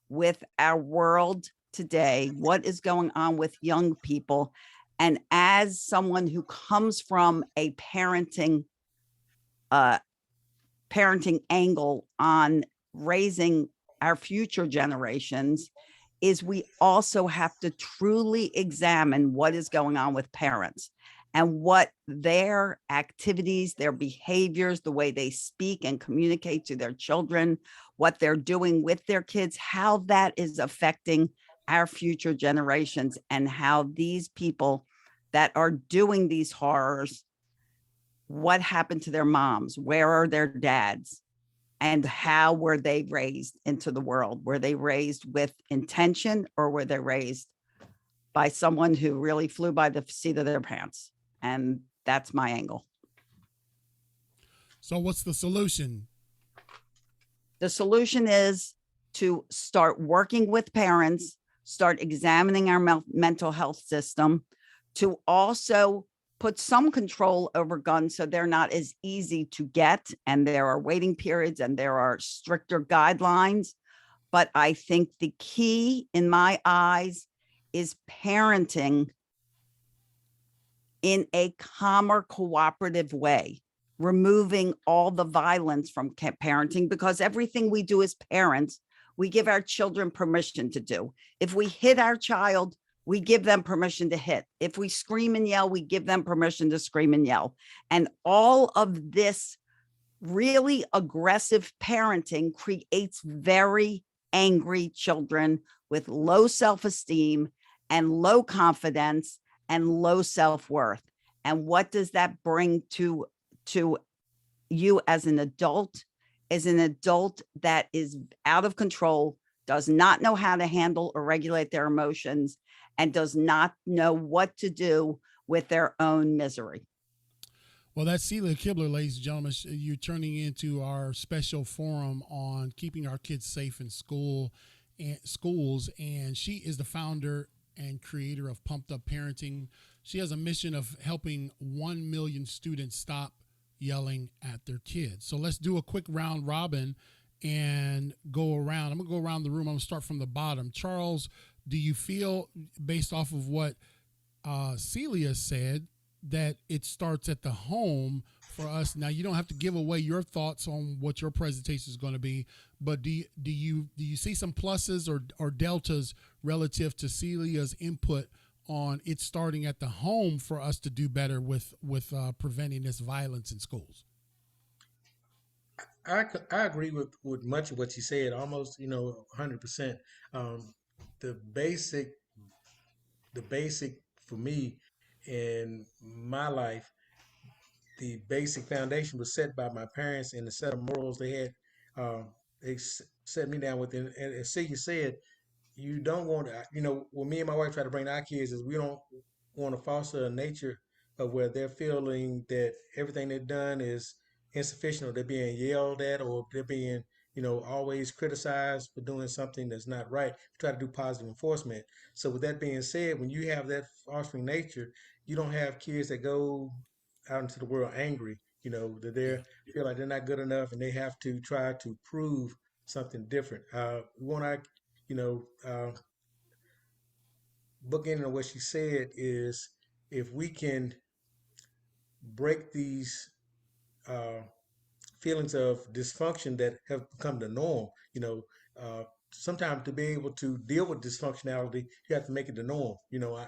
with our world today, what is going on with young people. And as someone who comes from a uh, parenting angle on raising our future generations, is we also have to truly examine what is going on with parents and what their activities, their behaviors, the way they speak and communicate to their children, what they're doing with their kids, how that is affecting our future generations, and how these people that are doing these horrors, what happened to their moms, where are their dads, and how were they raised into the world? Were they raised with intention, or were they raised by someone who really flew by the seat of their pants? And that's my angle. So, what's the solution? The solution is to start working with parents, start examining our mental health system, to also put some control over guns so they're not as easy to get, and there are waiting periods and there are stricter guidelines. But I think the key in my eyes is parenting in a calmer, cooperative way, removing all the violence from parenting, because everything we do as parents, we give our children permission to do. If we hit our child, we give them permission to hit. If we scream and yell, we give them permission to scream and yell. And all of this really aggressive parenting creates very angry children with low self-esteem and low confidence and low self-worth. And what does that bring to you as an adult? Is an adult that is out of control, does not know how to handle or regulate their emotions, and does not know what to do with their own misery. Well, that's Celia Kibler, ladies and gentlemen. You're turning into our special forum on keeping our kids safe in schools, and she is the founder and creator of Pumped Up Parenting. She has a mission of helping 1 million students stop yelling at their kids. So let's do a quick round robin and go around. I'm going to go around the room. I'm going to start from the bottom. Charles, do you feel, based off of what Celia said, that it starts at the home for us? Now, you don't have to give away your thoughts on what your presentation is going to be, but do you see some pluses or deltas relative to Celia's input on it starting at the home for us to do better with preventing this violence in schools? I agree with much of what you said, almost 100%. Um, the basic the basic for me in my life, the basic foundation was set by my parents and the set of morals they had. Uh, set me down with, and as Celia said, you don't want to, what me and my wife try to bring to our kids is we don't want to foster a nature of where they're feeling that everything they've done is insufficient, or they're being yelled at, or they're being, always criticized for doing something that's not right. We try to do positive enforcement. So with that being said, when you have that fostering nature, you don't have kids that go out into the world angry, that they Yeah. feel like they're not good enough and they have to try to prove something different. We want our bookending on what she said is, if we can break these uh, feelings of dysfunction that have become the norm, sometimes to be able to deal with dysfunctionality, you have to make it the norm.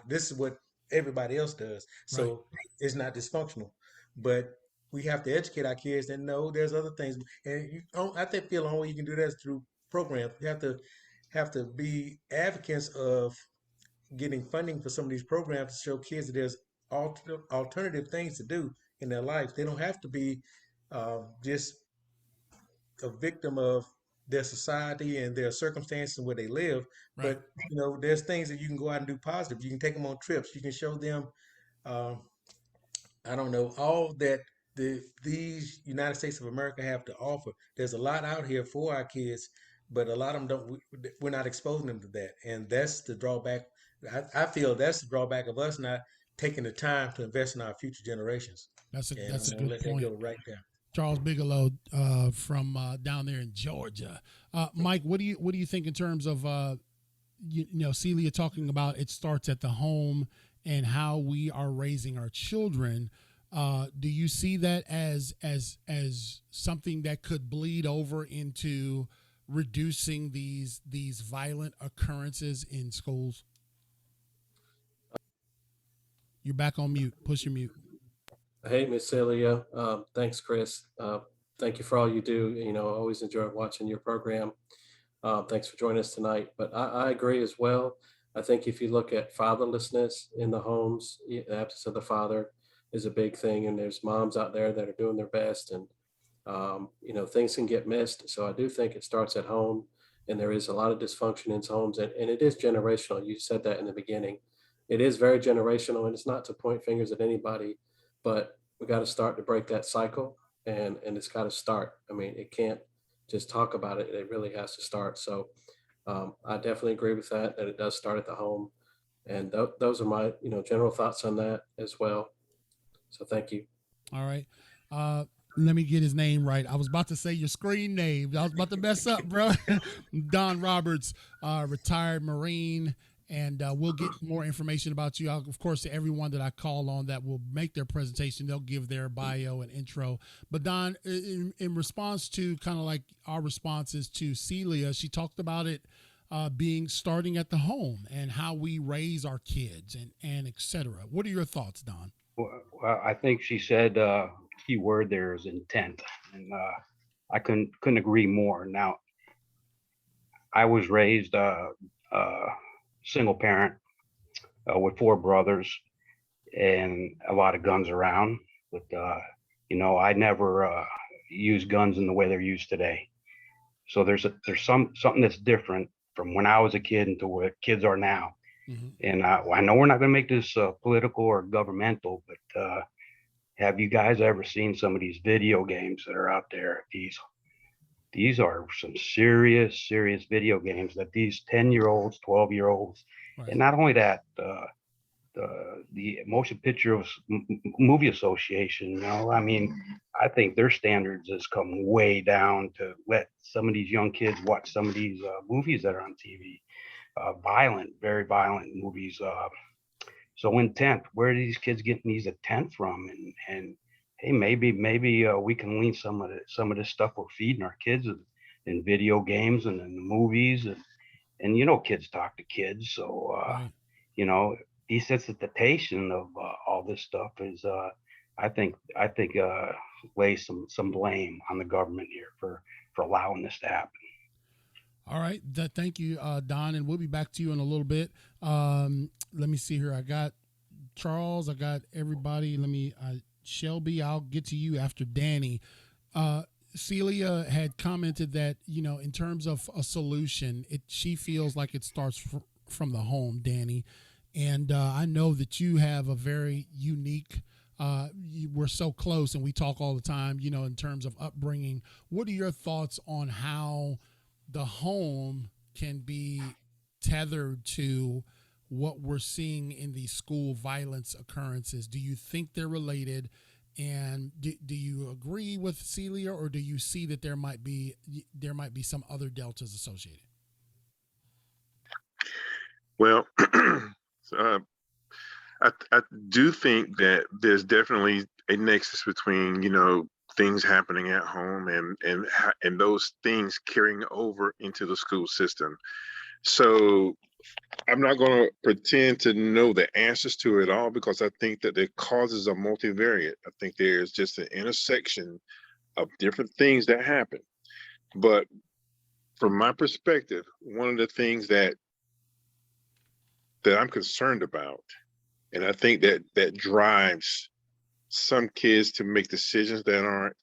This is what everybody else does, Right. so it's not dysfunctional. But we have to educate our kids that no, there's other things, and I think feel the only way you can do that is through programs. You have to be advocates of getting funding for some of these programs to show kids that there's alternative things to do in their life. They don't have to be just a victim of their society and their circumstances where they live. Right. But there's things that you can go out and do positive. You can take them on trips. You can show them, uh, I don't know, all that these United States of America have to offer. There's a lot out here for our kids, but a lot of them don't. We're not exposing them to that, and that's the drawback. I feel that's the drawback of us not taking the time to invest in our future generations. And That's I'm a gonna good let that point. go right there. Charles Bigelow from down there in Georgia. Mike, what do you think in terms of Celia talking about it starts at the home and how we are raising our children? Do you see that as something that could bleed over into reducing these violent occurrences in schools? You're back on mute. Push your mute. Hey, Miss Celia. Thanks, Chris. Thank you for all you do. I always enjoy watching your program. Thanks for joining us tonight. But I agree as well. I think if you look at fatherlessness in the homes, the absence of the father is a big thing. And there's moms out there that are doing their best, and things can get missed. So I do think it starts at home, and there is a lot of dysfunction in homes, and it is generational. You said that in the beginning. It is very generational, and it's not to point fingers at anybody, but we got to start to break that cycle, and it's got to start. I mean, it can't just talk about it. It really has to start. So I definitely agree with that it does start at the home. And those are my, general thoughts on that as well. So thank you. All right. Let me get his name right. I was about to say your screen name. I was about to mess up, bro. Don Roberts, retired Marine. And we'll get more information about you. Of course, to everyone that I call on that will make their presentation, they'll give their bio and intro. But Don, in response to kind of like our responses to Celia, she talked about it starting at the home and how we raise our kids and et cetera. What are your thoughts, Don? Well, I think she said key word there is intent, and I couldn't agree more. Now, I was raised single parent with 4 brothers and a lot of guns around, but I never used guns in the way they're used today. So there's something that's different from when I was a kid into what kids are now. Mm-hmm. And I know we're not going to make this political or governmental, but have you guys ever seen some of these video games that are out there? These are some serious video games that these 10-year-olds, 12-year-olds, right. And not only that, the Motion Picture Movie Association, I think their standards has come way down to let some of these young kids watch some of these movies that are on TV, very violent movies. So intent, where are these kids getting these intent from? And hey, maybe we can lean some of this stuff we're feeding our kids in video games and in the movies, and kids talk to kids, so right. Desensitization of all this stuff is I think lays some blame on the government here for allowing this to happen. All right, thank you, Don, and we'll be back to you in a little bit. Let me see here. I got Charles, I got everybody. Shelby, I'll get to you after Danny. Celia had commented that, in terms of a solution, she feels like it starts from the home, Danny. And I know that you have a very unique, we're so close and we talk all the time, in terms of upbringing. What are your thoughts on how the home can be tethered to what we're seeing in these school violence occurrences? Do you think they're related? And do you agree with Celia, or do you see that there might be some other deltas associated? Well, I do think that there's definitely a nexus between things happening at home and those things carrying over into the school system. So I'm not going to pretend to know the answers to it all, because I think that the causes are multivariate. I think there's just an intersection of different things that happen. But from my perspective, one of the things that I'm concerned about, and I think that drives some kids to make decisions that aren't,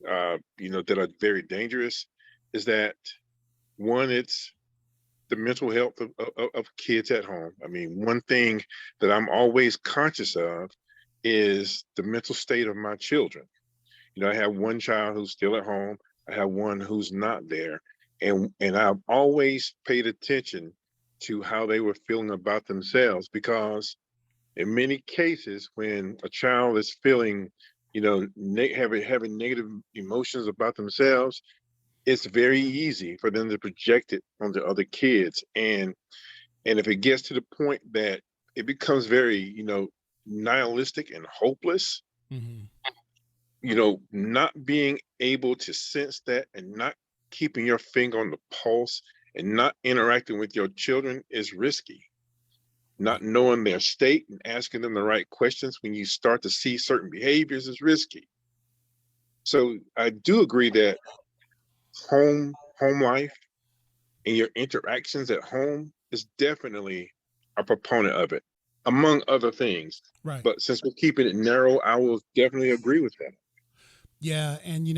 that are very dangerous, is that one, it's the mental health of kids at home. I mean, one thing that I'm always conscious of is the mental state of my children. I have one child who's still at home. I have one who's not there. And I've always paid attention to how they were feeling about themselves, because in many cases, when a child is feeling having negative emotions about themselves, it's very easy for them to project it onto other kids. And if it gets to the point that it becomes very, nihilistic and hopeless, Mm-hmm. not being able to sense that and not keeping your finger on the pulse and not interacting with your children is risky. Not knowing their state and asking them the right questions when you start to see certain behaviors is risky. So I do agree that home life and your interactions at home is definitely a proponent of it, among other things. Right. But since we're keeping it narrow, I will definitely agree with that. Yeah, and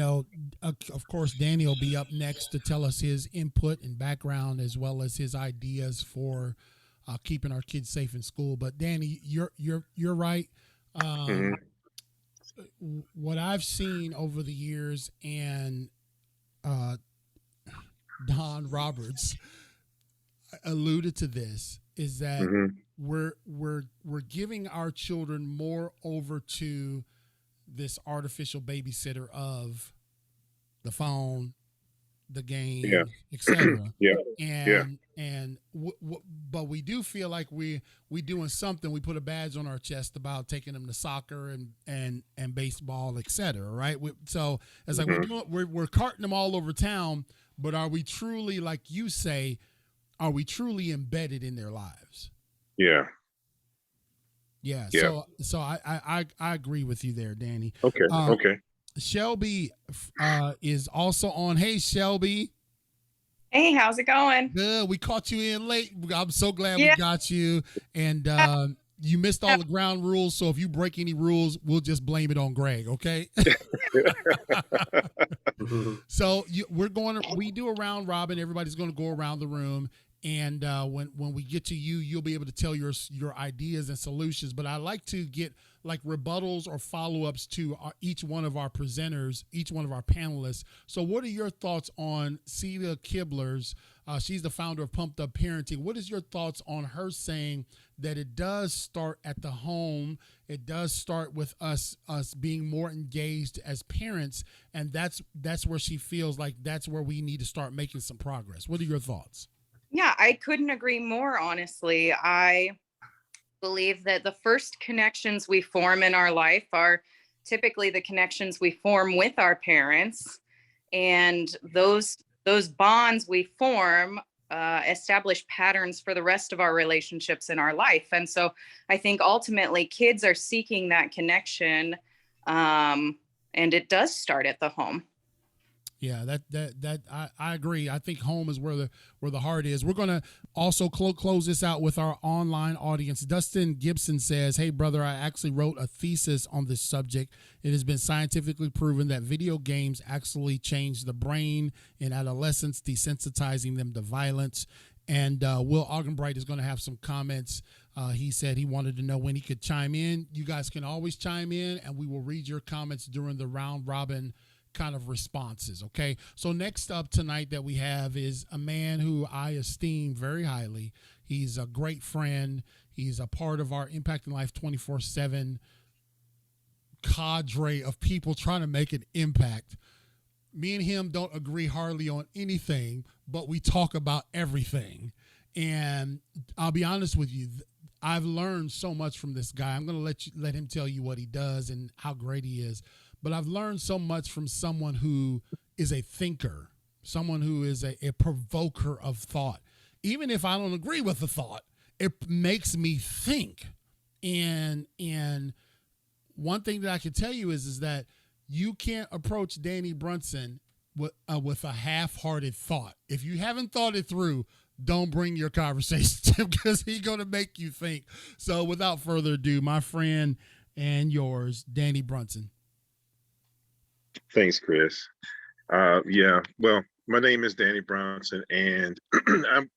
of course, Danny will be up next to tell us his input and background as well as his ideas for keeping our kids safe in school. But Danny, you're right. Mhm. What I've seen over the years, and Don Roberts alluded to this, is that Mhm. we're giving our children more over to this artificial babysitter of the phone, the game, Yeah. etc. Yeah. Yeah. But we do feel like we doing something. We put a badge on our chest about taking them to soccer and baseball, etc. Right? So it's like we're carting them all over town. But are we truly, like you say, are we truly embedded in their lives? Yeah. Yeah. Yeah. So I agree with you there, Danny. Okay. Okay. Shelby is also on. Hey, Shelby. Hey, how's it going? Good. We caught you in late. I'm so glad we Yeah. got you. And you missed all the ground rules. So if you break any rules, we'll just blame it on Greg. Okay. So we do a round robin. Everybody's going to go around the room. And when we get to you, you'll be able to tell your ideas and solutions. But I like to get like rebuttals or follow-ups to each one of our presenters, each one of our panelists. So what are your thoughts on Celia Kibler's? She's the founder of Pumped Up Parenting. What is your thoughts on her saying that it does start at the home? It does start with us being more engaged as parents, and that's where she feels like that's where we need to start making some progress. What are your thoughts? Yeah, I couldn't agree more, honestly. I believe that the first connections we form in our life are typically the connections we form with our parents. And those bonds we form establish patterns for the rest of our relationships in our life. And so I think ultimately kids are seeking that connection. And it does start at the home. Yeah, that I agree. I think home is where the heart is. We're gonna also close this out with our online audience. Dustin Gibson says, "Hey brother, I actually wrote a thesis on this subject. It has been scientifically proven that video games actually change the brain in adolescents, desensitizing them to violence." And Will Augenbright is going to have some comments. He said he wanted to know when he could chime in. You guys can always chime in, and we will read your comments during the round robin kind of responses. Okay. So next up tonight that we have is a man who I esteem very highly. He's a great friend. He's a part of our Impacting Life 24/7 cadre of people trying to make an impact. Me and him don't agree hardly on anything, but we talk about everything. And I'll be honest with you, I've learned so much from this guy. I'm going to let him tell you what he does and how great he is. But I've learned so much from someone who is a thinker, someone who is a provoker of thought. Even if I don't agree with the thought, it makes me think. And one thing that I can tell you is that you can't approach Danny Brunson with a half-hearted thought. If you haven't thought it through, don't bring your conversation to him because he's going to make you think. So without further ado, my friend and yours, Danny Brunson. Thanks, Chris. Yeah, well, my name is Danny Bronson, and I'm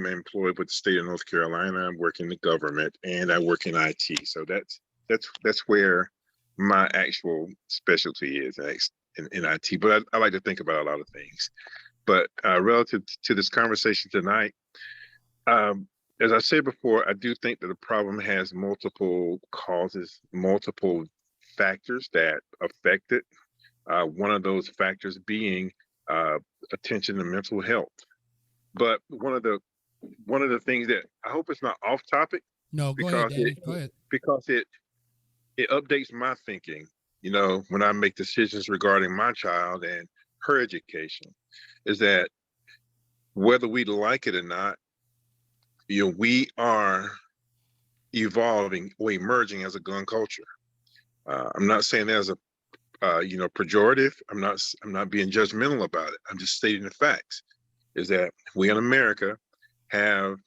employed with the state of North Carolina. I work in the government, and I work in IT. So that's where my actual specialty is in IT. But I like to think about a lot of things. But relative to this conversation tonight, as I said before, I do think that the problem has multiple causes, multiple factors that affect it. One of those factors being attention to mental health. But one of the things that I hope it's not off topic, No, go ahead, Danny. Go ahead. because it updates my thinking, when I make decisions regarding my child and her education, is that whether we like it or not, we are evolving or emerging as a gun culture. I'm not saying that as a pejorative. I'm not being judgmental about it. I'm just stating the facts. Is that we in America have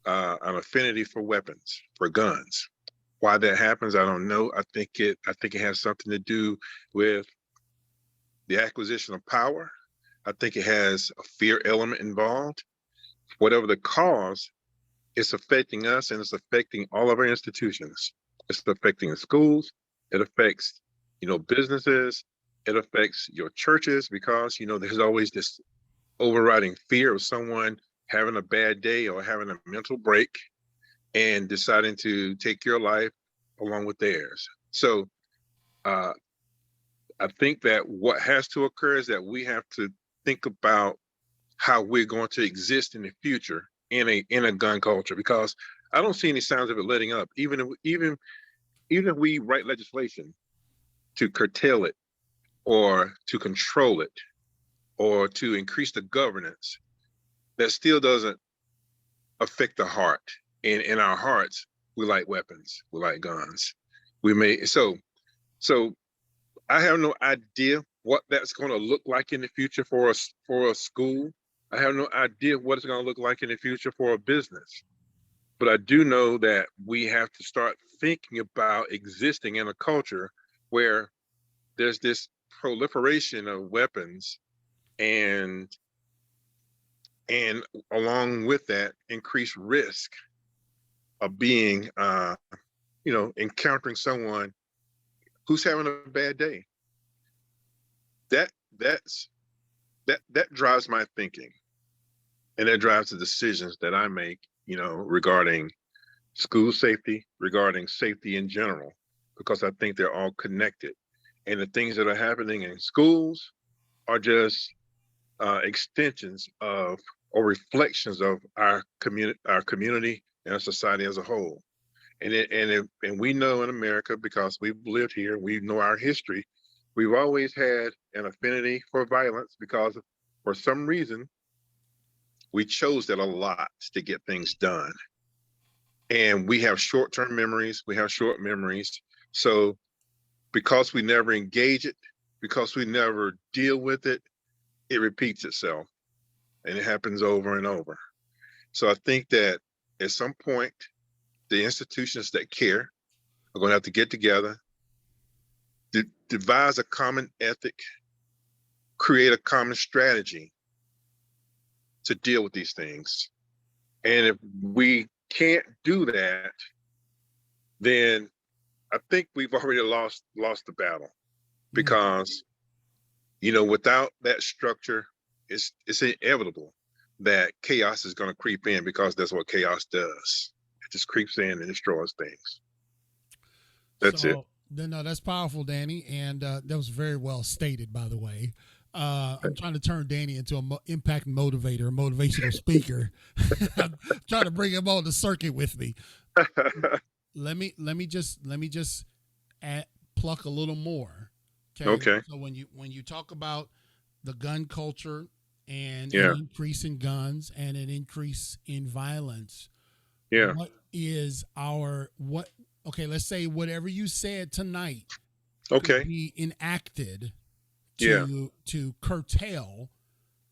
an affinity for weapons, for guns. Why that happens, I don't know. I think it has something to do with the acquisition of power. I think it has a fear element involved. Whatever the cause, it's affecting us, and it's affecting all of our institutions. It's affecting the schools. It affects, businesses. It affects your churches, because, there's always this overriding fear of someone having a bad day or having a mental break and deciding to take your life along with theirs. So I think that what has to occur is that we have to think about how we're going to exist in the future in a gun culture, because I don't see any signs of it letting up. Even if we write legislation to curtail it or to control it or to increase the governance, that still doesn't affect the heart. And in our hearts, we like weapons, we like guns. So I have no idea what that's going to look like in the future for a school. I have no idea what it's going to look like in the future for a business. But I do know that we have to start thinking about existing in a culture where there's this proliferation of weapons, and along with that, increased risk of being, encountering someone who's having a bad day. That drives my thinking, and that drives the decisions that I make, regarding school safety, regarding safety in general, because I think they're all connected. And the things that are happening in schools are just extensions of or reflections of our community and our society as a whole. And we know in America, because we've lived here, we know our history, we've always had an affinity for violence, because for some reason we chose that a lot to get things done. And we have short-term memories, we have short memories. So because we never engage it, because we never deal with it, it repeats itself, and it happens over and over. So I think that at some point, the institutions that care are going to have to get together, devise a common ethic, create a common strategy to deal with these things. And if we can't do that, then I think we've already lost the battle, because without that structure, it's inevitable that chaos is going to creep in, because that's what chaos does. It just creeps in and destroys things. That's it. No, that's powerful, Danny, and that was very well stated, by the way. I'm trying to turn Danny into an impact motivator, a motivational speaker. I'm trying to bring him on the circuit with me. Let me just pluck a little more. Okay. So when you talk about the gun culture and Yeah. an increase in guns and an increase in violence, Yeah. what is okay, let's say whatever you said tonight Okay. could be enacted Yeah. to curtail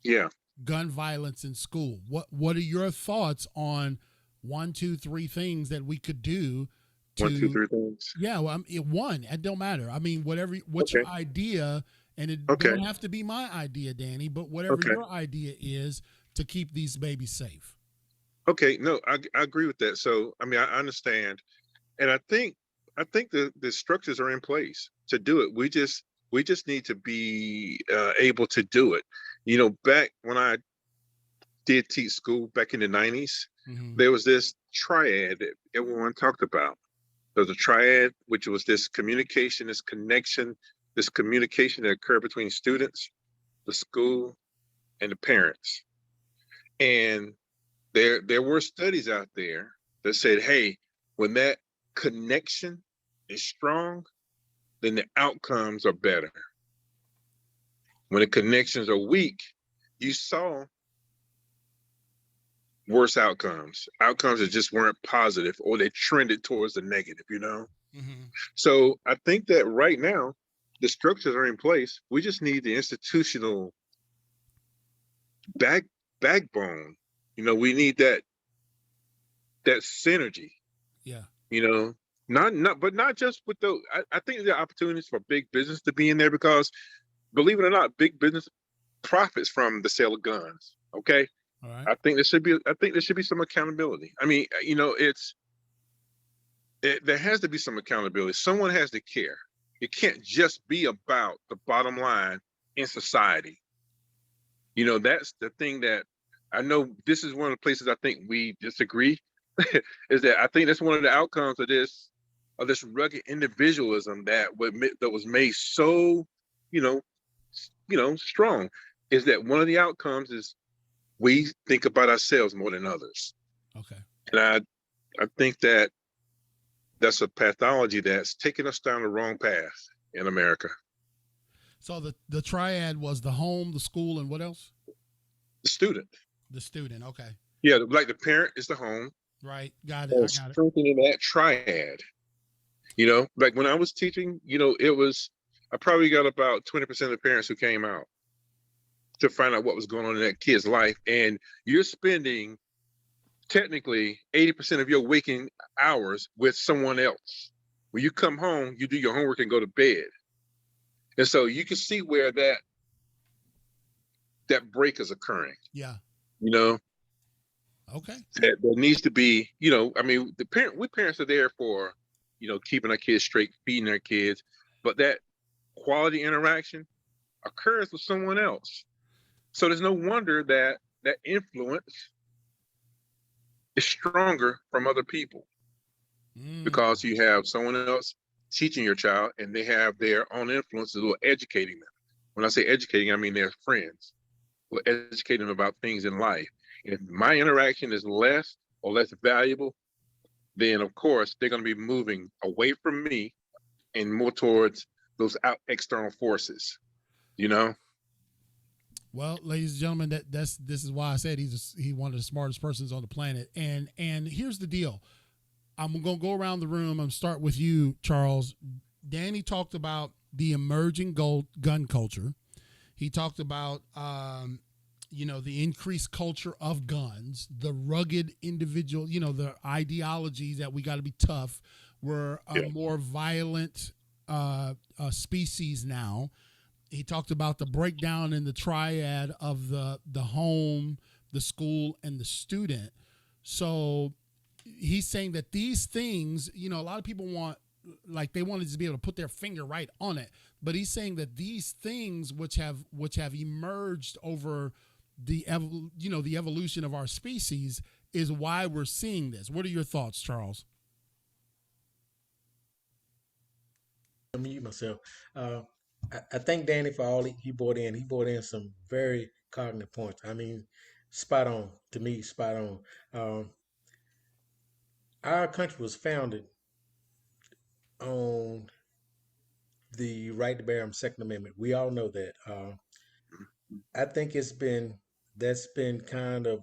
Yeah. gun violence in school. What are your thoughts on 1, 2, 3 things that we could do to 1, 2, 3 things? Yeah, well, one, it don't matter. I mean, what's your idea, and it Okay. don't have to be my idea, Danny, but whatever Okay. your idea is to keep these babies safe. Okay, no, I agree with that. So, I mean, I understand, and I think the structures are in place to do it. We just need to be able to do it. Back when I did teach school back in the 90s, Mm-hmm. there was this triad that everyone talked about. There's a triad, which was this communication, this connection, this communication that occurred between students, the school, and the parents. And there were studies out there that said, hey, when that connection is strong, then the outcomes are better. When the connections are weak, you saw worse outcomes that just weren't positive, or they trended towards the negative, you know? Mm-hmm. So I think that right now, the structures are in place. We just need the institutional backbone. You know, we need that synergy. Yeah. You know, not just with the. I think there are opportunities for big business to be in there, because, believe it or not, big business profits from the sale of guns. Okay, All right. I think there should be some accountability. I mean, you know, there has to be some accountability. Someone has to care. It can't just be about the bottom line in society. You know, that's the thing that I know. This is one of the places I think we disagree. Is that I think that's one of the outcomes of this rugged individualism that was made so, you know, strong. Is that one of the outcomes is we think about ourselves more than others. Okay. And I think that that's a pathology that's taking us down the wrong path in America. So the triad was the home, the school, and what else? The student. The student. Okay. Yeah, like the parent is the home. Right. Got it. And I got it. strengthening that triad. You know, like when I was teaching, you know, I probably got about 20% of the parents who came out to find out what was going on in that kid's life. And you're spending technically 80% of your waking hours with someone else. When you come home, you do your homework and go to bed. And so you can see where that break is occurring. Yeah. You know, okay. That there needs to be, you know, I mean, we parents are there for, you know, keeping our kids straight, feeding our kids, but that quality interaction occurs with someone else. So there's no wonder that influence is stronger from other people, because you have someone else teaching your child, and they have their own influences who are educating them. When I say educating, I mean their friends who are educating them about things in life. And if my interaction is less or less valuable, then of course they're going to be moving away from me and more towards those external forces, you know? Well, ladies and gentlemen, this is why I said he's one of the smartest persons on the planet. And here's the deal. I'm going to go around the room and start with you, Charles. Danny talked about the emerging gun culture. He talked about, you know, the increased culture of guns, the rugged individual, you know, the ideology that we got to be tough. We're a more violent species now. He talked about the breakdown in the triad of the home, the school, and the student. So he's saying that these things, you know, a lot of people they wanted to be able to put their finger right on it. But he's saying that these things which have emerged over the evolution of our species is why we're seeing this. What are your thoughts, Charles? Let me mute myself. I thank Danny for all he brought in. He brought in some very cognitive points. I mean, spot on to me, spot on. Our country was founded on the right to bear arms, Second Amendment. We all know that. I think that's been kind of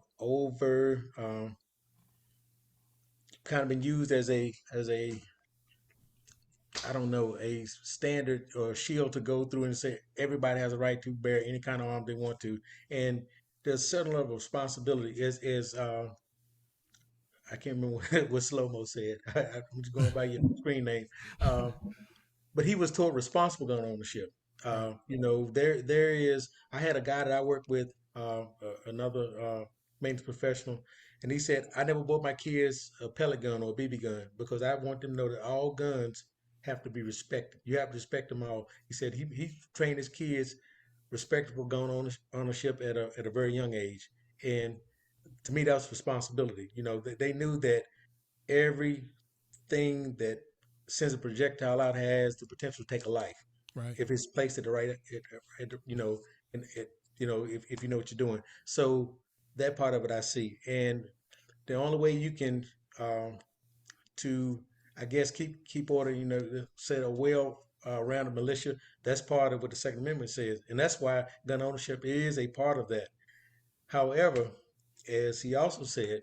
kind of been used as a I don't know, a standard or shield to go through and say everybody has a right to bear any kind of arm they want to. And there's a certain level of responsibility. Is I can't remember what Slow Mo said. I'm just going by your screen name. But he was taught responsible gun ownership. You know, there is. I had a guy that I worked with, another maintenance professional, and he said, I never bought my kids a pellet gun or a BB gun because I want them to know that all guns have to be respected. You have to respect them all. He said he trained his kids respectable gun ownership at a very young age, and to me that was responsibility. You know, they knew that everything that sends a projectile out has the potential to take a life Right. if it's placed at the right, and if you know what you're doing. So that part of it I see, and the only way you can to I guess keep order, set a well around the militia. That's part of what the Second Amendment says, and that's why gun ownership is a part of that. However, as he also said,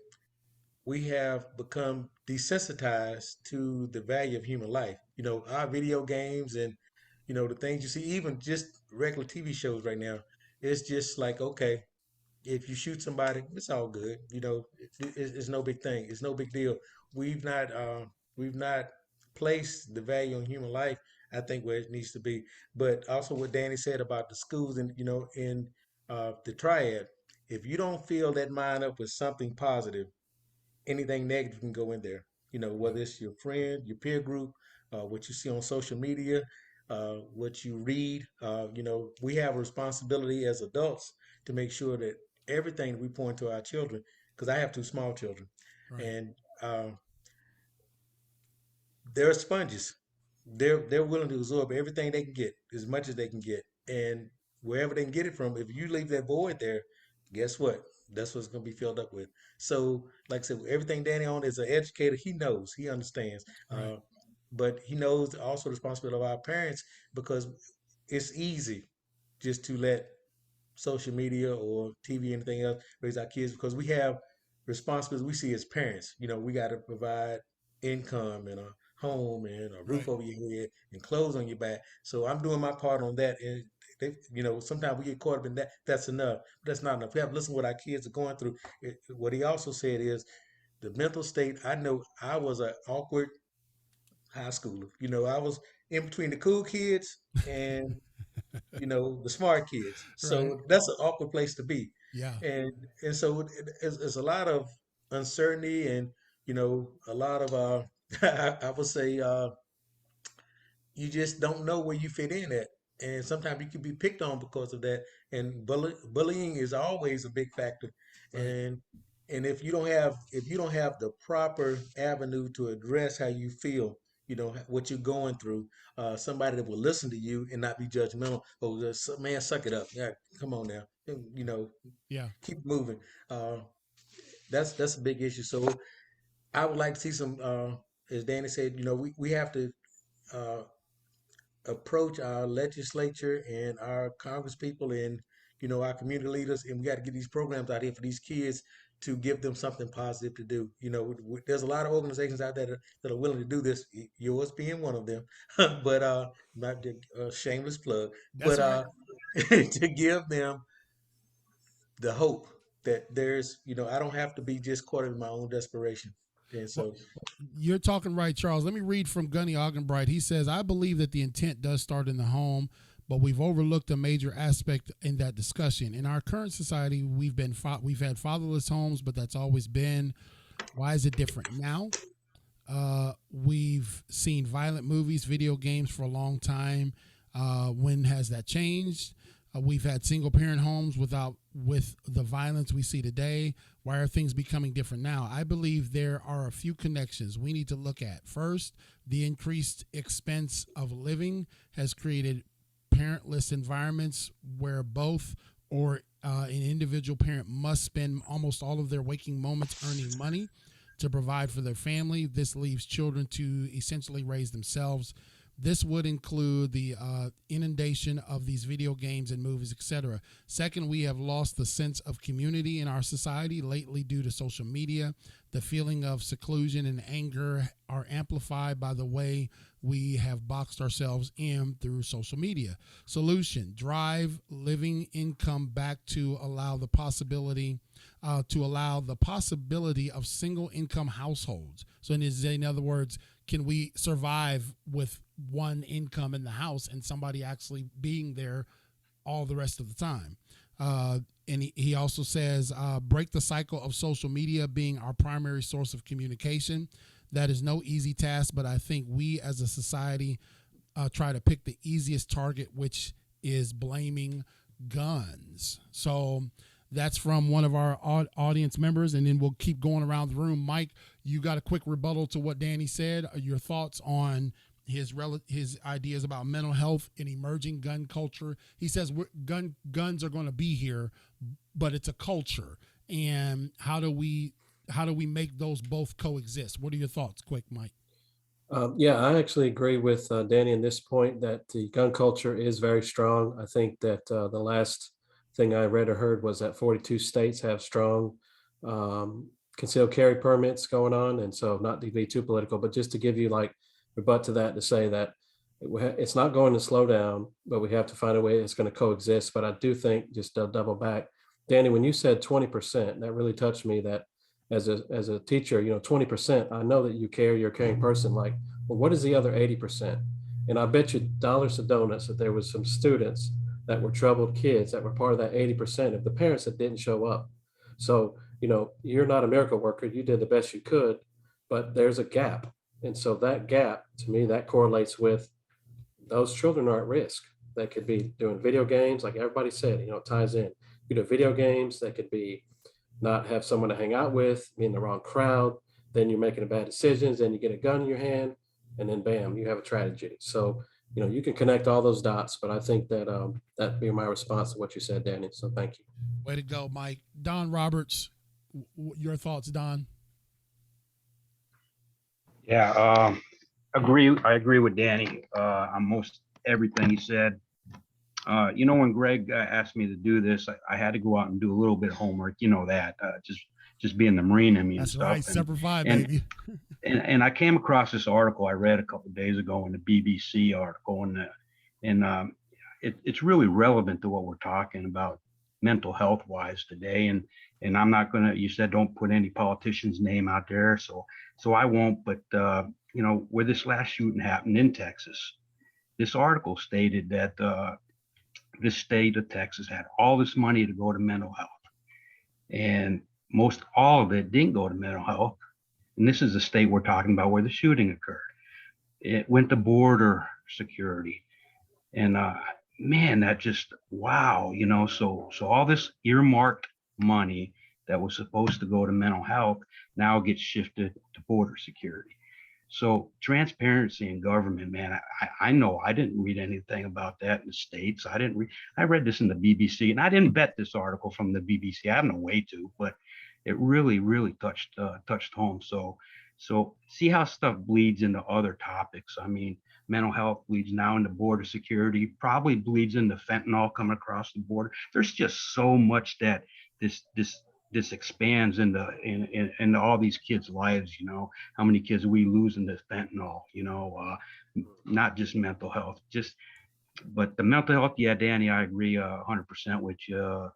we have become desensitized to the value of human life. Our video games and the things you see, even just regular TV shows right now, it's just like, okay, if you shoot somebody, it's all good. It's no big thing. It's no big deal. We've not we've not placed the value on human life, I think, where it needs to be. But also what Danny said about the schools and in the triad, if you don't fill that mind up with something positive, anything negative can go in there. Whether it's your friend, your peer group, what you see on social media, what you read. We have a responsibility as adults to make sure that everything that we pour into our children, because I have two small children, Right. and they're sponges. They're willing to absorb everything they can get, as much as they can get, and wherever they can get it from. If you leave that void there, guess what? That's what's going to be filled up with. So, like I said, everything Danny on is an educator. He knows, he understands, Right. but he knows also the responsibility of our parents, because it's easy just to let social media or TV, anything else, raise our kids, because we have responsibilities we see as parents. We got to provide income and a home and a roof Right. over your head and clothes on your back. So I'm doing my part on that. And sometimes we get caught up in that. That's enough. But that's not enough. We have to listen to what our kids are going through. What he also said is the mental state. I know I was an awkward high schooler. I was in between the cool kids and the smart kids. Right. So that's an awkward place to be. Yeah. And so it's a lot of uncertainty and a lot of I would say you just don't know where you fit in at, and sometimes you can be picked on because of that. And bullying is always a big factor, Right. and if you don't have the proper avenue to address how you feel, what you're going through, somebody that will listen to you and not be judgmental. Oh, man, suck it up. Yeah, come on now. Yeah. Keep moving. That's a big issue. So I would like to see some, as Danny said, we have to uh, approach our legislature and our congresspeople and our community leaders, and we got to get these programs out here for these kids to give them something positive to do. There's a lot of organizations out there that are willing to do this, yours being one of them. But not a shameless plug, That's but all right. to give them the hope that there's, I don't have to be just caught in my own desperation. And Well, so, you're talking right, Charles. Let me read from Gunny Augenbright. He says, I believe that the intent does start in the home, but we've overlooked a major aspect in that discussion. In our current society, we've had fatherless homes, but that's always been. Why is it different now? We've seen violent movies, video games for a long time. When has that changed? We've had single parent homes with the violence we see today. Why are things becoming different now? I believe there are a few connections we need to look at. First, the increased expense of living has created parentless environments where both or an individual parent must spend almost all of their waking moments earning money to provide for their family. This leaves children to essentially raise themselves. This would include the inundation of these video games and movies, etc. Second, we have lost the sense of community in our society lately due to social media. The feeling of seclusion and anger are amplified by the way we have boxed ourselves in through social media. Solution: drive living income back to allow the possibility of single income households. So in other words, can we survive with one income in the house and somebody actually being there all the rest of the time? And he also says, break the cycle of social media being our primary source of communication. That is no easy task, but I think we as a society try to pick the easiest target, which is blaming guns. So That's from one of our audience members, and then we'll keep going around the room. Mike, you got a quick rebuttal to what Danny said. Your thoughts on his ideas about mental health and emerging gun culture. He says guns are going to be here, but it's a culture. And how do we make those both coexist? What are your thoughts? Quick, Mike. Yeah, I actually agree with Danny in this point that the gun culture is very strong. I think that the last thing I read or heard was that 42 states have strong concealed carry permits going on. And so not to be too political, but just to give you like rebut to that, to say that it's not going to slow down, but we have to find a way it's going to coexist. But I do think, just to double back, Danny, when you said 20%, that really touched me, that as a teacher, 20%, I know that you're a caring person. Like, well, what is the other 80%? And I bet you dollars to donuts that there was some students that were troubled kids that were part of that 80% of the parents that didn't show up. So, you're not a miracle worker. You did the best you could, but there's a gap. And so that gap, to me, that correlates with those children are at risk. They could be doing video games, like everybody said, ties in. You do video games, that could be not have someone to hang out with, be in the wrong crowd, then you're making bad decisions, then you get a gun in your hand, and then bam, you have a tragedy. So, you can connect all those dots, but I think that that'd be my response to what you said, Danny. So thank you. Way to go, Mike. Don Roberts, your thoughts, Don? Yeah, I agree with Danny on most everything he said. When Greg asked me to do this, I had to go out and do a little bit of homework. That just being the Marine in me. That's and right, stuff. Semper Fi, and, baby. and I came across this article I read a couple of days ago in the BBC article, and it's really relevant to what we're talking about mental health wise today. And I'm not gonna. You said don't put any politician's name out there, so I won't. But where this last shooting happened in Texas, this article stated that the state of Texas had all this money to go to mental health, and most all of it didn't go to mental health. And this is the state we're talking about where the shooting occurred. It went to border security, and man, that just wow, So all this earmarked money that was supposed to go to mental health now gets shifted to border security. So transparency in government, man, I know I didn't read anything about that in the States. I read this in the BBC, and I didn't vet this article from the BBC. I have no way to, but it really, really touched home. So see how stuff bleeds into other topics. I mean, mental health bleeds now into border security, probably bleeds into fentanyl coming across the border. There's just so much that this expands into all these kids' lives. How many kids we lose into fentanyl, not just mental health, but the mental health. Yeah, Danny, I agree 100% with you.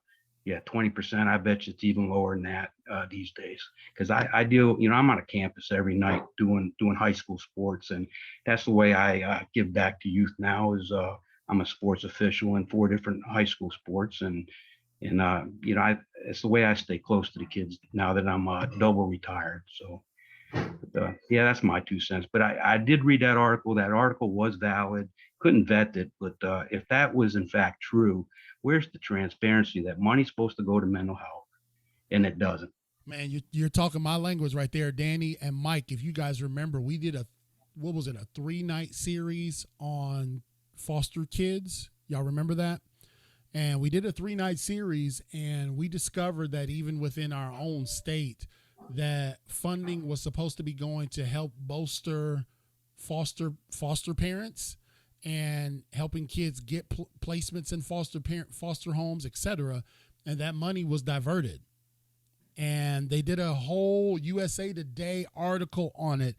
Yeah, 20%. I bet you it's even lower than that these days. Because I deal, I'm on a campus every night doing high school sports, and that's the way I give back to youth now. Is I'm a sports official in 4 different high school sports, and it's the way I stay close to the kids now that I'm double retired. So, yeah, that's my 2 cents. But I did read that article. That article was valid. Couldn't vet it, but if that was in fact true, where's the transparency that money's supposed to go to mental health and it doesn't? Man, you're talking my language right there, Danny and Mike. If you guys remember, we did a 3-night series on foster kids. Y'all remember that? And we did a 3-night series, and we discovered that even within our own state, that funding was supposed to be going to help bolster foster parents and helping kids get placements in foster homes, etc. And that money was diverted. And they did a whole USA Today article on it,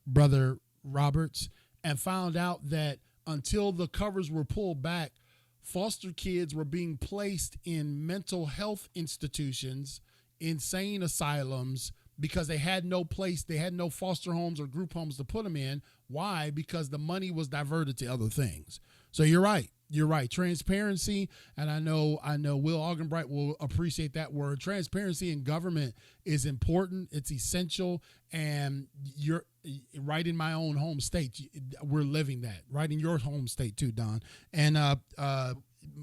Brother Roberts, and found out that until the covers were pulled back, foster kids were being placed in mental health institutions, insane asylums, because they had no place, they had no foster homes or group homes to put them in. Why? Because the money was diverted to other things. So you're right. Transparency, and I know Will Augenbright will appreciate that word. Transparency in government is important. It's essential. And you're right in my own home state. We're living that right in your home state too, Don. And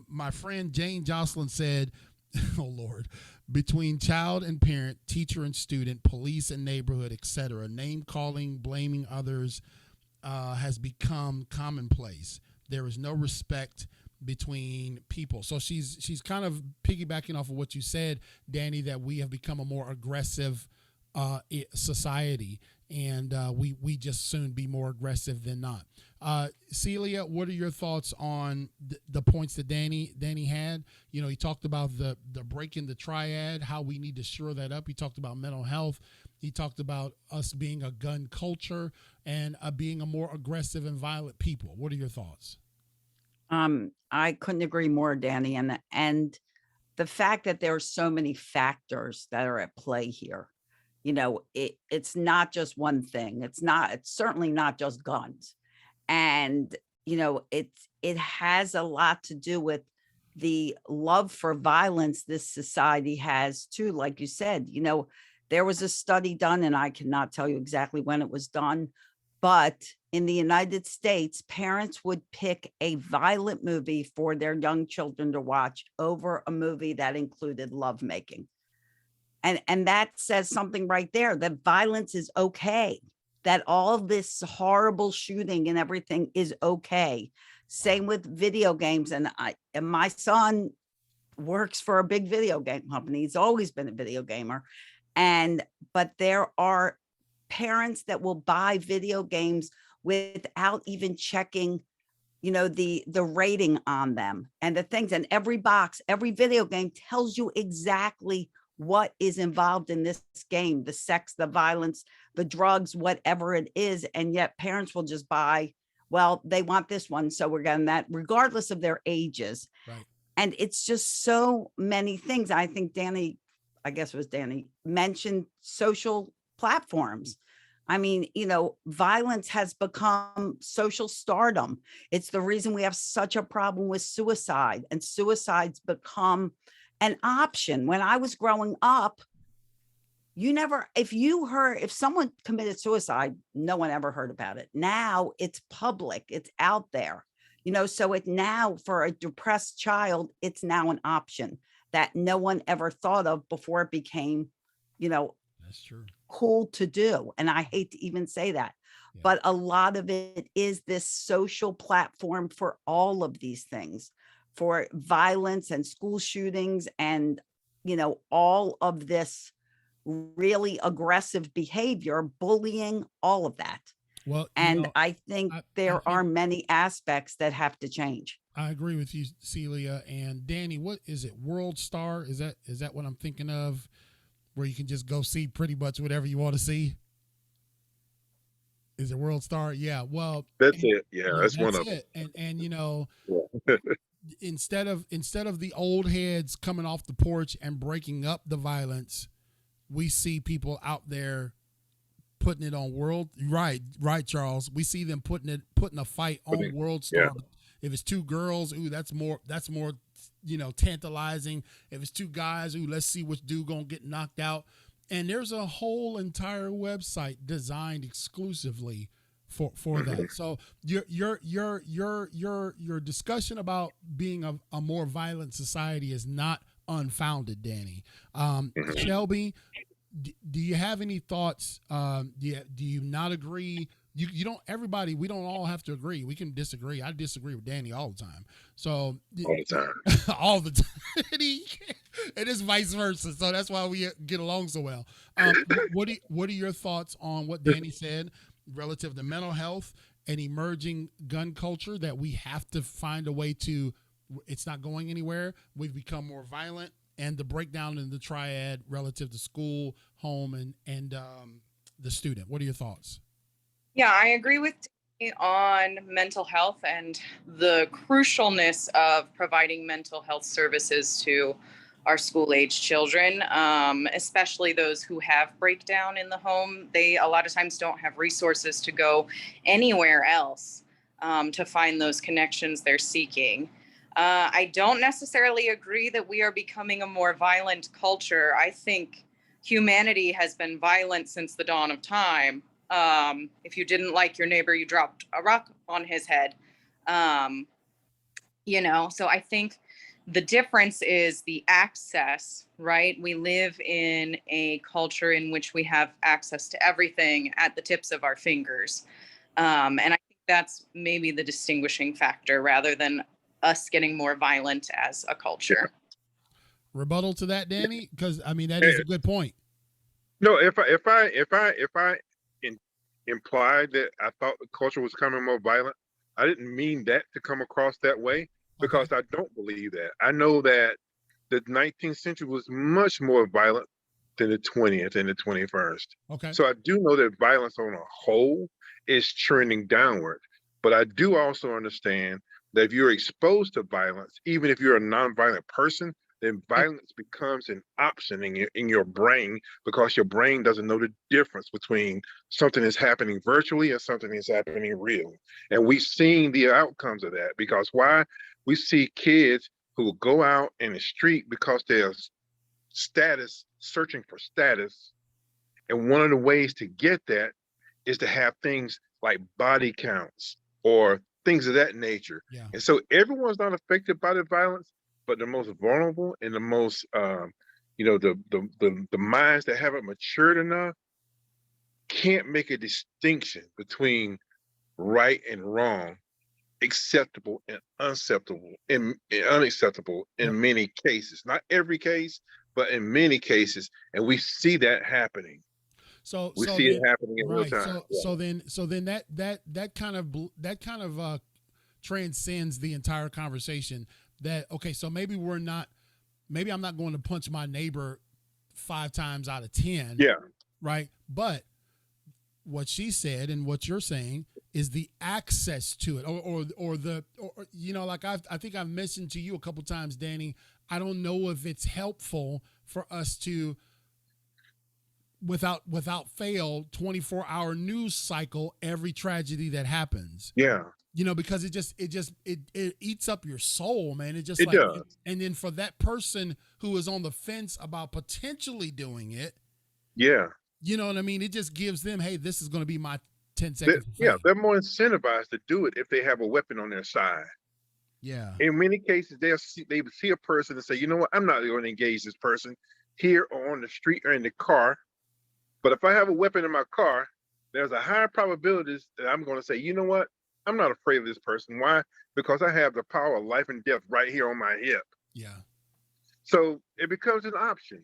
my friend Jane Jocelyn said, oh Lord, between child and parent, teacher and student, police and neighborhood, etc. Name calling, blaming others has become commonplace. There is no respect between people. So she's kind of piggybacking off of what you said, Danny, that we have become a more aggressive society, and we just soon be more aggressive than not. Celia, what are your thoughts on the points that Danny had? You know, he talked about the breaking the triad, how we need to shore that up. He talked about mental health. He talked about us being a gun culture and being a more aggressive and violent people. What are your thoughts? I couldn't agree more, Danny. And the fact that there are so many factors that are at play here, you know, it's not just one thing. It's certainly not just guns. And, you know, it has a lot to do with the love for violence this society has too. Like you said, you know, there was a study done, and I cannot tell you exactly when it was done, but in the United States, parents would pick a violent movie for their young children to watch over a movie that included lovemaking. And that says something right there, that violence is okay, that all this horrible shooting and everything is okay. Same with video games. And my son works for a big video game company. He's always been a video gamer. But there are parents that will buy video games without even checking, you know, the rating on them and the things. And every box, every video game tells you exactly what is involved in this game, the sex, the violence, the drugs, whatever it is. And yet parents will just buy, well, they want this one, so we're getting that, regardless of their ages. Right. And it's just so many things. I think Danny, I guess it was Danny, mentioned social platforms. I mean, you know, violence has become social stardom. It's the reason we have such a problem with suicide, and suicide's become an option. When I was growing up, if someone committed suicide, no one ever heard about it. Now it's public, it's out there, you know, so now for a depressed child, it's now an option that no one ever thought of before it became, you know, That's true. cool to do. And I hate to even say that, but a lot of it is this social platform for all of these things, for violence and school shootings and, you know, all of this really aggressive behavior, bullying, all of that. Well, and I think there are many aspects that have to change. I agree with you, Celia. And Danny, what is it? World Star? Is that what I'm thinking of? Where you can just go see pretty much whatever you want to see? Is it World Star? Yeah. Well, that's it. Yeah, that's one of it. them. And you know, yeah. instead of the old heads coming off the porch and breaking up the violence, we see people out there putting it on world. Right, Charles. We see them putting a fight on World Star. Yeah. If it's two girls, ooh, that's more, you know, tantalizing. If it's two guys, ooh, let's see which dude gonna get knocked out. And there's a whole entire website designed exclusively for that. So your discussion about being a more violent society is not unfounded, Danny. Shelby, do you have any thoughts? Do you not agree? You don't, everybody, we don't all have to agree. We can disagree. I disagree with Danny all the time. So all the time, all the time. It is vice versa. So that's why we get along so well. What are your thoughts on what Danny said relative to mental health and emerging gun culture, that we have to find a way to, it's not going anywhere. We've become more violent, and the breakdown in the triad relative to school, home, and the student. What are your thoughts? Yeah, I agree with Danny on mental health and the crucialness of providing mental health services to our school-age children, especially those who have breakdown in the home. They a lot of times don't have resources to go anywhere else to find those connections they're seeking. I don't necessarily agree that we are becoming a more violent culture. I think humanity has been violent since the dawn of time. If you didn't like your neighbor, you dropped a rock on his head. You know, so I think The difference is the access, right? We live in a culture in which we have access to everything at the tips of our fingers. And I think that's maybe the distinguishing factor rather than us getting more violent as a culture. Rebuttal to that, Danny? Because I mean, that Eh, is a good point. No, if I implied that I thought the culture was becoming more violent, I didn't mean that to come across that way, because I don't believe that. I know that the 19th century was much more violent than the 20th and the 21st. Okay. So I do know that violence on a whole is trending downward. But I do also understand that if you're exposed to violence, even if you're a nonviolent person, then violence becomes an option in your brain, because your brain doesn't know the difference between something that's happening virtually and something that's happening real. And we've seen the outcomes of that, because why? We see kids who will go out in the street because they're searching for status. And one of the ways to get that is to have things like body counts or things of that nature. Yeah. And so everyone's not affected by the violence, but the most vulnerable and the most, the minds that haven't matured enough can't make a distinction between right and wrong, acceptable and unacceptable, and unacceptable in many cases. Not every case, but in many cases, and we see that happening. So We so see then, it happening in real right. time. So then that kind of transcends the entire conversation. That okay, so maybe I'm not going to punch my neighbor 5 times out of 10. Yeah. Right. But what she said and what you're saying is the access to it, or like I think I've mentioned to you a couple times, Danny. I don't know if it's helpful for us to, without fail, 24-hour news cycle every tragedy that happens. Yeah. Because it eats up your soul, man. It just It like, does. and then for that person who is on the fence about potentially doing it, Yeah. you know what I mean? It just gives them, hey, this is going to be my 10 seconds. They're more incentivized to do it if they have a weapon on their side. Yeah. In many cases, they see a person and say, you know what, I'm not going to engage this person here or on the street or in the car. But if I have a weapon in my car, there's a higher probability that I'm going to say, you know what, I'm not afraid of this person. Why? Because I have the power of life and death right here on my hip. Yeah. So it becomes an option.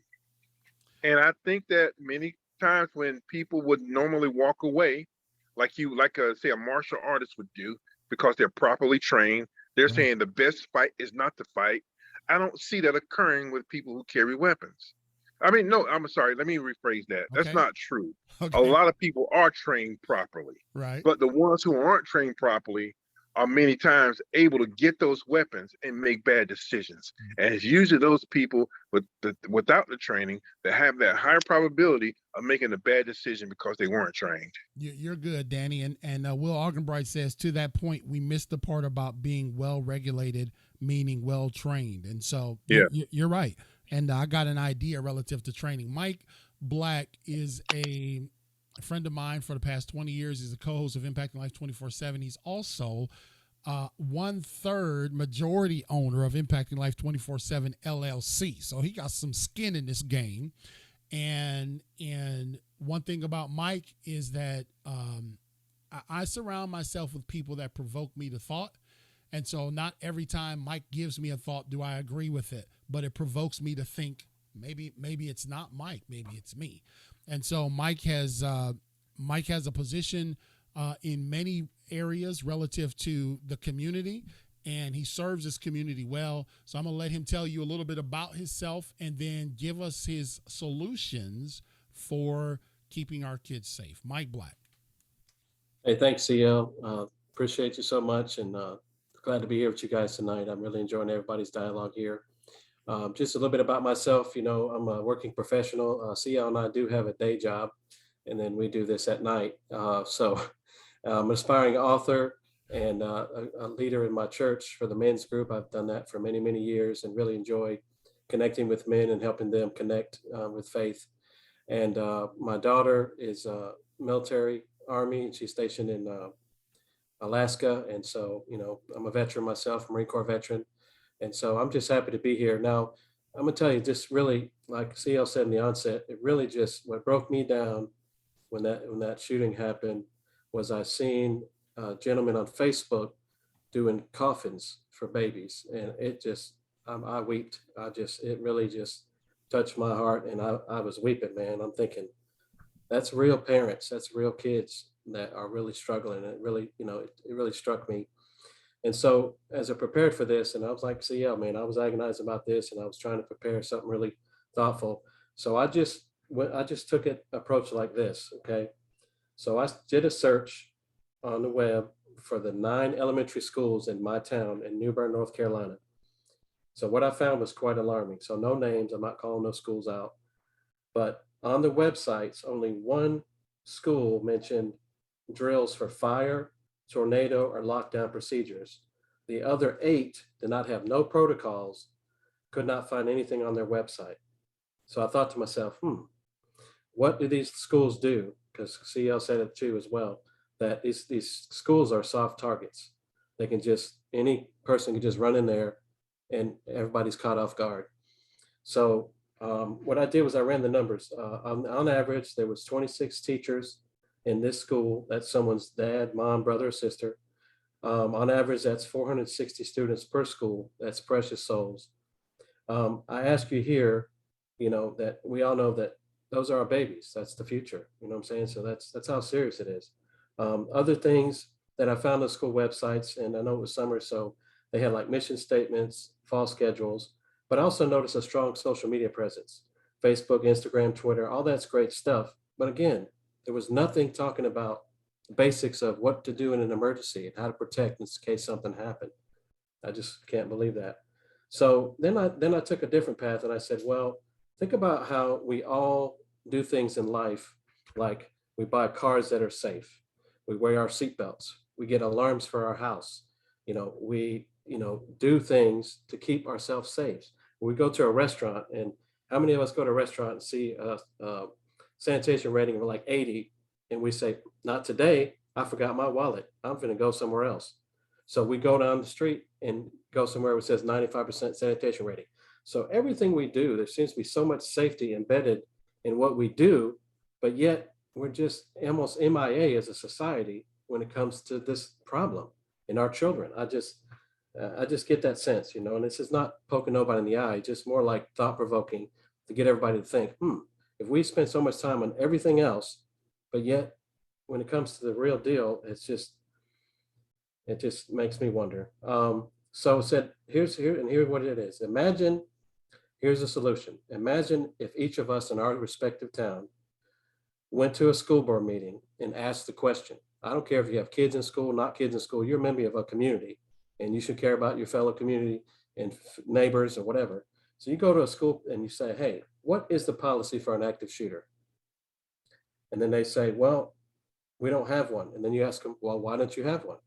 And I think that many times when people would normally walk away, like say a martial artist would do, because they're properly trained, they're saying the best fight is not to fight. I don't see that occurring with people who carry weapons. I mean, no, I'm sorry. Let me rephrase that. That's not true. Okay. A lot of people are trained properly. Right. But the ones who aren't trained properly are many times able to get those weapons and make bad decisions. And it's usually those people without the training that have that higher probability of making a bad decision because they weren't trained. You're good, Danny. And Will Argenbright says, to that point, we missed the part about being well-regulated, meaning well-trained. And so you're right. And I got an idea relative to training. Mike Black is a friend of mine for the past 20 years. He's a co-host of Impacting Life 24/7. He's also 1/3 majority owner of Impacting Life 24/7 LLC. So he got some skin in this game. And one thing about Mike is that I surround myself with people that provoke me to thought. And so not every time Mike gives me a thought do I agree with it, but it provokes me to think maybe it's not Mike, maybe it's me. And so Mike has a position in many areas relative to the community, and he serves his community well. So I'm going to let him tell you a little bit about himself and then give us his solutions for keeping our kids safe. Mike Black. Hey, thanks, CL. Appreciate you so much, and glad to be here with you guys tonight. I'm really enjoying everybody's dialogue here. Just a little bit about myself. I'm a working professional. CL and I do have a day job, and then we do this at night. So I'm an aspiring author and a leader in my church for the men's group. I've done that for many, many years and really enjoy connecting with men and helping them connect with faith. And my daughter is military Army, and she's stationed in Alaska. And so, I'm a veteran myself, Marine Corps veteran. And so I'm just happy to be here. Now, I'm gonna tell you, just really, like CL said in the onset, it really just, what broke me down when that shooting happened was I seen a gentleman on Facebook doing coffins for babies, and it just, I wept. It really just touched my heart, and I was weeping, man. I'm thinking, that's real parents, that's real kids that are really struggling. And it really, it really struck me. And so as I prepared for this, and I was like, CL, man, I was agonizing about this, and I was trying to prepare something really thoughtful. So I just took it approach like this. Okay. So I did a search on the web for the 9 elementary schools in my town in New Bern, North Carolina. So what I found was quite alarming. So no names, I'm not calling those schools out, but on the websites, only one school mentioned drills for fire, tornado, or lockdown procedures. The other 8 did not have no protocols, could not find anything on their website. So I thought to myself, what do these schools do? Because CL said it too as well, that these schools are soft targets. They can just, any person can just run in there and everybody's caught off guard. So what I did was I ran the numbers. On average, there was 26 teachers in this school. That's someone's dad, mom, brother, or sister. On average, that's 460 students per school. That's precious souls. I ask you here, that we all know that those are our babies. That's the future. You know what I'm saying? So that's how serious it is. Other things that I found on school websites, and I know it was summer, so they had like mission statements, fall schedules, but I also noticed a strong social media presence, Facebook, Instagram, Twitter, all that's great stuff. But again, there was nothing talking about the basics of what to do in an emergency and how to protect in case something happened. I just can't believe that. So then I took a different path, and I said, well, think about how we all do things in life, like we buy cars that are safe, we wear our seatbelts, we get alarms for our house, we do things to keep ourselves safe. We go to a restaurant, and how many of us go to a restaurant and see a sanitation rating of like 80, and we say, not today, I forgot my wallet, I'm going to go somewhere else. So we go down the street and go somewhere where it says 95% sanitation rating. So everything we do, there seems to be so much safety embedded in what we do, but yet we're just almost MIA as a society when it comes to this problem in our children. I just get that sense, and this is not poking nobody in the eye, just more like thought provoking to get everybody to think, if we spend so much time on everything else, but yet when it comes to the real deal, it just makes me wonder. So said, here's what it is. Here's a solution. Imagine if each of us in our respective town went to a school board meeting and asked the question. I don't care if you have kids in school, not kids in school, you're a member of a community and you should care about your fellow community and neighbors or whatever. So you go to a school and you say, hey, what is the policy for an active shooter? And then they say, well, we don't have one. And then you ask them, well, why don't you have one?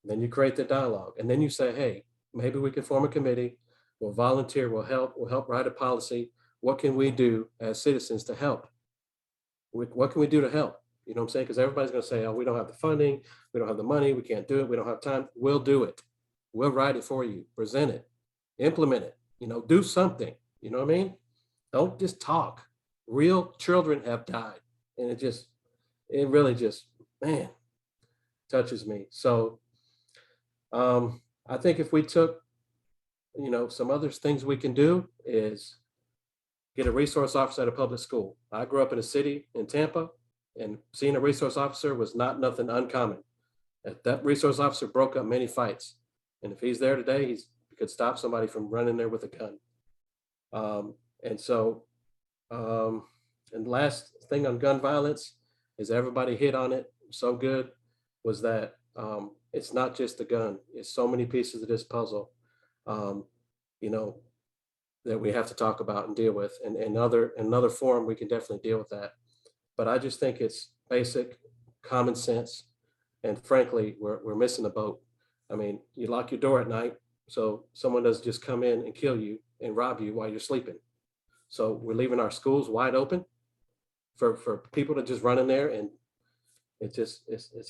And then you create the dialogue. And then you say, hey, maybe we can form a committee. We'll volunteer, we'll help write a policy. What can we do as citizens to help? What can we do to help? You know what I'm saying? Because everybody's going to say, oh, we don't have the funding, we don't have the money, we can't do it, we don't have time. We'll do it. We'll write it for you, present it, implement it, do something. You know what I mean? Don't just talk. Real children have died. And it really just, man, touches me. So I think if we took, some other things we can do is get a resource officer at a public school. I grew up in a city in Tampa, and seeing a resource officer was not nothing uncommon. That resource officer broke up many fights. And if he's there today, he could stop somebody from running there with a gun. And the last thing on gun violence is everybody hit on it so good was that it's not just the gun. It's so many pieces of this puzzle, that we have to talk about and deal with. And in another forum, we can definitely deal with that. But I just think it's basic common sense. And frankly, we're missing the boat. I mean, you lock your door at night, so someone doesn't just come in and kill you and rob you while you're sleeping. So we're leaving our schools wide open for people to just run in there, and it's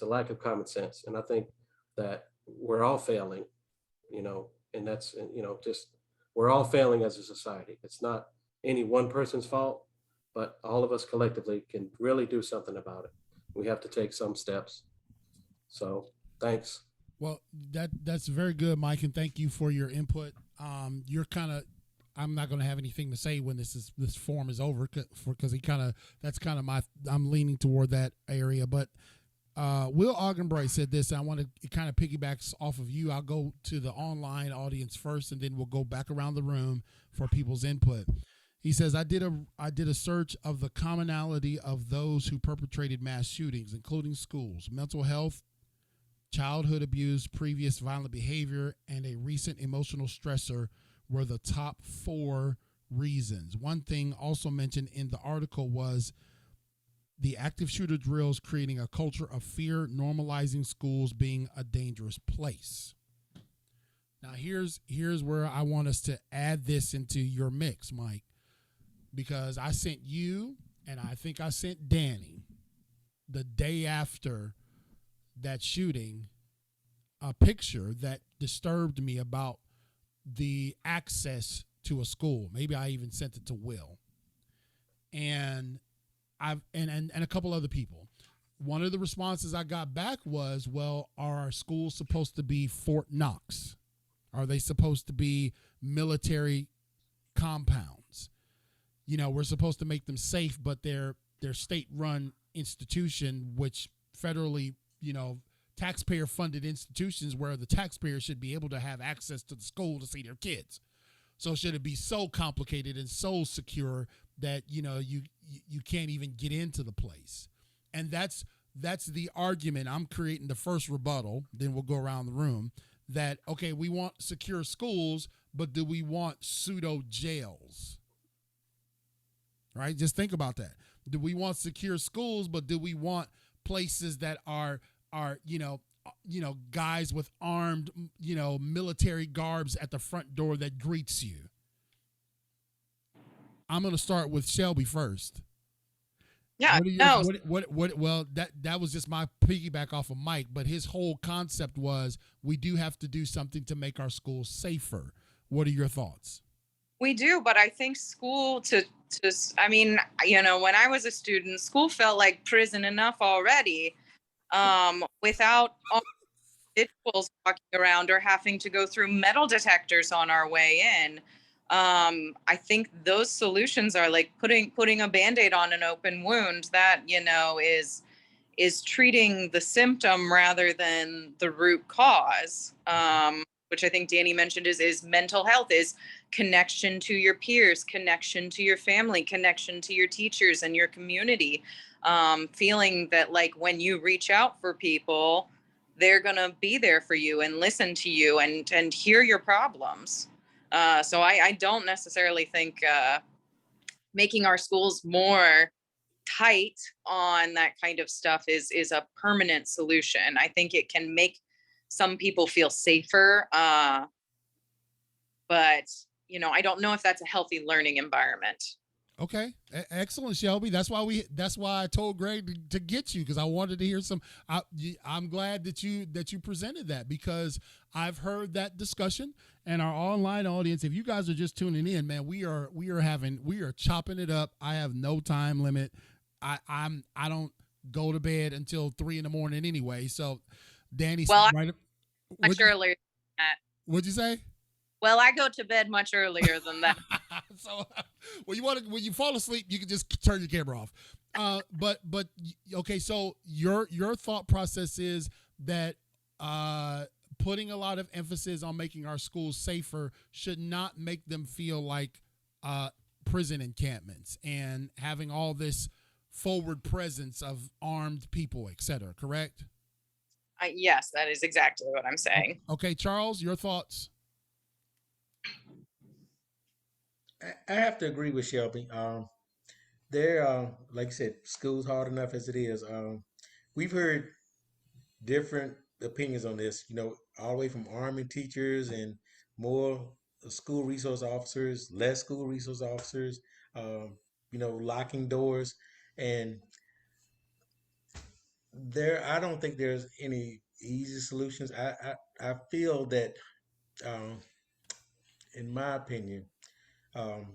a lack of common sense. And I think that we're all failing, And that's, just, we're all failing as a society. It's not any one person's fault, but all of us collectively can really do something about it. We have to take some steps. So thanks. Well, that's very good, Mike, and thank you for your input. You're kind of, I'm not going to have anything to say when this forum is over because that's kind of I'm leaning toward that area. But Will Augenbright said this, and I want to kind of piggybacks off of you. I'll go to the online audience first, and then we'll go back around the room for people's input. He says, I did a search of the commonality of those who perpetrated mass shootings, including schools, mental health, childhood abuse, previous violent behavior, and a recent emotional stressor were the top 4 reasons. One thing also mentioned in the article was the active shooter drills creating a culture of fear, normalizing schools being a dangerous place. Now, here's where I want us to add this into your mix, Mike, because I sent you, and I think I sent Danny, the day after that shooting, a picture that disturbed me about the access to a school. Maybe I even sent it to Will and a couple other people. One of the responses I got back was, well, are our schools supposed to be Fort Knox? Are they supposed to be military compounds? We're supposed to make them safe, but they're state-run institution, which federally, taxpayer-funded institutions where the taxpayer should be able to have access to the school to see their kids. So should it be so complicated and so secure that you can't even get into the place? And that's the argument. I'm creating the first rebuttal. Then we'll go around the room. That okay, we want secure schools, but do we want pseudo jails? Right? Just think about that. Do we want secure schools, but do we want places that are guys with armed, military garbs at the front door that greets you? I'm going to start with Shelby first. Yeah, Well, that was just my piggyback off of Mike, but his whole concept was we do have to do something to make our schools safer. What are your thoughts? we do, but I think school when I was a student, school felt like prison enough already, without all individuals walking around or having to go through metal detectors on our way in. I think those solutions are like putting a Band-Aid on an open wound that, is treating the symptom rather than the root cause, which I think Danny mentioned is mental health, is connection to your peers, connection to your family, connection to your teachers and your community, feeling that like when you reach out for people, they're going to be there for you and listen to you and hear your problems. So I don't necessarily think making our schools more tight on that kind of stuff is a permanent solution. I think it can make some people feel safer, but I don't know if that's a healthy learning environment. Okay, excellent, Shelby. That's why I told Greg to get you, because I wanted to hear some. I'm glad that you presented that, because I've heard that discussion, and our online audience, if you guys are just tuning in, man, we are chopping it up. I have no time limit. I don't go to bed until 3 a.m. anyway. So, Danny, well, right up, much earlier than that. What'd you say? Well, I go to bed much earlier than that. So, when you fall asleep, you can just turn your camera off. But okay. So your thought process is that putting a lot of emphasis on making our schools safer should not make them feel like prison encampments and having all this forward presence of armed people, et cetera. Correct? Yes, that is exactly what I'm saying. Okay, Charles, your thoughts? I have to agree with Shelby. Like I said, school's hard enough as it is. We've heard different opinions on this, all the way from Army teachers and more school resource officers, less school resource officers, locking doors. And I don't think there's any easy solutions. I feel that in my opinion, um,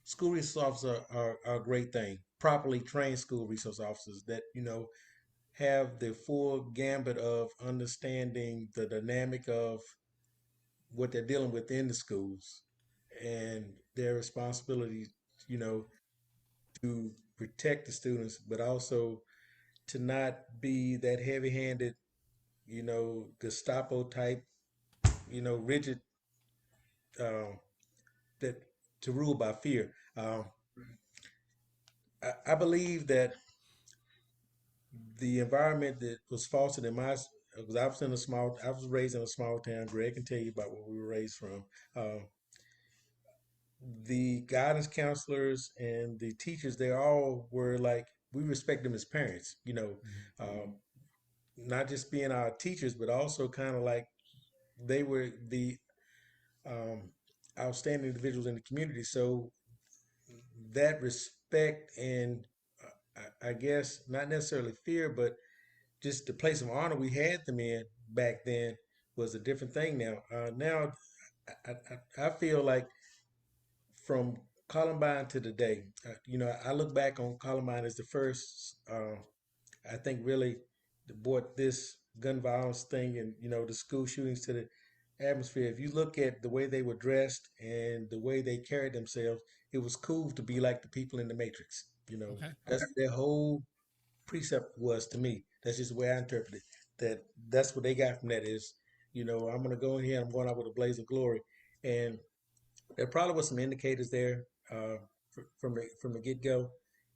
school resource officers are a great thing. Properly trained school resource officers that have the full gambit of understanding the dynamic of what they're dealing with in the schools and their responsibility, you know, to protect the students, but also to not be that heavy-handed, Gestapo type, rigid, um, that to rule by fear. I believe that the environment that was fostered in my, because I was raised in a small town. Greg can tell you about where we were raised from. The guidance counselors and the teachers, they all were like, we respect them as parents, not just being our teachers, but also kind of like they were the um, outstanding individuals in the community. So that respect and I guess not necessarily fear, but just the place of honor we had them in back then was a different thing. Now I feel like from Columbine to today, I look back on Columbine as the first, I think really brought this gun violence thing and, the school shootings to the atmosphere. If you look at the way they were dressed and the way they carried themselves, it was cool to be like the people in the Matrix. Okay. That's their whole precept was to me. That's just the way I interpret it. That's what they got from that is, I'm gonna go in here and I'm going out with a blaze of glory. And there probably was some indicators there from the get go,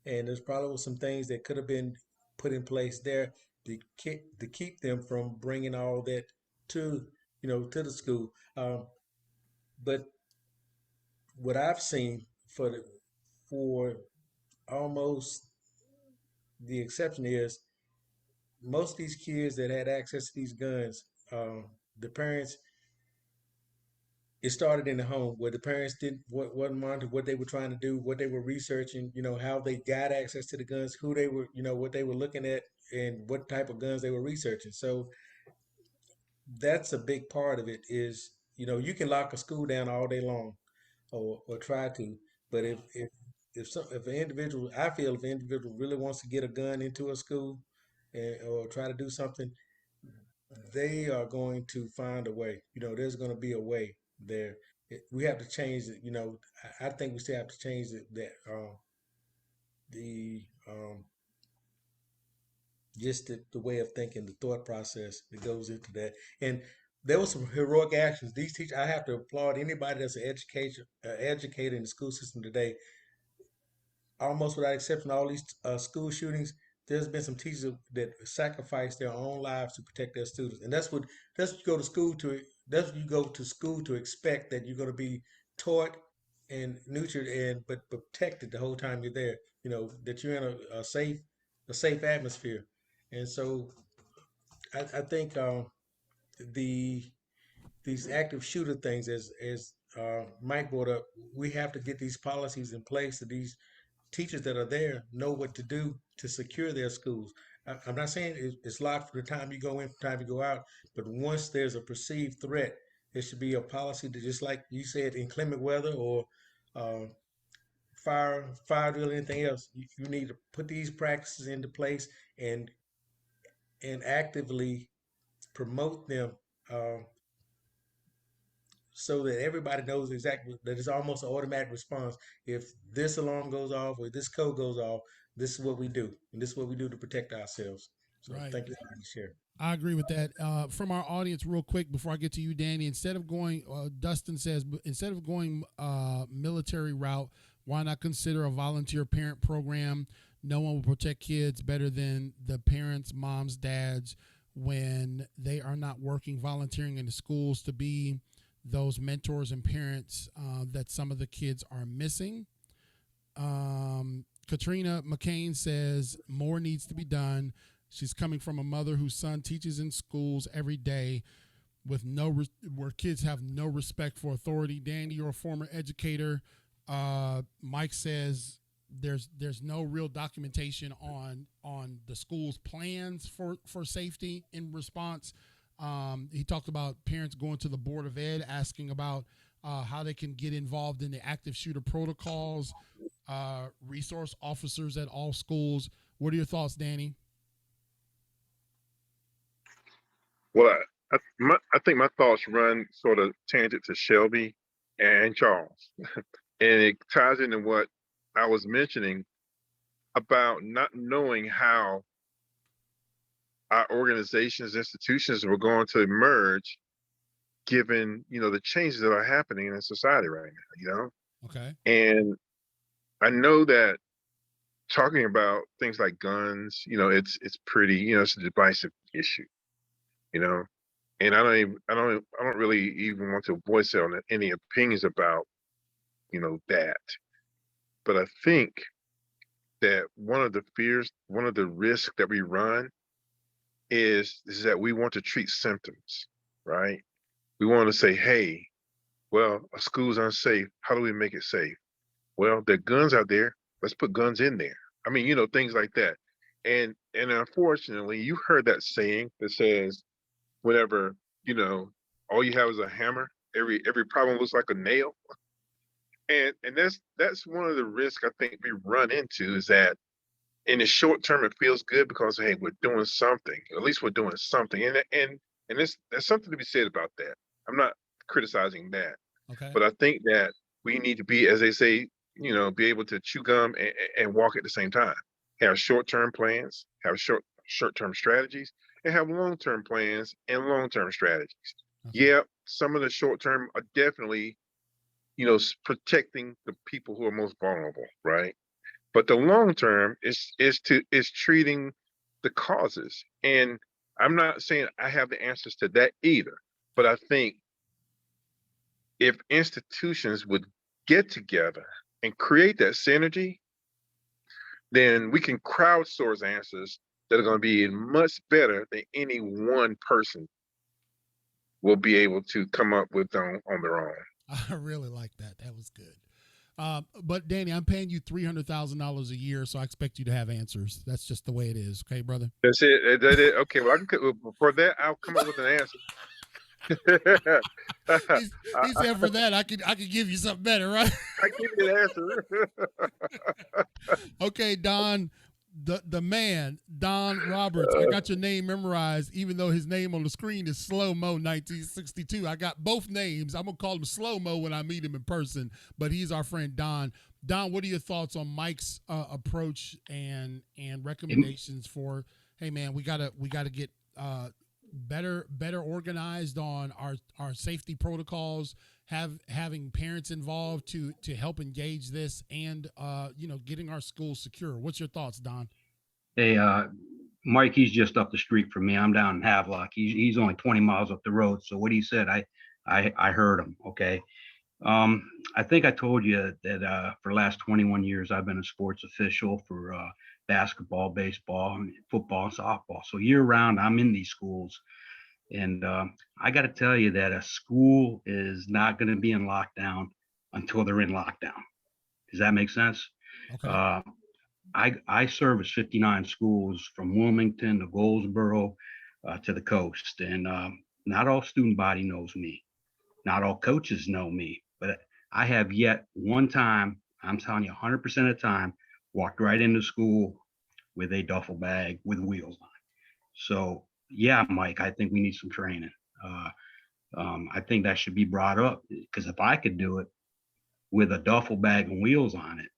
and there's probably was some things that could have been put in place there to keep them from bringing all that to to the school. But what I've seen for almost the exception is most of these kids that had access to these guns, the parents, it started in the home where the parents didn't wasn't monitoring what they were trying to do, what they were researching, how they got access to the guns, who they were, what they were looking at, and what type of guns they were researching. So that's a big part of it. Is you can lock a school down all day long, or try to, but if an individual, I feel if an individual really wants to get a gun into a school or try to do something, they are going to find a way. There's going to be a way there. We have to change it. I think we still have to change it. That the just the way of thinking, the thought process that goes into that. And there was some heroic actions. These teachers, I have to applaud anybody that's an educator in the school system today. Almost without exception, all these school shootings, there's been some teachers that sacrificed their own lives to protect their students, and that's what you go to school to. That's what you go to school to expect, that you're going to be taught and nurtured and but protected the whole time you're there. That you're in a safe atmosphere, and so I think the these active shooter things, as Mike brought up, we have to get these policies in place so these teachers that are there know what to do to secure their schools. I'm not saying it's locked for the time you go in, for the time you go out, but once there's a perceived threat, there should be a policy to, just like you said, inclement weather or uh, fire drill, anything else. You need to put these practices into place and actively promote them, uh, so that everybody knows exactly that it's almost an automatic response. If this alarm goes off or this code goes off, this is what we do, and this is what we do to protect ourselves. So Right. thank you for letting me share. I agree with that. From our audience, real quick, before I get to you, Danny, Dustin says, instead of going military route, why not consider a volunteer parent program? No one will protect kids better than the parents, moms, dads, when they are not working, volunteering in the schools to be those mentors and parents that some of the kids are missing. Katrina McCain says more needs to be done. She's coming from a mother whose son teaches in schools every day with where kids have no respect for authority. Danny, you're a former educator. Mike says there's no real documentation on the school's plans for safety in response. He talked about parents going to the Board of Ed asking about how they can get involved in the active shooter protocols, resource officers at all schools. What are your thoughts, Danny? Well, I think my thoughts run sort of tangent to Shelby and Charles, and it ties into what I was mentioning about not knowing how our organizations, institutions were going to emerge, given the changes that are happening in society right now. Okay. And I know that talking about things like guns, it's pretty, it's a divisive issue, you know. And I don't really even want to voice on any opinions about, that. But I think that one of the fears, one of the risks that we run is that we want to treat symptoms, right? We want to say, hey, well, a school's unsafe. How do we make it safe? Well, there are guns out there. Let's put guns in there. I mean, things like that. And unfortunately, you heard that saying that says, whenever, all you have is a hammer, every problem looks like a nail. And that's one of the risks I think we run into, is that in the short term it feels good because, hey, we're doing something. At least we're doing something. And there's something to be said about that. I'm not criticizing that. Okay. But I think that we need to be, as they say, be able to chew gum and walk at the same time. Have short-term plans, have short-term strategies, and have long-term plans and long-term strategies. Okay. Yeah, some of the short-term are definitely, protecting the people who are most vulnerable, right? But the long-term is treating the causes. And I'm not saying I have the answers to that either, but I think if institutions would get together and create that synergy, then we can crowdsource answers that are going to be much better than any one person will be able to come up with on their own. I really like that. That was good. But Danny, I'm paying you $300,000 a year, so I expect you to have answers. That's just the way it is. Okay, brother? That's it. That's it. Okay, well, for that, I'll come up with an answer. He said for that I could give you something better, right? I give you an answer. Okay, Don, the man, Don Roberts. I got your name memorized, even though his name on the screen is Slow Mo 1962. I got both names. I'm gonna call him Slow Mo when I meet him in person, but he's our friend Don. Don, what are your thoughts on Mike's approach and recommendations for? Hey, man, we gotta get better organized on our safety protocols, having parents involved to help engage this, and getting our schools secure. What's your thoughts, Don? Hey, Mike, he's just up the street from me. I'm down in Havelock. He's only 20 miles up the road. So what he said, I heard him. Okay. I think I told you that for the last 21 years, I've been a sports official for basketball, baseball, football, and softball. So year round, I'm in these schools. And I got to tell you that a school is not going to be in lockdown until they're in lockdown. Does that make sense? Okay. I service 59 schools from Wilmington to Goldsboro to the coast. And not all student body knows me. Not all coaches know me. But I have yet one time, I'm telling you 100% of the time, walked right into school with a duffel bag with wheels on. So yeah, Mike, I think we need some training. I think that should be brought up, because if I could do it with a duffel bag and wheels on it,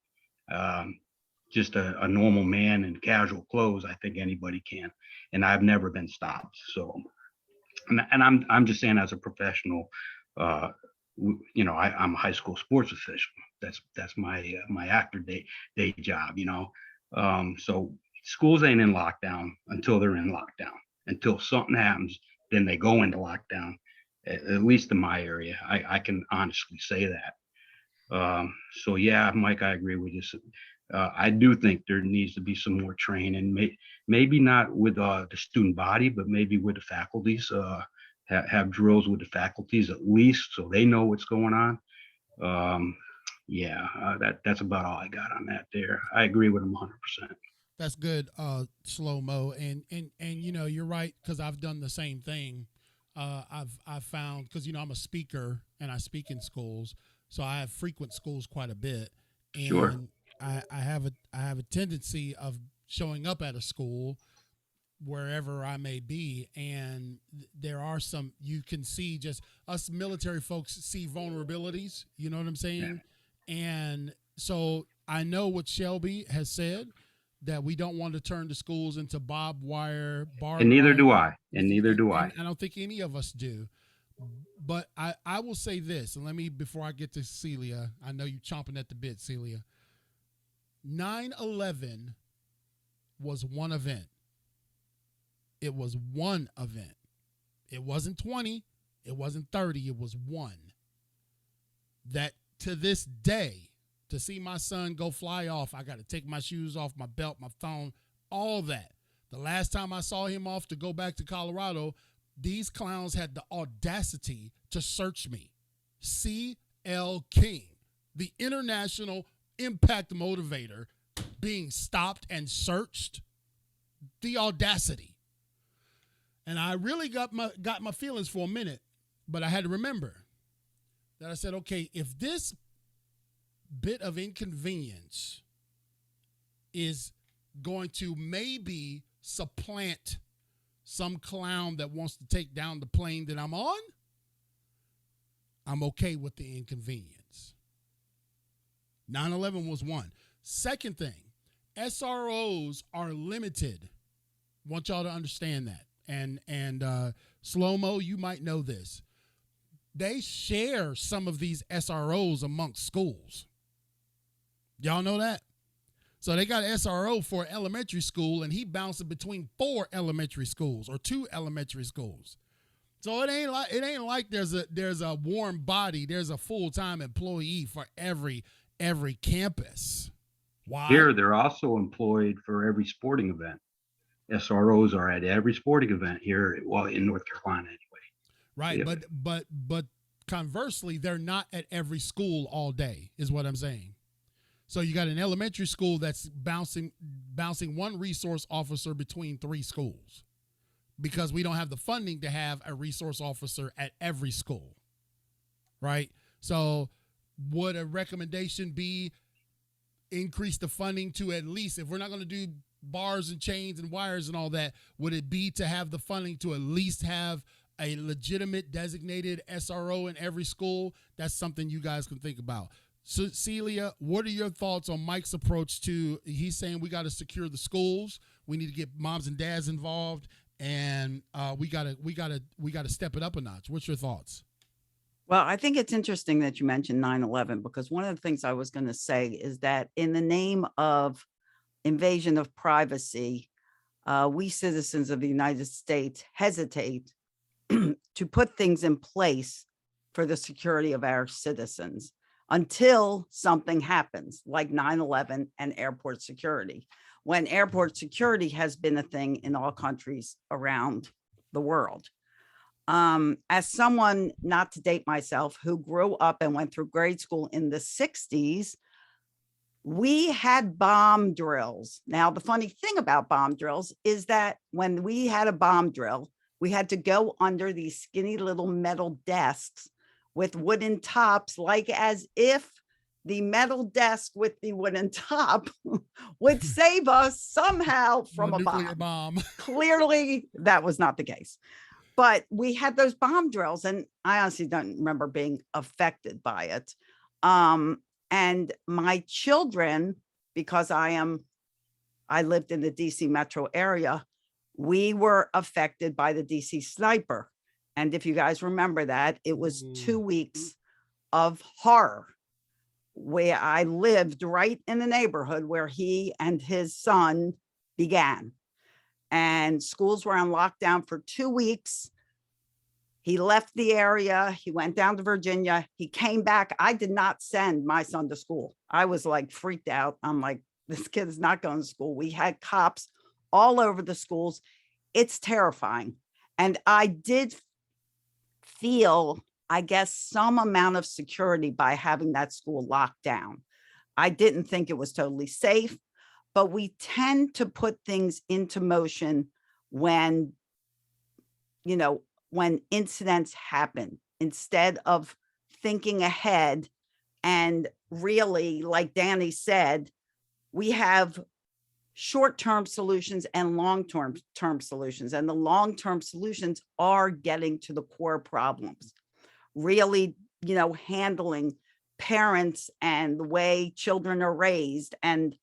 just a normal man in casual clothes, I think anybody can. And I've never been stopped. So, and I'm just saying, as a professional, I'm a high school sports official. That's my actor day job, So schools ain't in lockdown until they're in lockdown. Until something happens, then they go into lockdown. At least in my area, I can honestly say that. So yeah, Mike, I agree with you. I do think there needs to be some more training, maybe not with the student body, but maybe with the faculties. Have drills with the faculties at least, so they know what's going on. That's about all I got on that there. I agree with him 100%. That's good, Slow Mo, and you're right, because I've done the same thing. I've found, because I'm a speaker, and I speak in schools, so I have frequent schools quite a bit. And Sure. I have a tendency of showing up at a school wherever I may be, and there are some, you can see, just us military folks see vulnerabilities, you know what I'm saying? And so I know what Shelby has said, that we don't want to turn the schools into barbed wire. And neither do I. And neither do I. And I don't think any of us do. But I will say this, and let me, before I get to Celia, I know you're chomping at the bit, Celia. 9/11 was one event. It was one event. It wasn't 20. It wasn't 30. It was one. That to this day, to see my son go fly off, I got to take my shoes off, my belt, my phone, all that. The last time I saw him off to go back to Colorado, these clowns had the audacity to search me. C.L. King, the international impact motivator, being stopped and searched. The audacity. And I really got my feelings for a minute, but I had to remember that I said, okay, if this bit of inconvenience is going to maybe supplant some clown that wants to take down the plane that I'm on, I'm okay with the inconvenience. 9/11 was one. Second thing, SROs are limited. Want y'all to understand that. And Slow-Mo, you might know this. They share some of these SROs amongst schools. Y'all know that? So they got SRO for elementary school, and he bouncing between 4 elementary schools or 2 elementary schools. So it ain't like there's a warm body. There's a full-time employee for every campus. Why? Here, they're also employed for every sporting event. SROs are at every sporting event here, well, in North Carolina anyway. Right, Yeah. but conversely, they're not at every school all day, is what I'm saying. So you got an elementary school that's bouncing one resource officer between 3 schools, because we don't have the funding to have a resource officer at every school, right? So would a recommendation be increase the funding to, at least, if we're not going to do bars and chains and wires and all that, would it be to have the funding to at least have a legitimate designated SRO in every school? That's something you guys can think about. So, Celia, what are your thoughts on Mike's approach to, he's saying we got to secure the schools, we need to get moms and dads involved, and we gotta step it up a notch. What's your thoughts? Well, I think it's interesting that you mentioned 9/11, because one of the things I was going to say is that in the name of invasion of privacy, we citizens of the United States hesitate to put things in place for the security of our citizens until something happens, like 9/11 and airport security, when airport security has been a thing in all countries around the world. As someone, not to date myself, who grew up and went through grade school in the 60s, we had bomb drills. Now, the funny thing about bomb drills is that when we had a bomb drill, we had to go under these skinny little metal desks with wooden tops, like as if the metal desk with the wooden top would save us somehow from a nuclear bomb. bomb. Clearly, that was not the case. But we had those bomb drills, and I honestly don't remember being affected by it. And my children, because I lived in the DC metro area, we were affected by the DC sniper. And if you guys remember that, it was 2 weeks of horror, where I lived right in the neighborhood where he and his son began. And schools were on lockdown for 2 weeks. He left the area. He went down to Virginia. He came back. I did not send my son to school. I was like freaked out. I'm like, this kid is not going to school. We had cops all over the schools. It's terrifying. And I did feel, I guess, some amount of security by having that school locked down. I didn't think it was totally safe, but we tend to put things into motion when, when incidents happen, instead of thinking ahead. And really, like Danny said, we have short-term solutions and long-term solutions. And the long-term solutions are getting to the core problems, really, handling parents and the way children are raised. And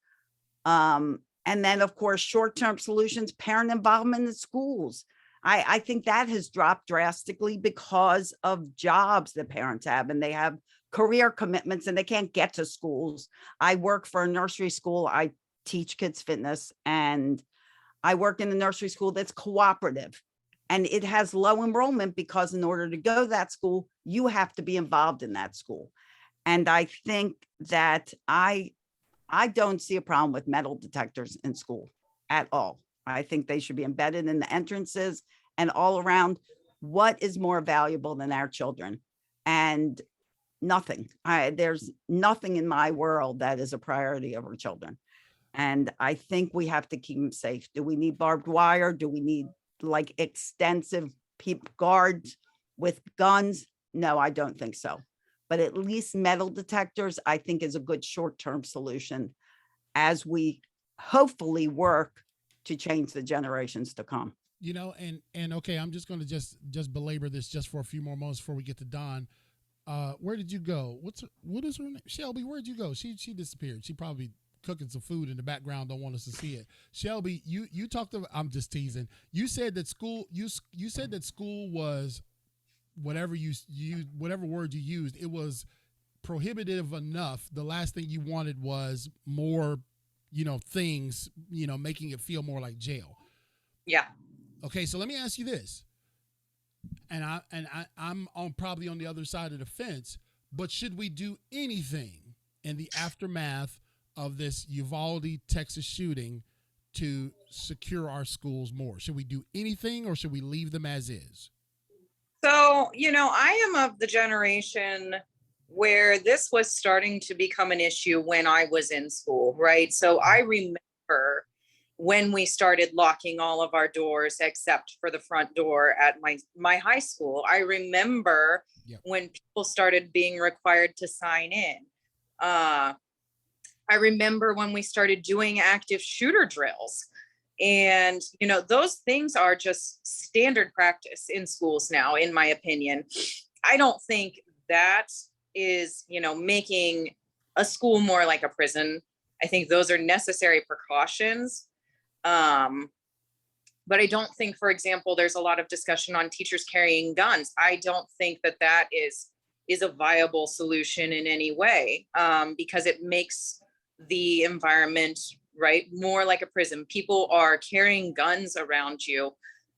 then, of course, short-term solutions, parent involvement in schools. I think that has dropped drastically because of jobs that parents have, and they have career commitments and they can't get to schools. I work for a nursery school. I teach kids fitness, and I work in a nursery school that's cooperative, and it has low enrollment because in order to go to that school, you have to be involved in that school. And I think that I don't see a problem with metal detectors in school at all. I think they should be embedded in the entrances and all around. What is more valuable than our children? And nothing. There's nothing in my world that is a priority over children. And I think we have to keep them safe. Do we need barbed wire? Do we need like extensive guards with guns? No, I don't think so. But at least metal detectors, I think, is a good short-term solution as we hopefully work to change the generations to come. And okay, I'm just going to just belabor this just for a few more moments before we get to Don. Where did you go? What is her name? Shelby, where'd you go? She disappeared. She probably cooking some food in the background. Don't want us to see it. Shelby, you talked about, I'm just teasing. You said that school, you said that school was whatever whatever word you used, it was prohibitive enough. The last thing you wanted was more, things, making it feel more like jail. Yeah. Okay, so let me ask you this. And I'm probably on the other side of the fence, but should we do anything in the aftermath of this Uvalde, Texas shooting to secure our schools more? Should we do anything, or should we leave them as is? So, I am of the generation where this was starting to become an issue when I was in school, right? So I remember when we started locking all of our doors except for the front door at my high school. I remember when people started being required to sign in. I remember when we started doing active shooter drills. And, those things are just standard practice in schools now, in my opinion. I don't think that is, making a school more like a prison. I think those are necessary precautions. But I don't think, for example, there's a lot of discussion on teachers carrying guns. I don't think that is a viable solution in any way, because it makes the environment, right, more like a prison. People are carrying guns around you.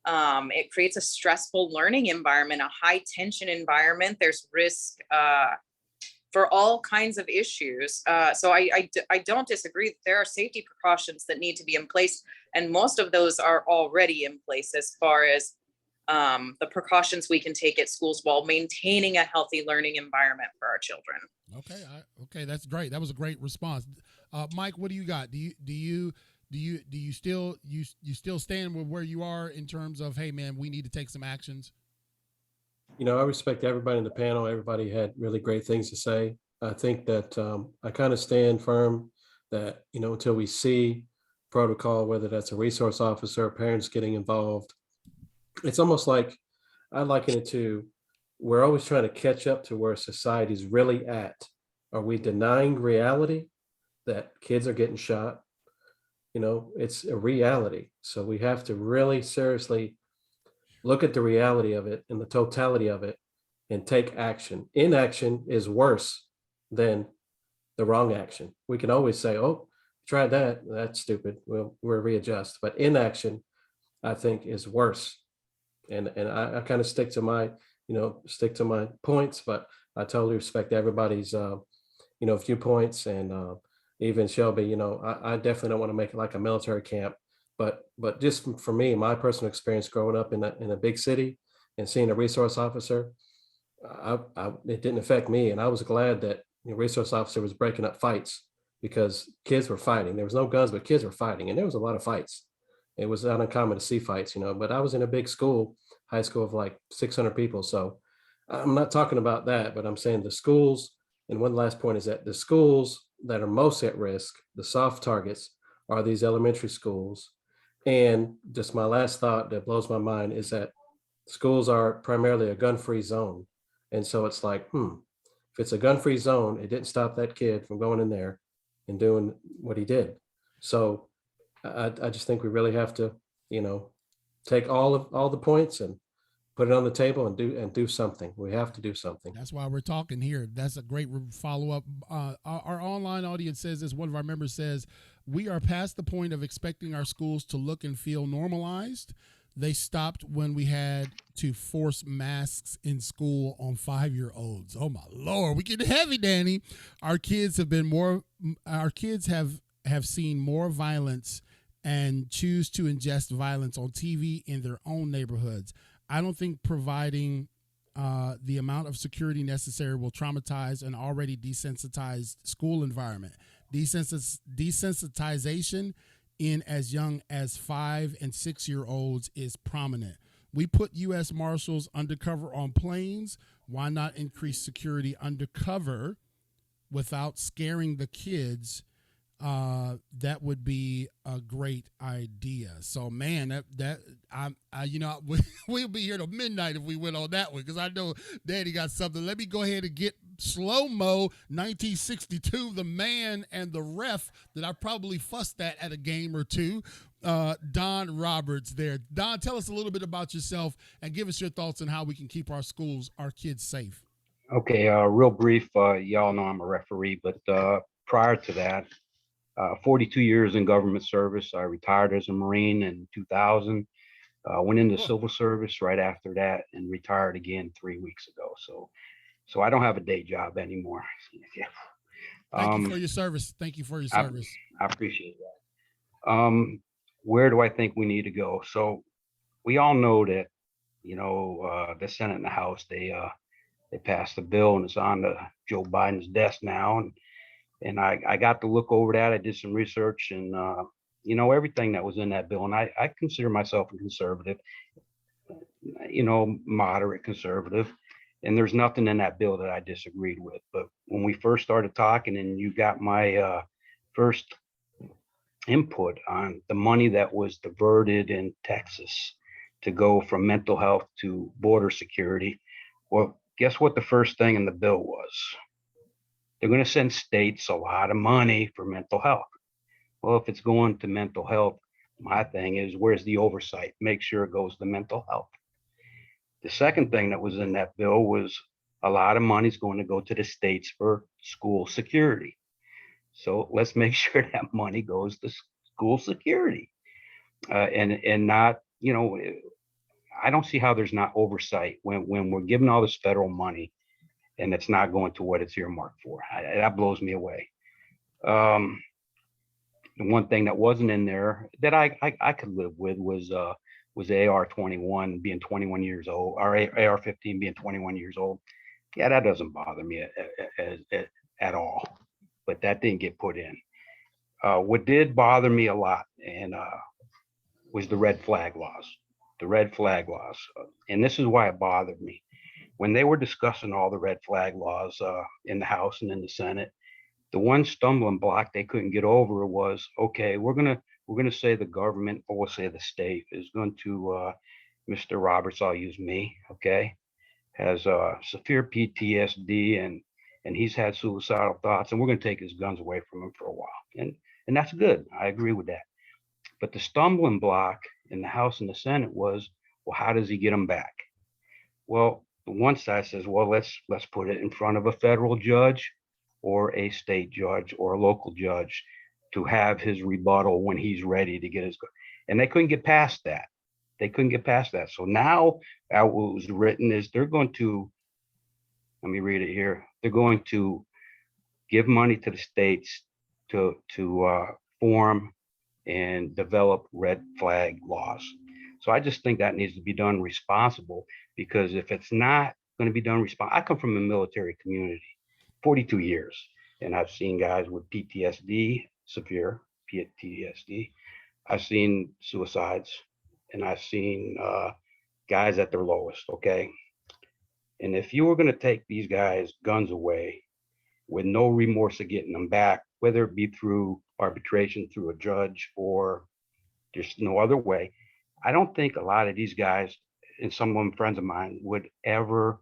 It creates a stressful learning environment, a high tension environment. There's risk for all kinds of issues. So I don't disagree that there are safety precautions that need to be in place. And most of those are already in place as far as the precautions we can take at schools while maintaining a healthy learning environment for our children. Okay, that's great. That was a great response. Mike, what do you got? Do you still stand with where you are in terms of, hey man, we need to take some actions? I respect everybody in the panel. Everybody had really great things to say. I think that I kind of stand firm that, until we see protocol, whether that's a resource officer, parents getting involved, it's almost like I liken it to, we're always trying to catch up to where society's really at. Are we denying reality that kids are getting shot? It's a reality. So we have to really seriously look at the reality of it and the totality of it and take action. Inaction is worse than the wrong action. We can always say, oh, try that. That's stupid. We'll readjust. But inaction, I think, is worse. And I kind of stick to my points, but I totally respect everybody's, viewpoints. And even Shelby, I definitely don't want to make it like a military camp. But just for me, my personal experience growing up in a big city and seeing a resource officer, it didn't affect me. And I was glad that the resource officer was breaking up fights, because kids were fighting. There was no guns, but kids were fighting. And there was a lot of fights. It was not uncommon to see fights, but I was in a big school, high school of like 600 people. So I'm not talking about that, but I'm saying the schools, and one last point is that the schools that are most at risk, the soft targets, are these elementary schools. And just my last thought that blows my mind is that schools are primarily a gun-free zone. And so it's like, if it's a gun-free zone, it didn't stop that kid from going in there and doing what he did. So I just think we really have to, take all the points and put it on the table and do something. We have to do something. That's why we're talking here. That's a great follow-up. Our online audience says this. One of our members says, we are past the point of expecting our schools to look and feel normalized. They stopped when we had to force masks in school on 5-year-olds. Oh my Lord, we getting heavy, Danny. Our kids have seen more violence and choose to ingest violence on TV in their own neighborhoods. I don't think providing the amount of security necessary will traumatize an already desensitized school environment. Desensitization in as young as 5 and 6-year-olds is prominent. We put U.S. Marshals undercover on planes. Why not increase security undercover without scaring the kids? That would be a great idea. So, man, we'll be here till midnight if we went on that one, because I know Daddy got something. Let me go ahead and get slow-mo 1962, the man and the ref that I probably fussed at a game or two. Don Roberts there. Don, tell us a little bit about yourself and give us your thoughts on how we can keep our kids safe. Okay, real brief. Y'all know I'm a referee, but prior to that, 42 years in government service. I retired as a Marine in 2000, went into civil service right after that, and retired again 3 weeks ago. So I don't have a day job anymore. Yeah. Thank you for your service. I appreciate that. Where do I think we need to go? So we all know that, the Senate and the House, they passed the bill and it's on Joe Biden's desk now. And I got to look over that. I did some research and, everything that was in that bill. And I consider myself a conservative, moderate conservative. And there's nothing in that bill that I disagreed with. But when we first started talking and you got my first input on the money that was diverted in Texas to go from mental health to border security, well, guess what the first thing in the bill was? They're going to send states a lot of money for mental health. Well, if it's going to mental health, my thing is, where's the oversight? Make sure it goes to mental health. The second thing that was in that bill was a lot of money is going to go to the states for school security. So let's make sure that money goes to school security and not, I don't see how there's not oversight when we're giving all this federal money and it's not going to what it's earmarked for. That blows me away. The one thing that wasn't in there that I could live with was AR-21 being 21 years old, or AR-15 being 21 years old. Yeah, that doesn't bother me at all, but that didn't get put in. What did bother me a lot was the red flag laws. And this is why it bothered me. When they were discussing all the red flag laws in the House and in the Senate, the one stumbling block they couldn't get over was, okay, we're gonna say the government, or we'll say the state is going to, Mr. Roberts, I'll use me, okay, has severe PTSD and he's had suicidal thoughts, and we're gonna take his guns away from him for a while, and that's good. I agree with that. But the stumbling block in the House and the Senate was, well, how does he get them back? Well, one side says, well, let's put it in front of a federal judge or a state judge or a local judge to have his rebuttal when he's ready to get his, and they couldn't get past that. So now what was written is they're going to, let me read it here. They're going to give money to the states to form and develop red flag laws. So I just think that needs to be done responsible, because if it's not going to be done I come from a military community, 42 years, and I've seen guys with PTSD, severe PTSD. I've seen suicides, and I've seen guys at their lowest, okay? And if you were going to take these guys' guns away with no remorse of getting them back, whether it be through arbitration, through a judge, or just no other way, I don't think a lot of these guys, and some of them friends of mine, would ever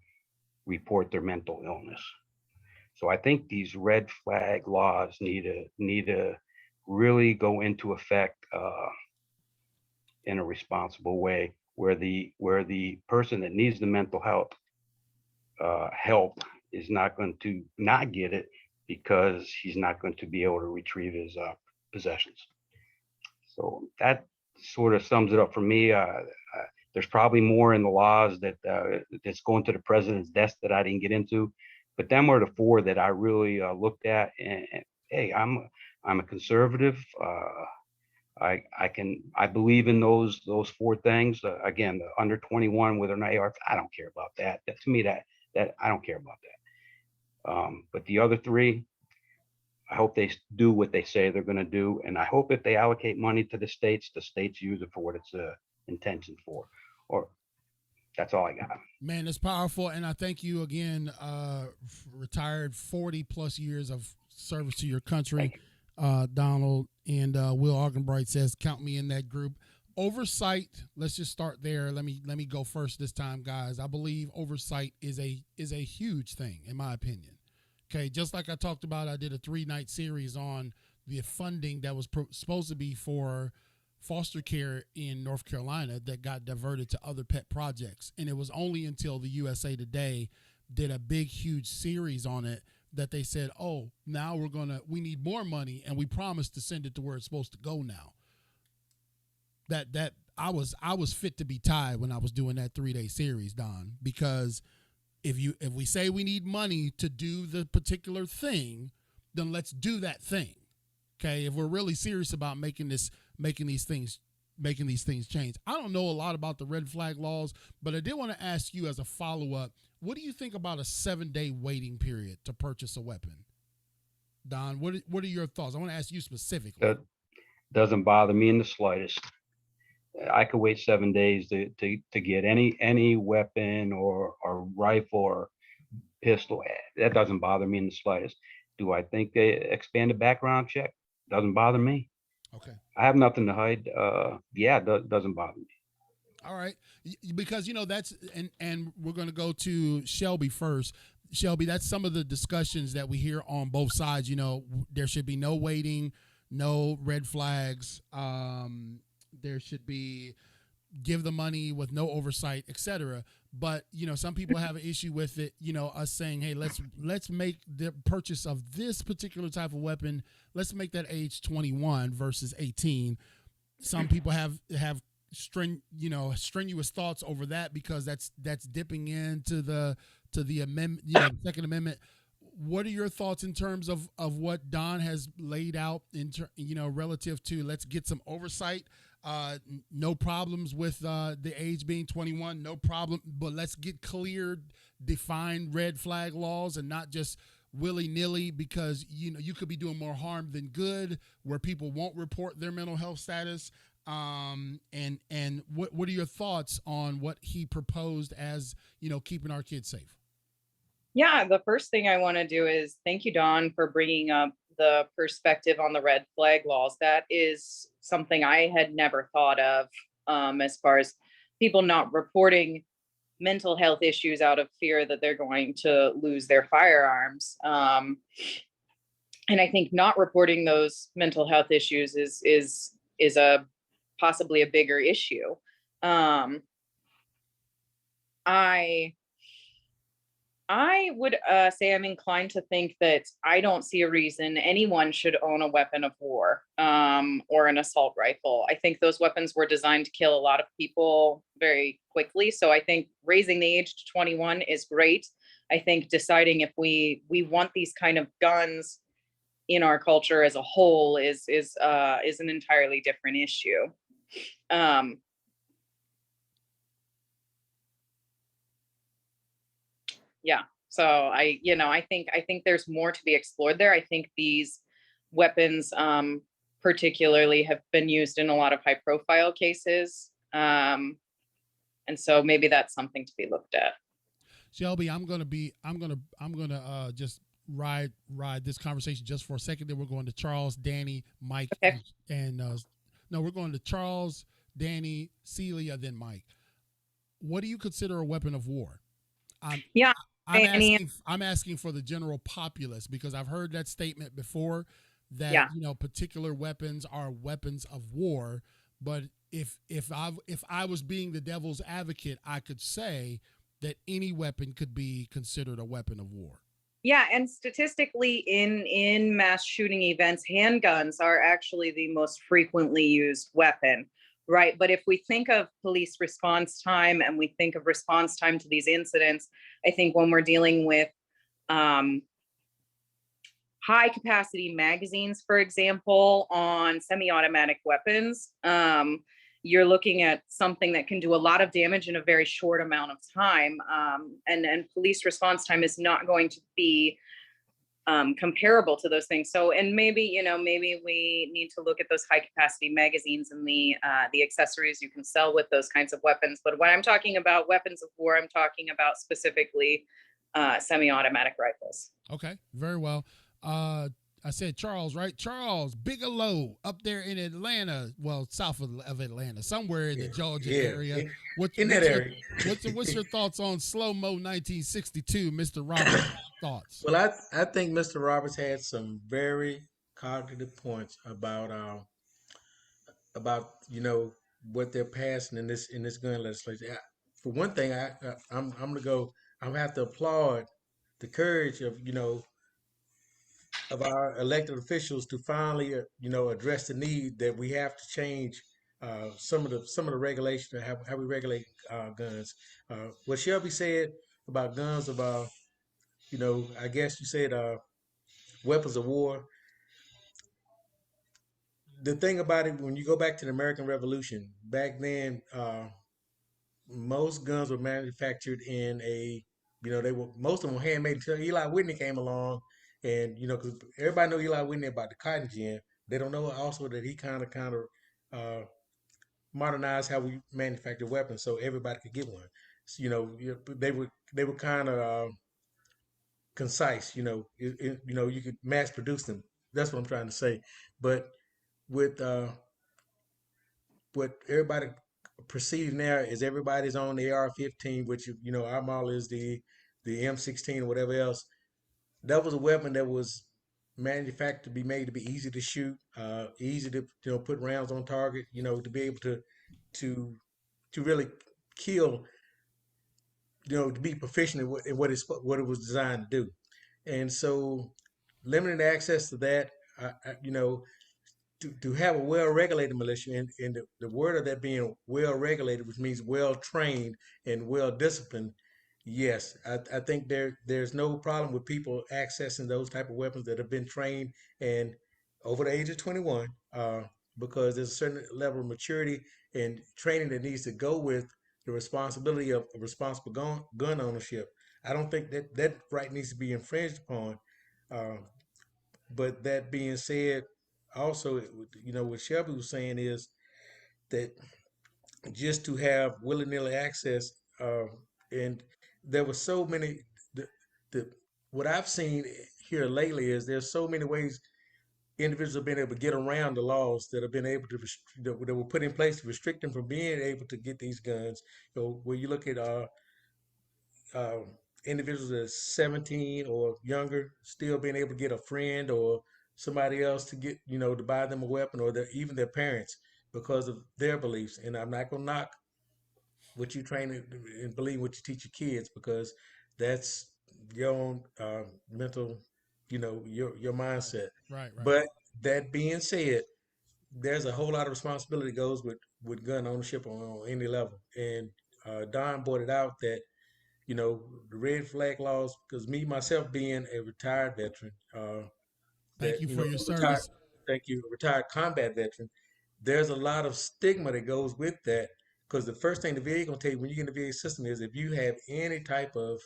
report their mental illness. So I think these red flag laws need to really go into effect in a responsible way, where the person that needs the mental health help is not going to not get it because he's not going to be able to retrieve his possessions. So that sort of sums it up for me. There's probably more in the laws that's going to the president's desk that I didn't get into, but them are the four that I really looked at. And hey, I'm a conservative. I believe in those four things. Again, the under 21 with an AR, I don't care about that. That to me, that I don't care about that. But the other three, I hope they do what they say they're going to do, and I hope if they allocate money to the states use it for what it's intentioned for. Or that's all I got. Man, it's powerful, and I thank you again. Retired 40 plus years of service to your country, Donald. And Will Argenbright says, "Count me in that group." Oversight. Let's just start there. Let me go first this time, guys. I believe oversight is a huge thing, in my opinion. Okay, just like I talked about, I did a 3-night series on the funding that was supposed to be for foster care in North Carolina that got diverted to other pet projects. And it was only until the USA Today did a big, huge series on it that they said, oh, now we need more money, and we promised to send it to where it's supposed to go now. That I was fit to be tied when I was doing that 3-day series, Don, because if we say we need money to do the particular thing, then let's do that thing. Okay, if we're really serious about making these things change. I don't know a lot about the red flag laws, but I did want to ask you as a follow-up, what do you think about a 7-day waiting period to purchase a weapon? Don, what are your thoughts? I want to ask you specifically. That doesn't bother me in the slightest. I could wait 7 days to get any weapon or rifle or pistol. That doesn't bother me in the slightest. Do I think they expand a background check? Doesn't bother me. Okay. I have nothing to hide. Yeah, it doesn't bother me. All right, because that's and we're going to go to Shelby first. Shelby, that's some of the discussions that we hear on both sides. There should be no waiting, no red flags. There should be give the money with no oversight, etc. But some people have an issue with it. Us saying, hey, let's make the purchase of this particular type of weapon. Let's make that age 21 versus 18. Some people have strenuous thoughts over that because that's dipping into the amendment, Second Amendment. What are your thoughts in terms of what Don has laid out relative to let's get some oversight? No problems with the age being 21, no problem, but let's get clear, defined red flag laws and not just willy-nilly, because you could be doing more harm than good where people won't report their mental health status. And what are your thoughts on what he proposed as keeping our kids safe? Yeah, the first thing I want to do is thank you, Don, for bringing up the perspective on the red flag laws. That is something I had never thought of, as far as people not reporting mental health issues out of fear that they're going to lose their firearms. And I think not reporting those mental health issues is possibly a bigger issue. I would say I'm inclined to think that I don't see a reason anyone should own a weapon of war, or an assault rifle. I think those weapons were designed to kill a lot of people very quickly. So I think raising the age to 21 is great. I think deciding if we want these kind of guns in our culture as a whole is an entirely different issue. Yeah. So I think there's more to be explored there. I think these weapons, particularly, have been used in a lot of high profile cases. And so maybe that's something to be looked at. Shelby, I'm gonna just ride this conversation just for a second. Then we're going to Charles, Danny, Mike, Okay. and no, we're going to Charles, Danny, Celia, then Mike. What do you consider a weapon of war? I'm Yeah. I'm asking for the general populace, because I've heard that statement before, that Yeah. particular weapons are weapons of war. But if I was being the devil's advocate, I could say that any weapon could be considered a weapon of war. Yeah, and statistically in mass shooting events, handguns are actually the most frequently used weapon, right? But if we think of police response time and we think of response time to these incidents, I think when we're dealing with um, high capacity magazines, for example, on semi-automatic weapons, you're looking at something that can do a lot of damage in a very short amount of time. And police response time is not going to be comparable to those things. So, and maybe, maybe we need to look at those high capacity magazines and the accessories you can sell with those kinds of weapons. But when I'm talking about weapons of war, I'm talking about specifically semi-automatic rifles. Okay, very well. I said Charles, right? Charles Bigelow up there in Atlanta, well, south of Atlanta, somewhere in the Georgia area. In that area. What's your thoughts on Slow Mo 1962, Mr. Roberts' thoughts? Well, I think Mr. Roberts had some very cognitive points about what they're passing in this gun legislation. For one thing, I'm gonna go. I'm gonna have to applaud the courage of our elected officials to finally address the need that we have to change some of the regulation of how we regulate guns. What Shelby said about guns, about I guess you said weapons of war. The thing about it, when you go back to the American Revolution, back then, most guns were manufactured in they were, most of them were handmade until Eli Whitney came along, and because everybody know Eli Whitney about the cotton gin, they don't know also that he kind of uh, modernized how we manufacture weapons so everybody could get one. So, they were kind of concise. You could mass produce them. That's what I'm trying to say. But with what everybody perceives now is everybody's on the AR-15, which our model is the M16 or whatever else. That was a weapon that was manufactured to be made to be easy to shoot, easy to put rounds on target, to be able to to really kill, to be proficient in what it was designed to do. And so limited access to that, to have a well-regulated militia, and the word of that being well-regulated, which means well-trained and well-disciplined. Yes, I think there's no problem with people accessing those type of weapons that have been trained and over the age of 21, because there's a certain level of maturity and training that needs to go with the responsibility of responsible gun ownership. I don't think that right needs to be infringed upon. Uh, but that being said, also, what Shelby was saying is that just to have willy-nilly access, and there were so many, the what I've seen here lately is there's so many ways individuals have been able to get around the laws that have been able to that were put in place to restrict them from being able to get these guns. Where you look at uh, individuals that are 17 or younger still being able to get a friend or somebody else to get, to buy them a weapon, or even their parents, because of their beliefs. And I'm not going to knock what you train and believe what you teach your kids, because that's your own mental, your mindset. Right. But that being said, there's a whole lot of responsibility goes with gun ownership on any level. And Don brought it out that the red flag laws, because me myself being a retired veteran, Thank you for your retired, service. thank you, retired combat veteran, there's a lot of stigma that goes with that, because the first thing the VA gonna tell you when you get in the VA system is if you have any type of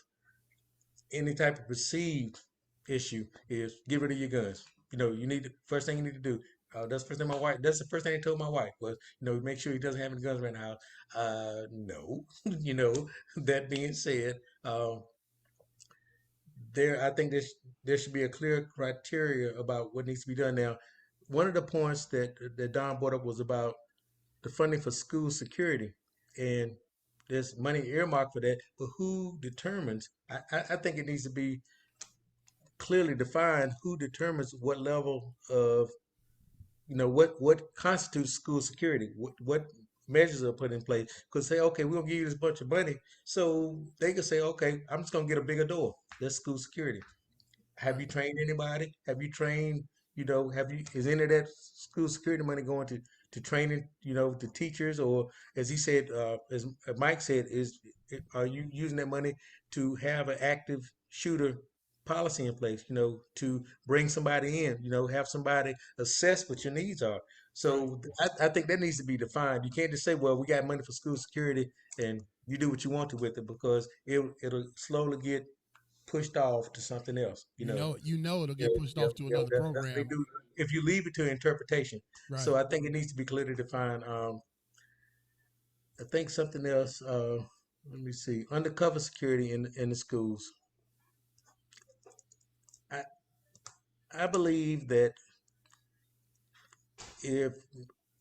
perceived issue, is get rid of your guns. You need first thing you need to do. That's the first thing my wife. That's the first thing I told my wife was, make sure he doesn't have any guns right now. No, That being said, I think there should be a clear criteria about what needs to be done. Now, one of the points that Don brought up was about the funding for school security, and there's money earmarked for that. But who determines? I think it needs to be clearly defined who determines what level of, what constitutes school security, what measures are put in place. Because say, okay, we're gonna give you this bunch of money, so they can say, okay, I'm just gonna get a bigger door. That's school security. Have you trained anybody? Have you trained, is any of that school security money going to training, the teachers, or as he said, as Mike said, are you using that money to have an active shooter policy in place, to bring somebody in, have somebody assess what your needs are. So I think that needs to be defined. You can't just say, well, we got money for school security and you do what you want to with it, because it'll slowly get pushed off to something else. It'll get pushed off to another That's what they program. do if you leave it to interpretation. Right. So I think it needs to be clearly defined. I think something else. Let me see. Undercover security in the schools. I believe that if,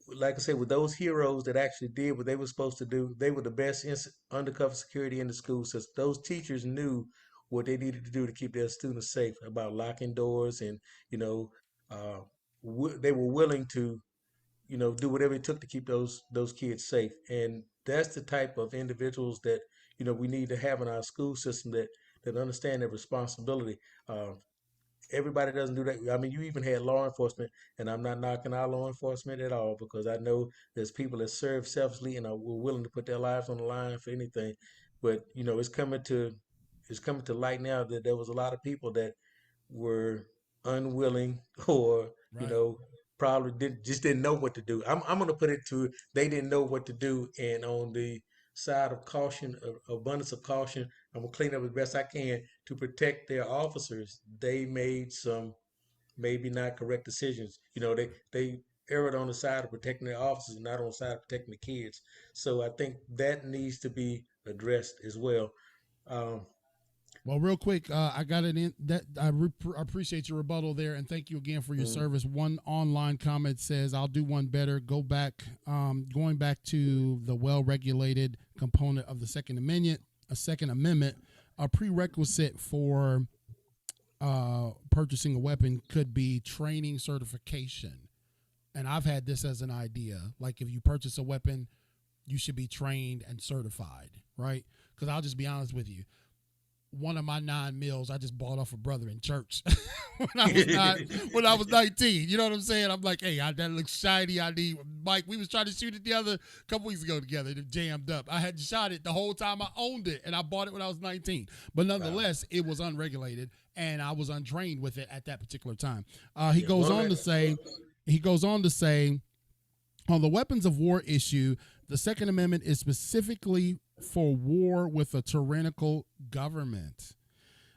like I said, with those heroes that actually did what they were supposed to do, they were the best undercover security in the school system. Those teachers knew what they needed to do to keep their students safe, about locking doors, and uh, they were willing to, do whatever it took to keep those kids safe. And that's the type of individuals that we need to have in our school system, that understand their responsibility. Everybody doesn't do that. I mean, you even had law enforcement, and I'm not knocking our law enforcement at all, because I know there's people that serve selflessly and are willing to put their lives on the line for anything. But it's coming to light now that there was a lot of people that were unwilling, or Right. probably didn't know what to do. I'm going to put it to, they didn't know what to do, and on the side of caution, abundance of caution, I'm gonna clean up as best I can to protect their officers. They made some maybe not correct decisions. They erred on the side of protecting their officers, and not on the side of protecting the kids. So I think that needs to be addressed as well. Um, Well, real quick, I got it in that I appreciate your rebuttal there, and thank you again for your service. One online comment says, "I'll do one better. Going back to the well-regulated component of the Second Amendment. A prerequisite for purchasing a weapon could be training certification." And I've had this as an idea, like if you purchase a weapon, you should be trained and certified, right? Because I'll just be honest with you. One of my 9mm I just bought off a brother in church when I was 19. You know what I'm saying? I'm like, hey, that looks shiny. I need Mike. We was trying to shoot it a couple weeks ago together. It jammed up. I hadn't shot it the whole time I owned it, and I bought it when I was 19. But nonetheless, It was unregulated, and I was untrained with it at that particular time. He goes on to say, on the weapons of war issue, the Second Amendment is specifically for war with a tyrannical government.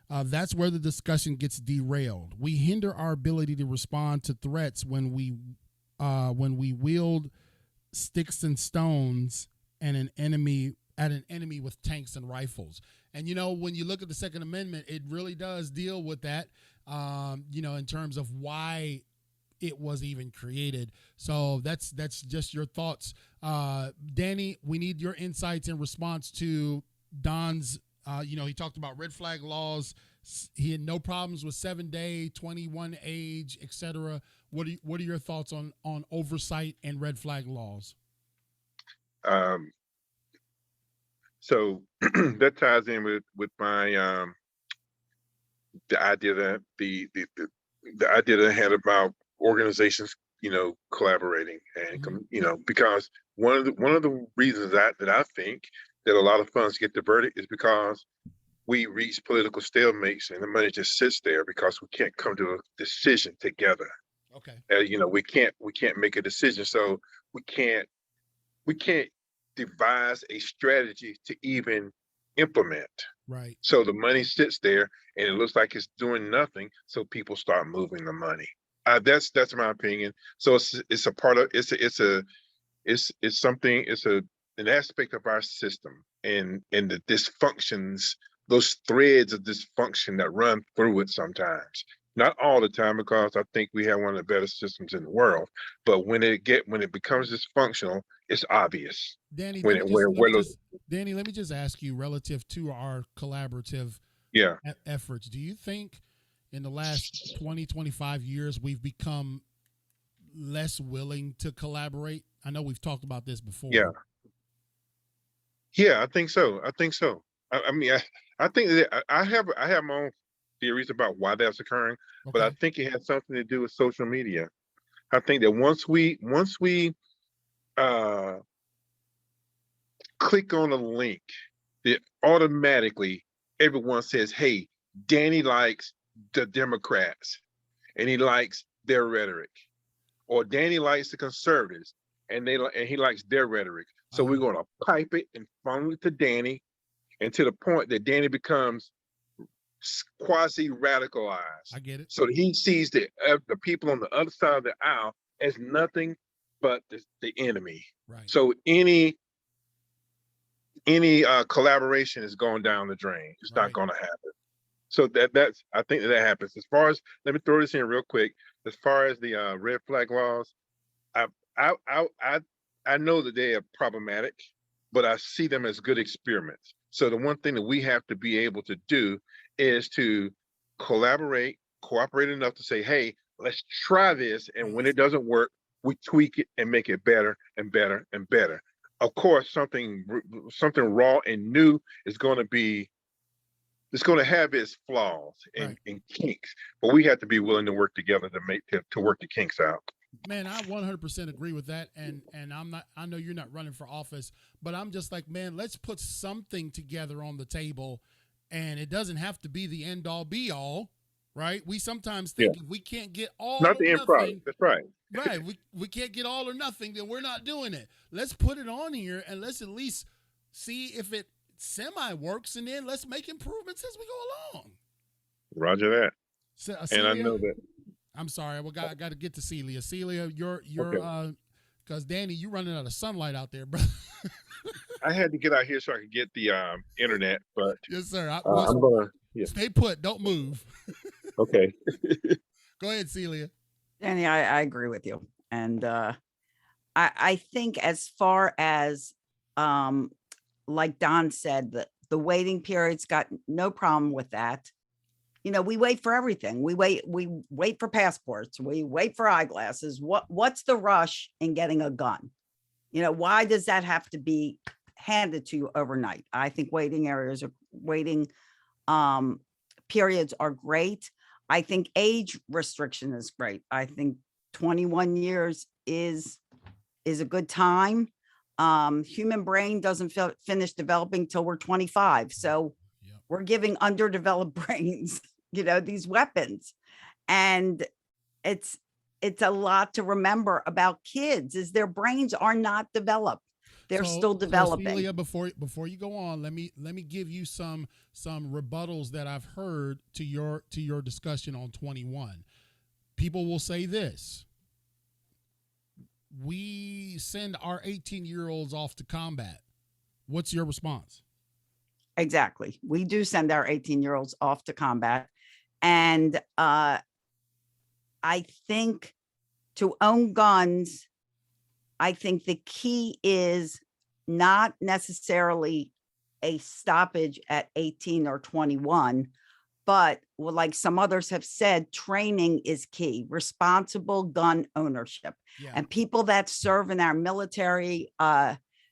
That's where the discussion gets derailed. We hinder our ability to respond to threats when we wield sticks and stones at an enemy with tanks and rifles. And when you look at the Second Amendment, it really does deal with that. In terms of why it was even created. So that's just your thoughts. Danny, we need your insights in response to Don's, he talked about red flag laws. He had no problems with 7-day, 21 age, etc. What are your thoughts on oversight and red flag laws? So that ties in with my the idea that the idea that I had about organizations, collaborating, and because one of the reasons that I think that a lot of funds get diverted is because we reach political stalemates and the money just sits there because we can't come to a decision together. Okay. We can't make a decision, so we can't devise a strategy to even implement. Right. So the money sits there and it looks like it's doing nothing, so people start moving the money. That's my opinion. So it's a part of an aspect of our system, and the dysfunctions those threads of dysfunction that run through it sometimes. Not all the time, because I think we have one of the better systems in the world. But when it becomes dysfunctional, it's obvious. Danny, When let it me just, where let me where those, just, Danny, let me just ask you relative to our collaborative yeah. efforts. Do you think in the last 20, 25 years, we've become less willing to collaborate? I know we've talked about this before. Yeah, I think so. I mean, I think that I have my own theories about why that's occurring, but I Okay. think it has something to do with social media. I think that once we uh, click on a link, that automatically everyone says, "Hey, Danny likes the Democrats, and he likes their rhetoric," or Danny likes the conservatives, and he likes their rhetoric. So we're going to pipe it and funnel it to Danny, and to the point that Danny becomes quasi-radicalized. I get it. So he sees the people on the other side of the aisle as nothing but the enemy. Right. So any collaboration is going down the drain. It's not going to happen. So that's I think that happens. As far as, let me throw this in real quick. As far as the red flag laws, I know that they are problematic, but I see them as good experiments. So the one thing that we have to be able to do is to cooperate enough to say, hey, let's try this. And when it doesn't work, we tweak it and make it better and better and better. Of course, something raw and new is going to be, it's going to have its flaws and kinks, but we have to be willing to work together to work the kinks out. Man, I 100% agree with that. And I know you're not running for office, but I'm just like, man, let's put something together on the table, and it doesn't have to be the end all be all, right? We sometimes think if we can't get all not the or end product. nothing, That's right. right. We can't get all or nothing, then we're not doing it. Let's put it on here and let's at least see if it semi works, and then let's make improvements as we go along. Roger that. So, and I know that. I'm sorry, I got to get to Celia. Celia, you're because Danny, you running out of sunlight out there, bro. I had to get out here so I could get the internet, but yes, sir. I'm gonna stay put. Don't move. Okay. Go ahead, Celia. Danny, I agree with you, and I think as far as like Don said, the waiting period's got no problem with that. You know, we wait for everything. We wait for passports. We wait for eyeglasses. What's the rush in getting a gun? You know, why does that have to be handed to you overnight? I think waiting periods are great. I think age restriction is great. I think 21 years is a good time. Human brain doesn't finish developing till we're 25. So we're giving underdeveloped brains, you know, these weapons. And it's a lot to remember about kids, is their brains are not developed. They're still developing. So Celia, before you go on, let me give you some rebuttals that I've heard to your discussion on 21. People will say this: we send our 18-year-olds off to combat. What's your response? Exactly. We do send our 18-year-olds off to combat. And I think to own guns, I think the key is not necessarily a stoppage at 18 or 21, but like some others have said, training is key. Responsible gun ownership. And people that serve in our military,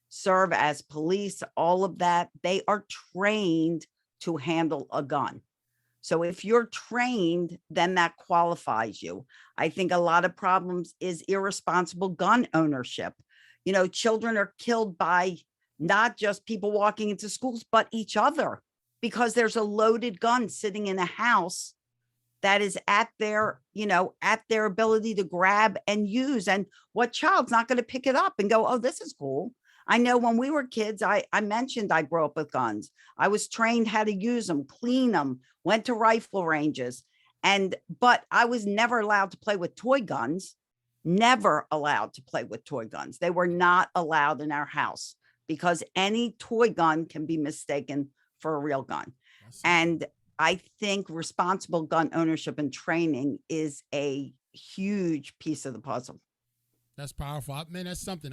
serve as police, all of that, they are trained to handle a gun. So if you're trained, then that qualifies you. I think a lot of problems is irresponsible gun ownership. You know, children are killed by not just people walking into schools, but each other, because there's a loaded gun sitting in a house that is at their ability to grab and use. And what child's not going to pick it up and go, oh, this is cool. I know when we were kids, I mentioned I grew up with guns. I was trained how to use them, clean them, went to rifle ranges. But I was never allowed to play with toy guns, never allowed to play with toy guns. They were not allowed in our house because any toy gun can be mistaken for a real gun. And I think responsible gun ownership and training is a huge piece of the puzzle. That's powerful. Man, that's something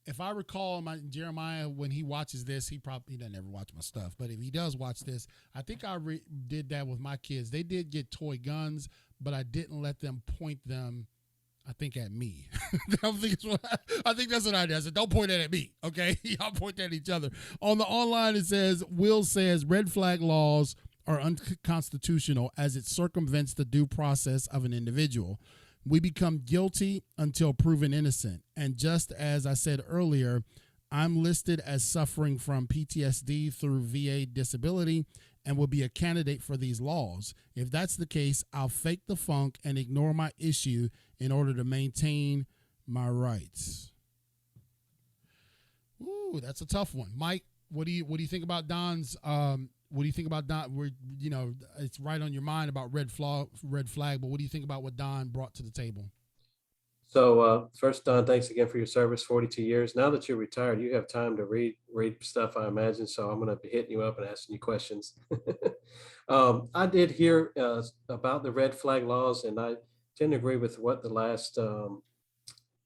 if I recall my Jeremiah, when he watches this, he doesn't ever watch my stuff, but if he does watch this, I think I did that with my kids. They did get toy guns, but I didn't let them point them, I think, at me. I think that's what I did. I said, don't point that at me, okay? Y'all point that at each other. On the online, it says, Will says, red flag laws are unconstitutional as it circumvents the due process of an individual. We become guilty until proven innocent. And just as I said earlier, I'm listed as suffering from PTSD through VA disability and will be a candidate for these laws. If that's the case, I'll fake the funk and ignore my issue in order to maintain my rights. Ooh, that's a tough one. Mike, what do you think about Don's what do you think about Don? It's right on your mind about red flag, but what do you think about what Don brought to the table? So first, Don, thanks again for your service, 42 years. Now that you're retired, you have time to read stuff, I imagine. So I'm going to be hitting you up and asking you questions. I did hear about the red flag laws, and I tend to agree with what the last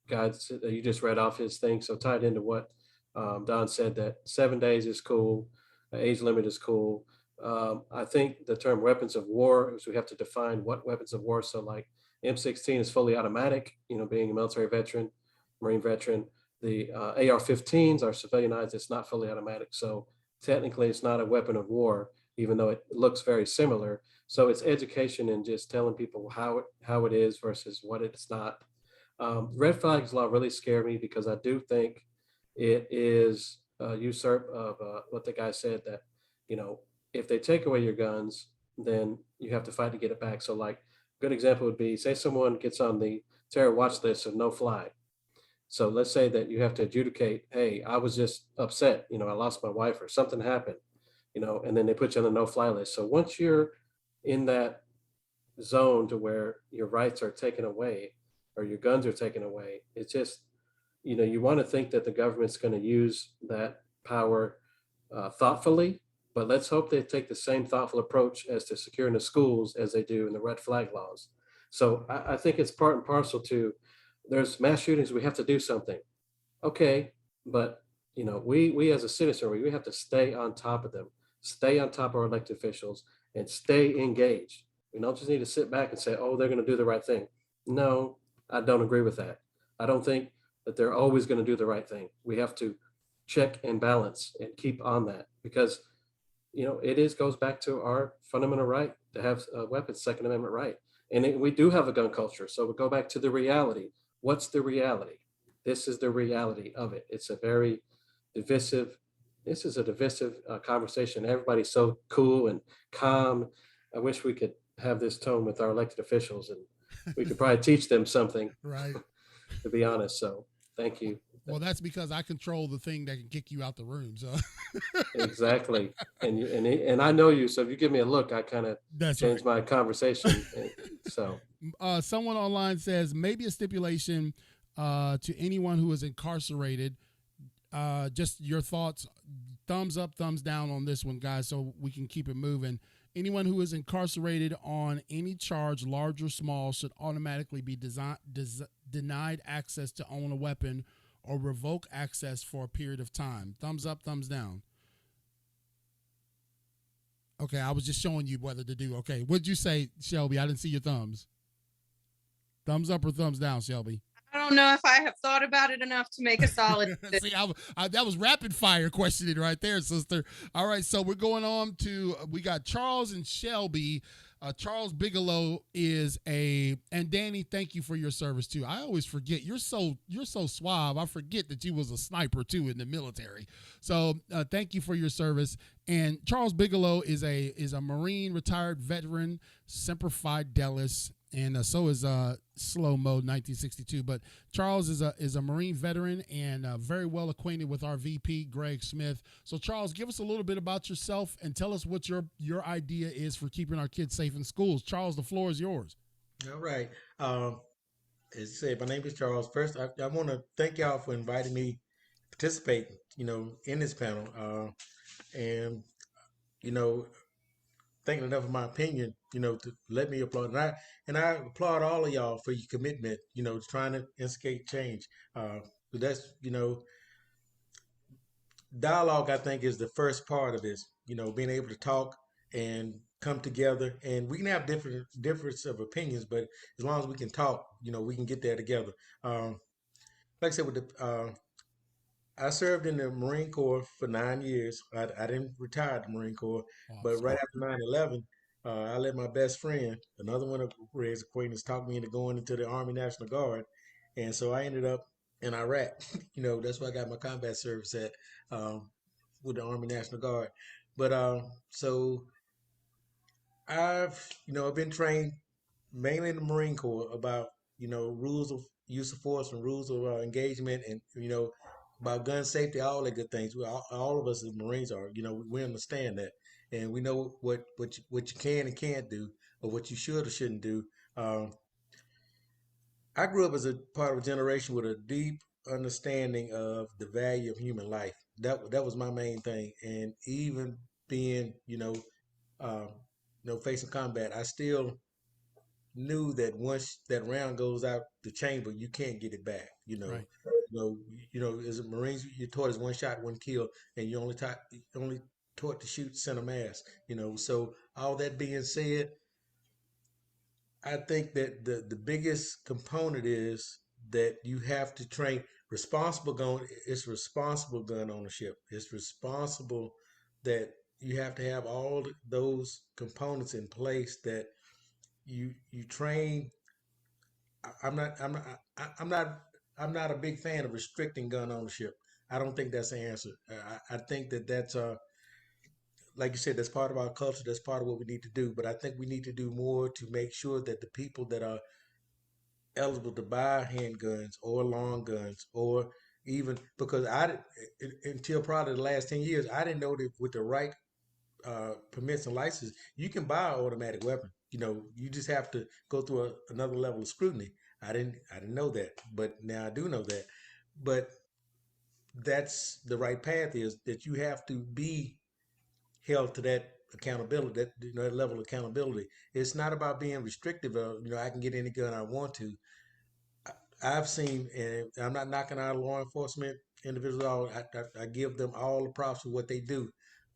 guy you just read off his thing. So tied into what Don said, that 7 days is cool. Age limit is cool. I think the term weapons of war is we have to define what weapons of war. So like M16 is fully automatic, being a military veteran, Marine veteran. The AR-15s are civilianized. It's not fully automatic. So technically it's not a weapon of war, even though it looks very similar. So it's education and just telling people how it is versus what it's not. Red flags law really scare me because I do think it is usurp of what the guy said, that if they take away your guns, then you have to fight to get it back. So like a good example would be, say someone gets on the terror watch list of no fly. So let's say that you have to adjudicate, hey, I was just upset, I lost my wife or something happened, and then they put you on the no fly list. So once you're in that zone to where your rights are taken away or your guns are taken away, it's just, you want to think that the government's going to use that power thoughtfully, but let's hope they take the same thoughtful approach as to securing the schools as they do in the red flag laws. So I think it's part and parcel to, there's mass shootings, we have to do something. Okay, but we as a citizenry, we have to stay on top of them, stay on top of our elected officials, and stay engaged. We don't just need to sit back and say, oh, they're going to do the right thing. No, I don't agree with that. I don't think that they're always going to do the right thing. We have to check and balance and keep on that, because it goes back to our fundamental right to have weapons, Second Amendment right. And we do have a gun culture. So we go back to the reality. What's the reality? This is the reality of it. It's a very divisive conversation. Everybody's so cool and calm. I wish we could have this tone with our elected officials, and we could probably teach them something, right? To be honest. So thank you. Well, that's because I control the thing that can kick you out the room. So exactly. And I know you. So if you give me a look, I kind of change my conversation. So someone online says maybe a stipulation to anyone who is incarcerated. Just your thoughts, thumbs up, thumbs down on this one, guys, so we can keep it moving. Anyone who is incarcerated on any charge, large or small, should automatically be denied access to own a weapon or revoke access for a period of time. Thumbs up, thumbs down. Okay, I was just showing you whether to do. Okay, what'd you say, Shelby? I didn't see your thumbs. Thumbs up or thumbs down, Shelby? I don't know if I have thought about it enough to make a solid See, that was rapid fire questioning right there, sister. All right, so we're going on to, we got Charles and Shelby. Charles Bigelow is and Danny, thank you for your service too. I always forget, you're so suave. I forget that you was a sniper too in the military. So thank you for your service. And Charles Bigelow is a Marine retired veteran, Semper Fidelis, and so is Slow Mode 1962. But Charles is a Marine veteran and very well acquainted with our VP, Greg Smith. So Charles, give us a little bit about yourself and tell us what your idea is for keeping our kids safe in schools. Charles, the floor is yours. All right. As I said, my name is Charles. First, I want to thank y'all for inviting me to participate, in this panel. And you know, thinking enough of my opinion, to let me applaud. And I applaud all of y'all for your commitment, to trying to instigate change. But that's, dialogue, I think, is the first part of this, being able to talk and come together, and we can have difference of opinions, but as long as we can talk, we can get there together. Like I said, with I served in the Marine Corps for 9 years. I didn't retire the Marine Corps, but Awesome. right after 9/11, I let my best friend, another one of Red's acquaintance, talk me into going into the Army National Guard, and so I ended up in Iraq. That's where I got my combat service at, um, with the Army National Guard. But so I've been trained mainly in the Marine Corps about, rules of use of force and rules of engagement, and, about gun safety, all the good things. All of us as Marines are, we understand that. And we know what you can and can't do, or what you should or shouldn't do. Um, I grew up as a part of a generation with a deep understanding of the value of human life. That was my main thing. And even being, um, facing combat, I still knew that once that round goes out the chamber, you can't get it back. Right. As a Marines, you're taught as one shot, one kill, and only taught to shoot center mass. So all that being said, I think that the biggest component is that you have to train responsible gun. It's responsible gun ownership. It's responsible that you have to have all those components in place that you train. I'm not. I'm not. I'm not. I'm not a big fan of restricting gun ownership. I don't think that's the answer. I think that's like you said, that's part of our culture. That's part of what we need to do. But I think we need to do more to make sure that the people that are eligible to buy handguns or long guns, or even because until probably the last 10 years, I didn't know that with the right permits and licenses, you can buy an automatic weapon. You just have to go through another level of scrutiny. I didn't know that, but now I do know that. But that's the right path, is that you have to be held to that accountability, that level of accountability. It's not about being restrictive. I can get any gun I want to. I've seen, and I'm not knocking out law enforcement individuals. I give them all the props for what they do,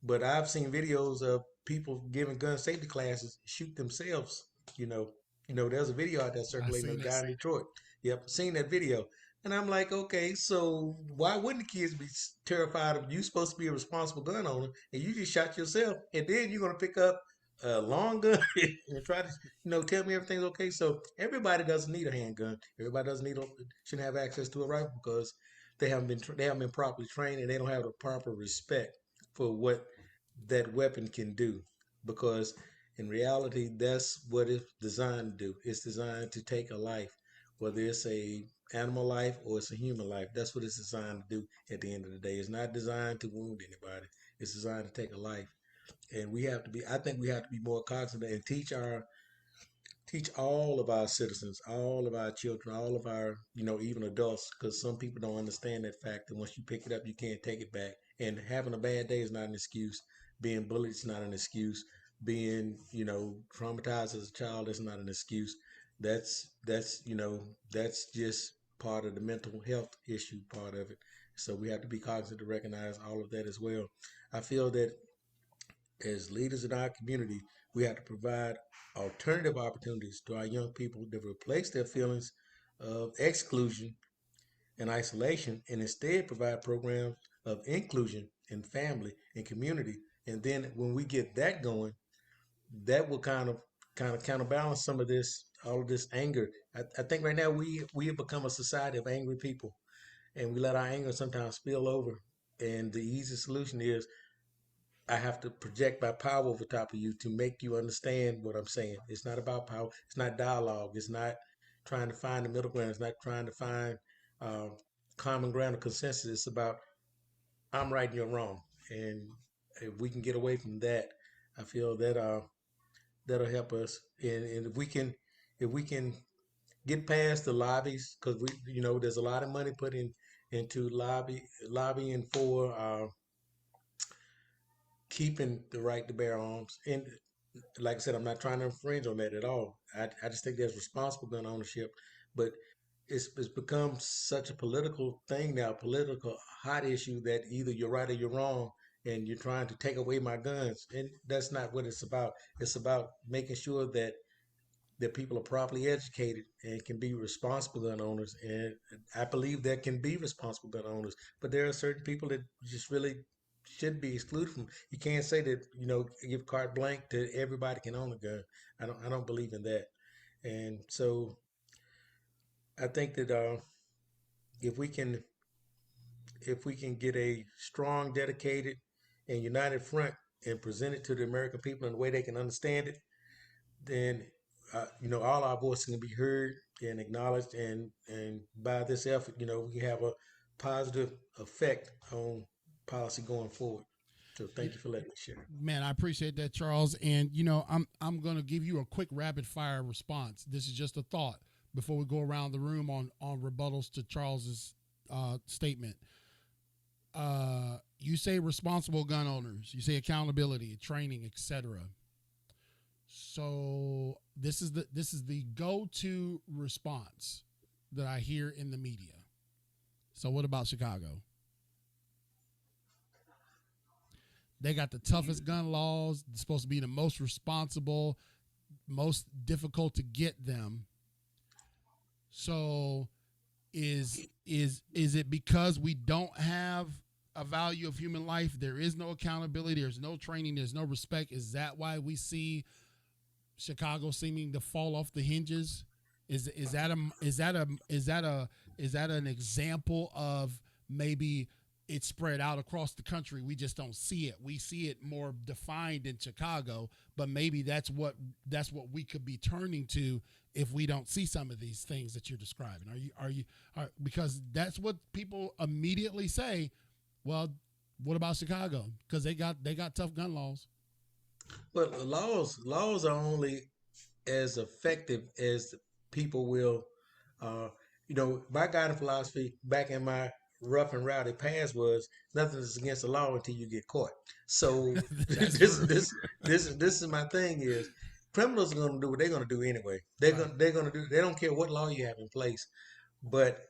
but I've seen videos of people giving gun safety classes shoot themselves. You know, there's a video out there I circulating of seen a that. guy in Detroit. Yep, seen that video, and I'm like, okay, so why wouldn't the kids be terrified of you? Supposed to be a responsible gun owner, and you just shot yourself, and then you're gonna pick up a long gun and try to tell me everything's okay. So everybody doesn't need a handgun. Everybody doesn't shouldn't have access to a rifle because they haven't been properly trained, and they don't have the proper respect for what that weapon can do. Because in reality, that's what it's designed to do. It's designed to take a life, whether it's a animal life or it's a human life. That's what it's designed to do. At the end of the day, it's not designed to wound anybody. It's designed to take a life. And we have to be. I think we have to be more cognizant and teach all of our citizens, all of our children, all of our, even adults, because some people don't understand that fact that once you pick it up, you can't take it back. And having a bad day is not an excuse. Being bullied is not an excuse. Being, traumatized as a child is not an excuse. That's just part of the mental health issue part of it. So we have to be cognizant to recognize all of that as well. I feel that as leaders in our community, we have to provide alternative opportunities to our young people to replace their feelings of exclusion and isolation, and instead provide programs of inclusion in family and community. And then when we get that going, that will kind of counterbalance some of this, all of this anger. I think right now we have become a society of angry people, and we let our anger sometimes spill over. And the easy solution is I have to project my power over top of you to make you understand what I'm saying. It's not about power. It's not dialogue. It's not trying to find the middle ground. It's not trying to find uh, common ground or consensus. It's about I'm right and you're wrong. And if we can get away from that, I feel that that'll help us. And if we can get past the lobbies, because there's a lot of money put into lobbying for keeping the right to bear arms. And like I said, I'm not trying to infringe on that at all. I just think there's responsible gun ownership, but it's become such a political thing now, political hot issue, that either you're right or you're wrong, and you're trying to take away my guns, and that's not what it's about. It's about making sure that people are properly educated and can be responsible gun owners. And I believe there can be responsible gun owners, but there are certain people that just really should be excluded from. You can't say that, give carte blanche to everybody can own a gun. I don't believe in that. And so I think that if we can if we can get a strong, dedicated, and united front and present it to the American people in a way they can understand it, then all our voices can be heard and acknowledged, and by this effort, we can have a positive effect on policy going forward. So thank you for letting me share. Man, I appreciate that, Charles. And I'm going to give you a quick rapid fire response. This is just a thought before we go around the room on rebuttals to Charles's statement. You say responsible gun owners, you say accountability, training, etc. So this is the go-to response that I hear in the media. So what about Chicago? They got the toughest gun laws. They're supposed to be the most responsible, most difficult to get them. So is it because we don't have a value of human life? There is no accountability. There's no training. There's no respect. Is that why we see Chicago seeming to fall off the hinges? Is that an example of maybe it's spread out across the country? We just don't see it. We see it more defined in Chicago, but maybe that's what we could be turning to if we don't see some of these things that you're describing. Because that's what people immediately say. Well, what about Chicago? Because they got tough gun laws. Well, the laws are only as effective as people will. My guiding philosophy back in my rough and rowdy past was nothing is against the law until you get caught. So this is my thing is criminals are going to do what they're going to do anyway. They're going to do. They don't care what law you have in place. But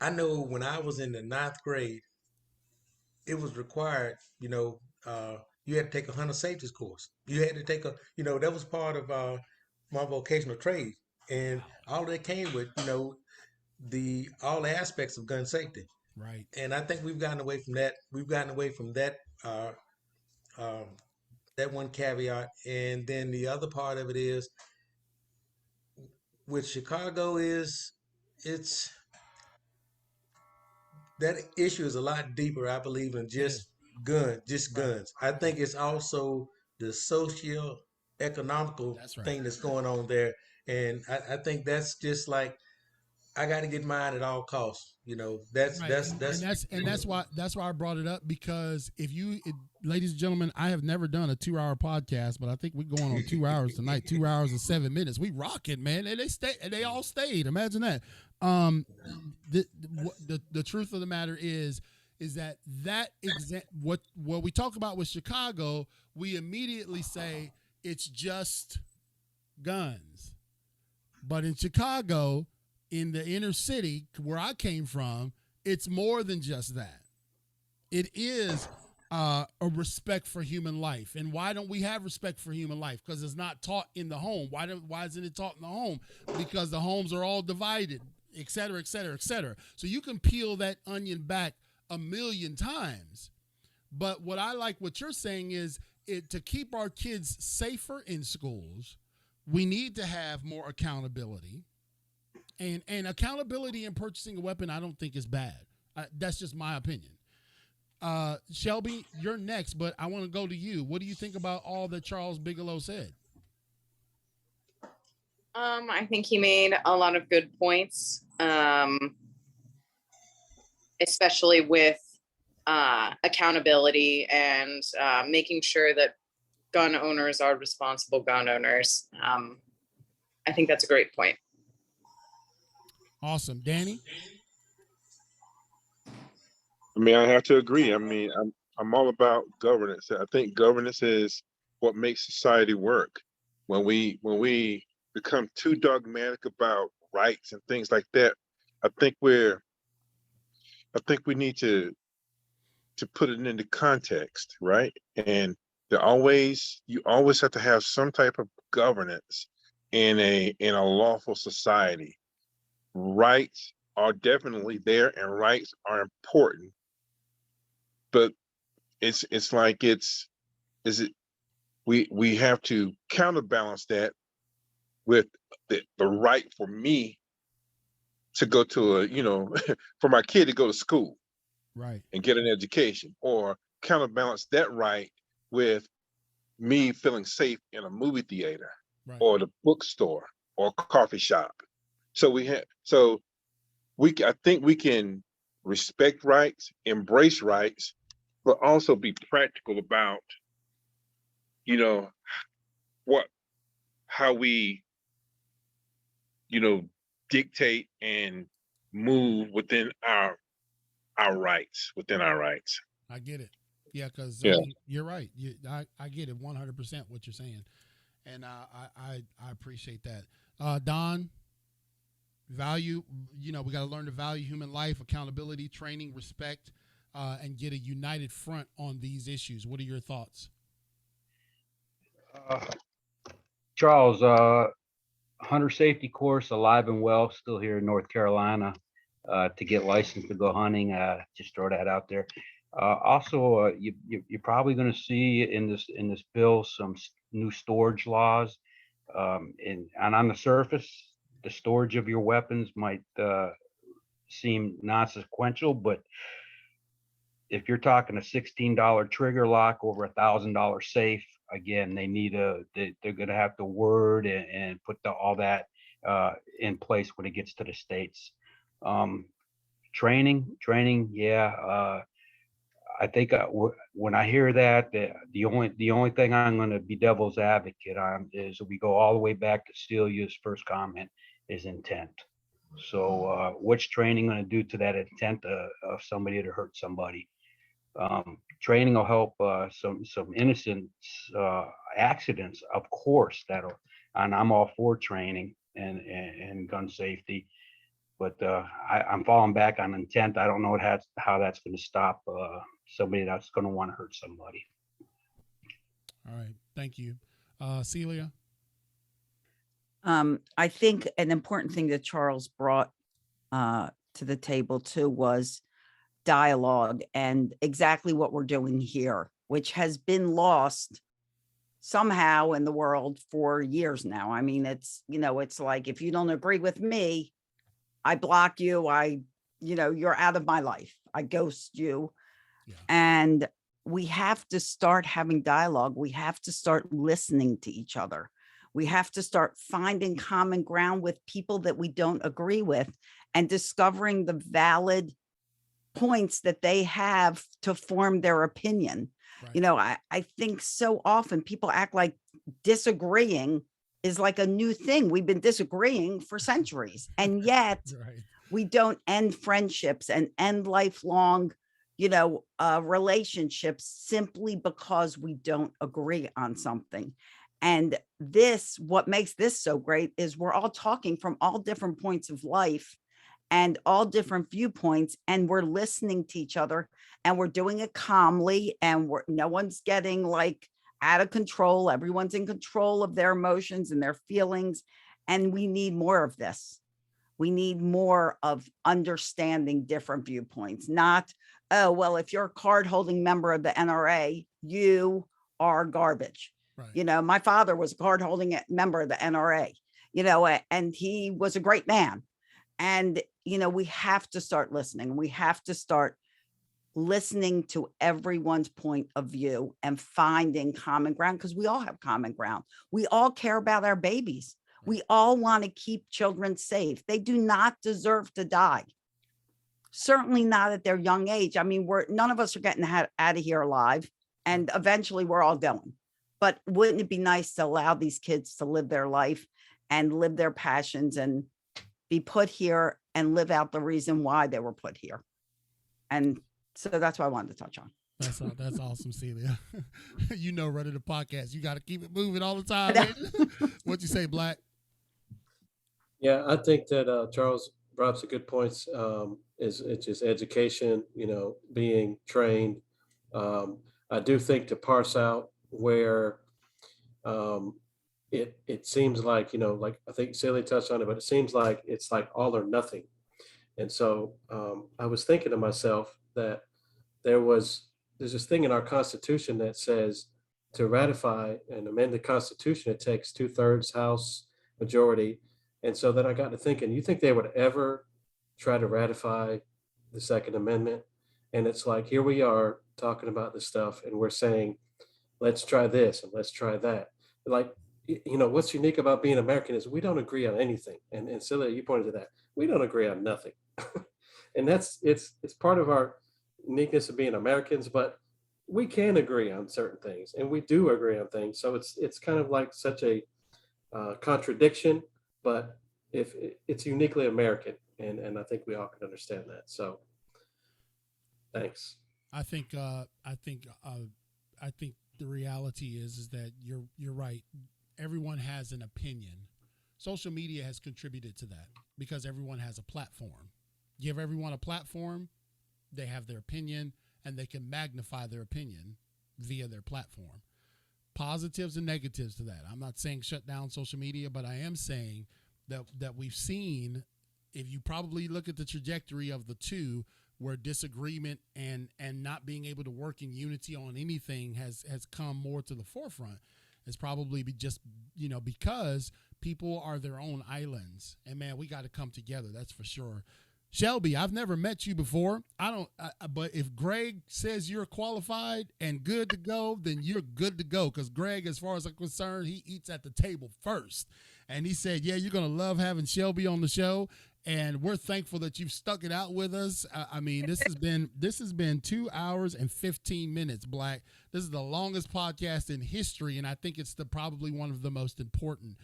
I know when I was in the 9th grade, it was required, you had to take a hunter safety course. You had to take that was part of my vocational trade. And all that came with, all the aspects of gun safety. Right. And I think we've gotten away from that. We've gotten away from that, that one caveat. And then the other part of it is with Chicago that issue is a lot deeper, I believe, than just guns. I think it's also the socio-economical thing that's going on there. And I think that's just like, I got to get mine at all costs. That's why I brought it up, because ladies and gentlemen, I have never done a 2-hour podcast, but I think we're going on 2 hours tonight, 2 hours and 7 minutes. We rocking, man. And they all stayed. Imagine that. The truth of the matter is that what we talk about with Chicago, we immediately say it's just guns. But in Chicago, in the inner city where I came from, it's more than just that. It is a respect for human life. And why don't we have respect for human life? Because it's not taught in the home. Why isn't it taught in the home? Because the homes are all divided, et cetera, et cetera, et cetera. So you can peel that onion back a million times. But what I like what you're saying is to keep our kids safer in schools, we need to have more accountability. And accountability in purchasing a weapon, I don't think is bad. That's just my opinion. Shelby, you're next, but I want to go to you. What do you think about all that Charles Bigelow said? I think he made a lot of good points, especially with accountability and making sure that gun owners are responsible gun owners. I think that's a great point. Awesome. Danny? I mean, I have to agree. I mean, I'm all about governance. I think governance is what makes society work. When we become too dogmatic about rights and things like that, I think we need to put it into context, right? And you always have to have some type of governance in a lawful society. Rights are definitely there, and rights are important, but it's like is it we have to counterbalance that with the right for me to go to for my kid to go to school Right. and get an education, or counterbalance that right with me feeling safe in a movie theater Right. or the bookstore or coffee shop. So I think we can respect rights, embrace rights, but also be practical about, you know, what how we, you know, dictate and move within our rights, within our rights. I get it. Yeah, because I Yeah. mean, you're right. I get it 100% what you're saying, and I appreciate that. Don, value. We got to learn to value human life, accountability, training, respect, and get a united front on these issues. What are your thoughts? Charles, hunter safety course, alive and well, still here in North Carolina, to get licensed to go hunting. Just throw that out there. Also, you're probably going to see in this bill some new storage laws, and on the surface, the storage of your weapons might seem non-sequential, but if you're talking a $16 trigger lock over $1,000 safe, again, they're going to have to word and put all that in place when it gets to the states. Training, yeah. I think when I hear that, the only thing I'm going to be devil's advocate on is we go all the way back to Celia's first comment is intent. So what's training going to do to that intent of somebody to hurt somebody? Training will help some innocent accidents, of course. And I'm all for training and gun safety, but I'm falling back on intent. I don't know how that's going to stop somebody that's going to want to hurt somebody. All right, thank you, Celia. I think an important thing that Charles brought to the table too was dialogue, and exactly what we're doing here, which has been lost somehow in the world for years now. I mean, it's like, if you don't agree with me, I block you. You're out of my life. I ghost you. Yeah. And we have to start having dialogue. We have to start listening to each other. We have to start finding common ground with people that we don't agree with, and discovering the valid points that they have to form their opinion. Right. I think so often people act like disagreeing is like a new thing. We've been disagreeing for centuries, and yet Right. we don't end friendships and end lifelong, relationships simply because we don't agree on something. And what makes this so great is we're all talking from all different points of life and all different viewpoints, and we're listening to each other, and we're doing it calmly, and no one's getting like out of control. Everyone's in control of their emotions and their feelings. And we need more of this. We need more of understanding different viewpoints, not, oh, well, if you're a card holding member of the NRA, you are garbage. Right. My father was a card holding member of the NRA, and he was a great man. And, we have to start listening. We have to start listening to everyone's point of view and finding common ground, because we all have common ground. We all care about our babies. We all want to keep children safe. They do not deserve to die. Certainly not at their young age. I mean, none of us are getting out of here alive, and eventually we're all going. But wouldn't it be nice to allow these kids to live their life and live their passions and be put here and live out the reason why they were put here? And So that's what I wanted to touch on. That's awesome, Celia. Running the podcast, you got to keep it moving all the time. What you say, Black? Yeah, I think that Charles brought up some good points. Is it's just education, being trained. I do think to parse out where it seems like, like I think Celia touched on it, but it seems like it's like all or nothing. And so I was thinking to myself that there's this thing in our Constitution that says to ratify and amend the Constitution, it takes 2/3 House majority. And so then I got to thinking, you think they would ever try to ratify the Second Amendment? And it's like, here we are talking about this stuff, and we're saying, let's try this and let's try that. Like, what's unique about being American is we don't agree on anything. And Celia, you pointed to that. We don't agree on nothing. And it's part of our uniqueness of being Americans, but we can agree on certain things, and we do agree on things. So it's kind of like such a contradiction, but if it's uniquely American, and I think we all can understand that. So thanks. I think the reality is that you're right. Everyone has an opinion. Social media has contributed to that because everyone has a platform. Give everyone a platform, they have their opinion, and they can magnify their opinion via their platform. Positives and negatives to that. I'm not saying shut down social media, but I am saying that we've seen, if you probably look at the trajectory of the two, where disagreement and not being able to work in unity on anything has come more to the forefront. It's probably because people are their own islands, and man, we got to come together. That's for sure. Shelby, I've never met you before. But if Greg says you're qualified and good to go, then you're good to go. Because Greg, as far as I'm concerned, he eats at the table first. And he said, yeah, you're going to love having Shelby on the show. And we're thankful that you've stuck it out with us. I mean, this has been 2 hours and 15 minutes, Black. This is the longest podcast in history, and I think it's probably one of the most important.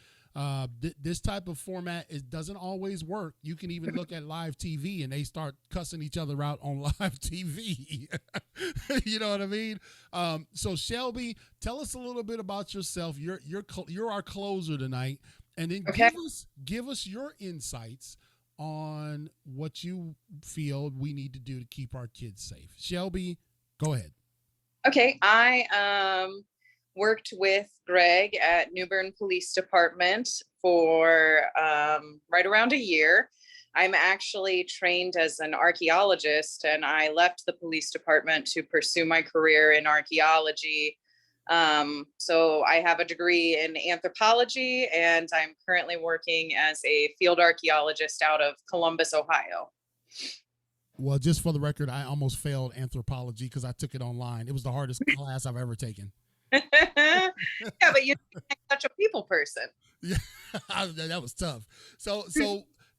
This type of format doesn't always work. You can even look at live TV and they start cussing each other out on live TV. You know what I mean? So Shelby, tell us a little bit about yourself. You're our closer tonight, and then give us your insights on what you feel we need to do to keep our kids safe. Shelby, go ahead. Okay, I worked with Greg at New Bern Police Department for right around a year. I'm actually trained as an archaeologist, and I left the police department to pursue my career in archaeology. So I have a degree in anthropology, and I'm currently working as a field archaeologist out of Columbus, Ohio. Well, just for the record, I almost failed anthropology because I took it online. It was the hardest class I've ever taken. Yeah, but you're such a people person. Yeah, that was tough. So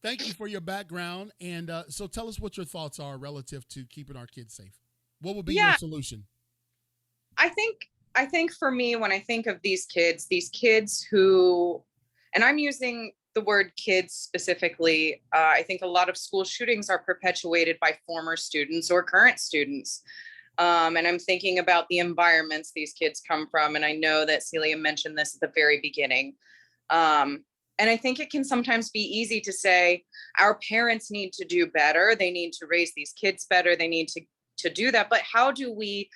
thank you for your background. And so tell us what your thoughts are relative to keeping our kids safe. What would be your solution? I think for me, when I think of these kids who, and I'm using the word kids specifically, I think a lot of school shootings are perpetuated by former students or current students. And I'm thinking about the environments these kids come from. And I know that Celia mentioned this at the very beginning. And I think it can sometimes be easy to say, our parents need to do better. They need to raise these kids better. They need to do that. But how do we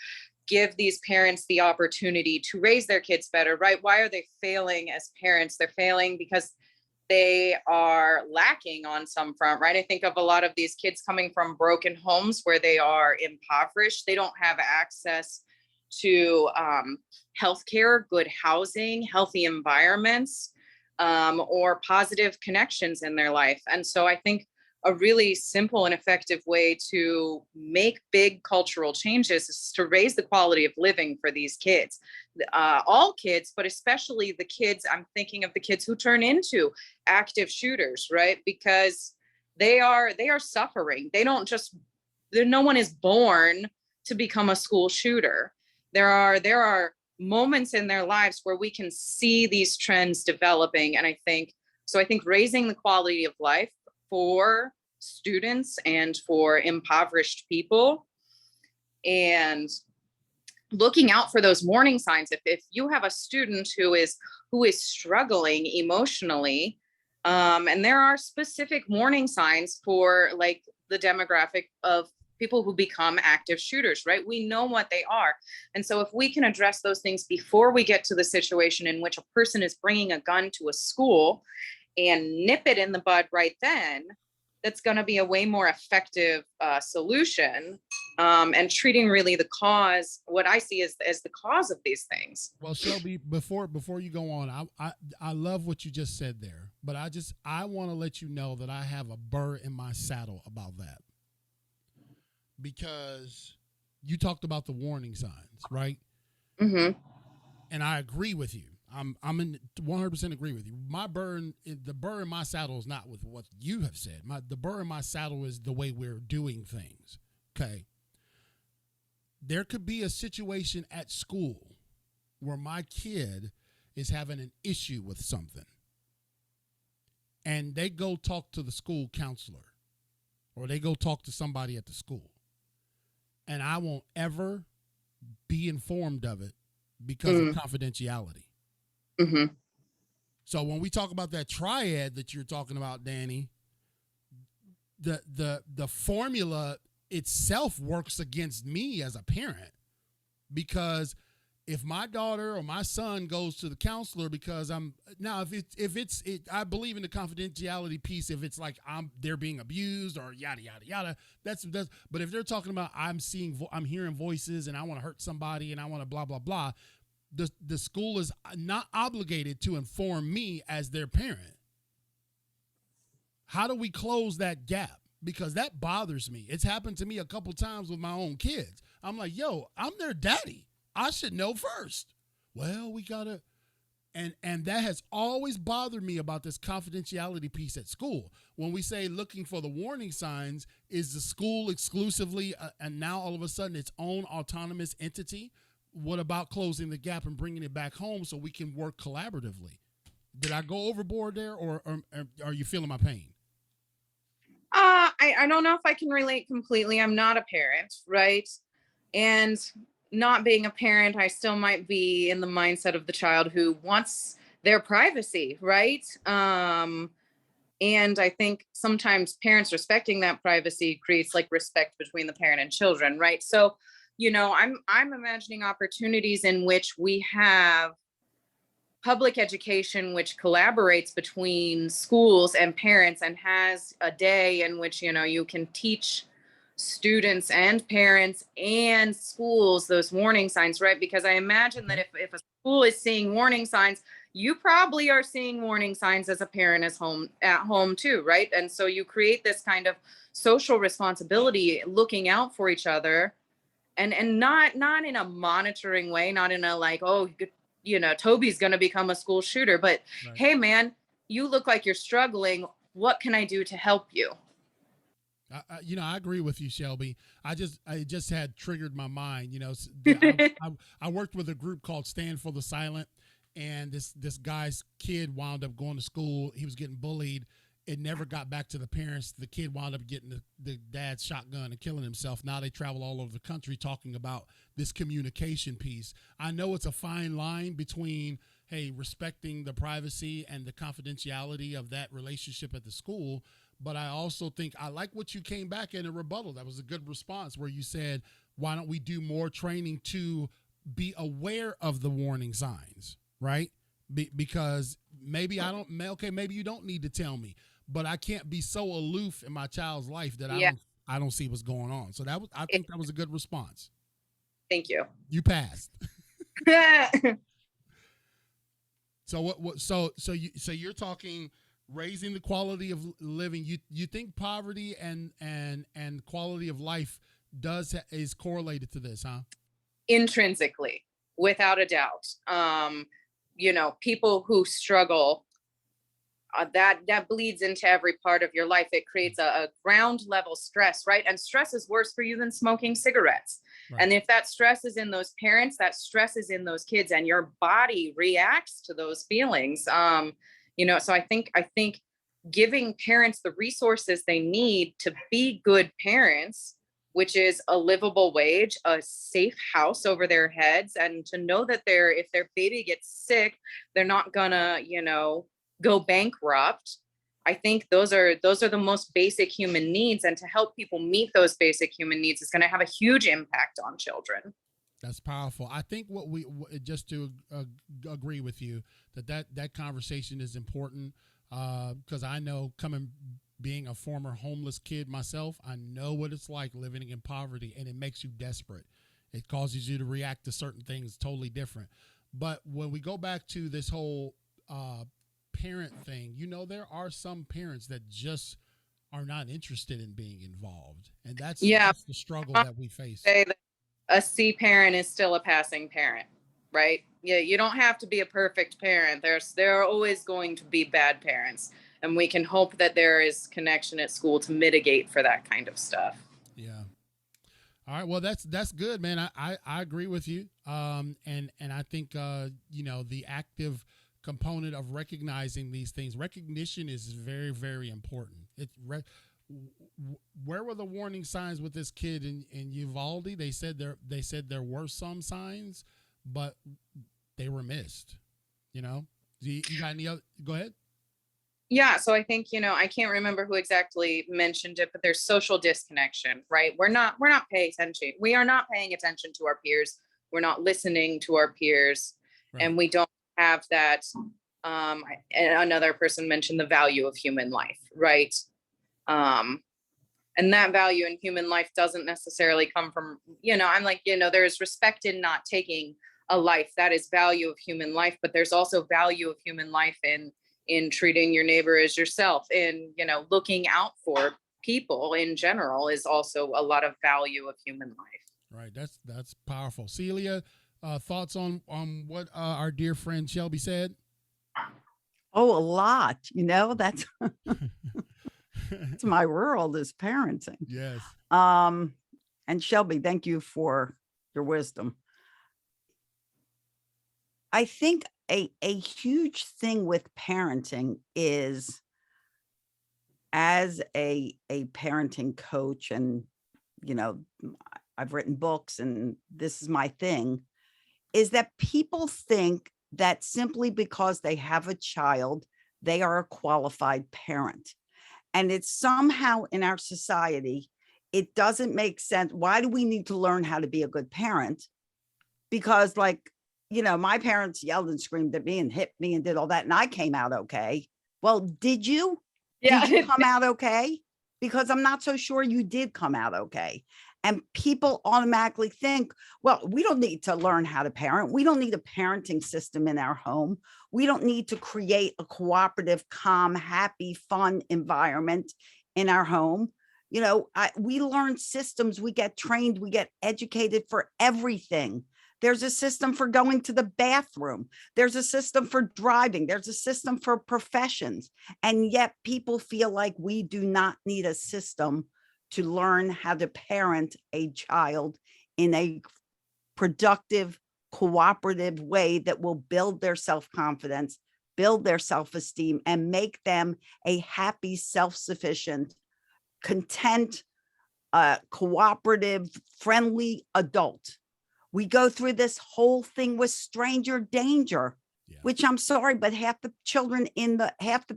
give these parents the opportunity to raise their kids better, right? Why are they failing as parents? They're failing because they are lacking on some front, right? I think of a lot of these kids coming from broken homes where they are impoverished. They don't have access to healthcare, good housing, healthy environments, or positive connections in their life. And so I think a really simple and effective way to make big cultural changes is to raise the quality of living for these kids, all kids, but especially the kids. I'm thinking of the kids who turn into active shooters, right? Because they are suffering. No one is born to become a school shooter. There are moments in their lives where we can see these trends developing. And I think raising the quality of life for students and for impoverished people and looking out for those warning signs. If you have a student who is struggling emotionally, and there are specific warning signs for like the demographic of people who become active shooters, right? We know what they are. And so if we can address those things before we get to the situation in which a person is bringing a gun to a school and nip it in the bud right then, that's going to be a way more effective solution, and treating really the cause, what I see as the cause of these things. Well, Shelby, before you go on, I love what you just said there, but I want to let you know that I have a burr in my saddle about that, because you talked about the warning signs, right? Mm-hmm. And I agree with you. I'm in 100% agree with you. The burr in my saddle is not with what you have said. The burr in my saddle is the way we're doing things. Okay. There could be a situation at school where my kid is having an issue with something, and they go talk to the school counselor, or they go talk to somebody at the school, and I won't ever be informed of it because of confidentiality. Mm-hmm. So when we talk about that triad that you're talking about, Danny, the formula itself works against me as a parent, because if my daughter or my son goes to the counselor because I believe in the confidentiality piece. If it's like they're being abused or yada yada yada, that's. But if they're talking about I'm hearing voices and I want to hurt somebody and I want to blah blah blah, the school is not obligated to inform me as their parent. How do we close that gap? Because that bothers me. It's happened to me a couple times with my own kids. I'm like, yo, I'm their daddy. I should know first. Well, we gotta, and that has always bothered me about this confidentiality piece at school. When we say looking for the warning signs, is the school exclusively and now all of a sudden its own autonomous entity? What about closing the gap and bringing it back home so we can work collaboratively? Did I go overboard there, or are you feeling my pain? I don't know if I can relate completely. I'm not a parent, right? And not being a parent, I still might be in the mindset of the child who wants their privacy, right? And I think sometimes parents respecting that privacy creates like respect between the parent and children, right? So, I'm imagining opportunities in which we have public education which collaborates between schools and parents and has a day in which you can teach students and parents and schools those warning signs, right? Because I imagine that if a school is seeing warning signs, you probably are seeing warning signs as a parent at home too, right? And so you create this kind of social responsibility, looking out for each other, and not in a monitoring way, not in a like, oh, Toby's going to become a school shooter, but right. Hey man, you look like you're struggling. What can I do to help you? I agree with you, Shelby. I just had triggered my mind. I worked with a group called Stand for the Silent, and this guy's kid wound up going to school. He was getting bullied. It never got back to the parents. The kid wound up getting the dad's shotgun and killing himself. Now they travel all over the country talking about this communication piece. I know it's a fine line between, hey, respecting the privacy and the confidentiality of that relationship at the school. But I also think I like what you came back in a rebuttal. That was a good response where you said, why don't we do more training to be aware of the warning signs, right? Because maybe maybe you don't need to tell me, but I can't be so aloof in my child's life that I don't see what's going on. So I think that was a good response. Thank you. You passed. So you're talking raising the quality of living. You think poverty and quality of life is correlated to this, huh? Intrinsically, without a doubt. People who struggle, that bleeds into every part of your life. It creates a ground level stress, right? And stress is worse for you than smoking cigarettes. Right. And if that stress is in those parents, that stress is in those kids, and your body reacts to those feelings. So I think giving parents the resources they need to be good parents which is a livable wage, a safe house over their heads, and to know that if their baby gets sick, they're not gonna, go bankrupt. I think those are the most basic human needs, and to help people meet those basic human needs is going to have a huge impact on children. That's powerful. I think just to agree with you that conversation is important, because I know being a former homeless kid myself, I know what it's like living in poverty, and it makes you desperate. It causes you to react to certain things totally different. But when we go back to this whole parent thing, there are some parents that just are not interested in being involved. And that's the struggle that we face. Say that a C parent is still a passing parent, right? Yeah, you don't have to be a perfect parent. There are always going to be bad parents. And we can hope that there is connection at school to mitigate for that kind of stuff. Yeah. All right. Well, that's good, man. I agree with you. And I think, the active component of recognizing these things, recognition is very, very important. Where were the warning signs with this kid in Uvalde? They said there were some signs, but they were missed. You got any other? Go ahead. Yeah, so I think, I can't remember who exactly mentioned it, but there's social disconnection, right? We're not paying attention. We are not paying attention to our peers. We're not listening to our peers, right. And we don't have that. And another person mentioned the value of human life, right? And that value in human life doesn't necessarily come from, I'm like, there's respect in not taking a life. That is value of human life, but there's also value of human life in treating your neighbor as yourself, and looking out for people in general is also a lot of value of human life. Right. That's powerful. Celia, thoughts on what our dear friend Shelby said? Oh, a lot. That's it's my world is parenting. Yes. And Shelby, thank you for your wisdom. I think a huge thing with parenting is, as a parenting coach, and I've written books and this is my thing, is that people think that simply because they have a child, they are a qualified parent. And it's somehow in our society, it doesn't make sense. Why do we need to learn how to be a good parent? Because my parents yelled and screamed at me and hit me and did all that, and I came out okay. Well, did you? Yeah. Did you come out okay? Because I'm not so sure you did come out okay. And people automatically think, well, we don't need to learn how to parent. We don't need a parenting system in our home. We don't need to create a cooperative, calm, happy, fun environment in our home. We learn systems, we get trained, we get educated for everything. There's a system for going to the bathroom. There's a system for driving. There's a system for professions. And yet people feel like we do not need a system to learn how to parent a child in a productive, cooperative way that will build their self-confidence, build their self-esteem, and make them a happy, self-sufficient, content, cooperative, friendly adult. We go through this whole thing with stranger danger, which I'm sorry, but half the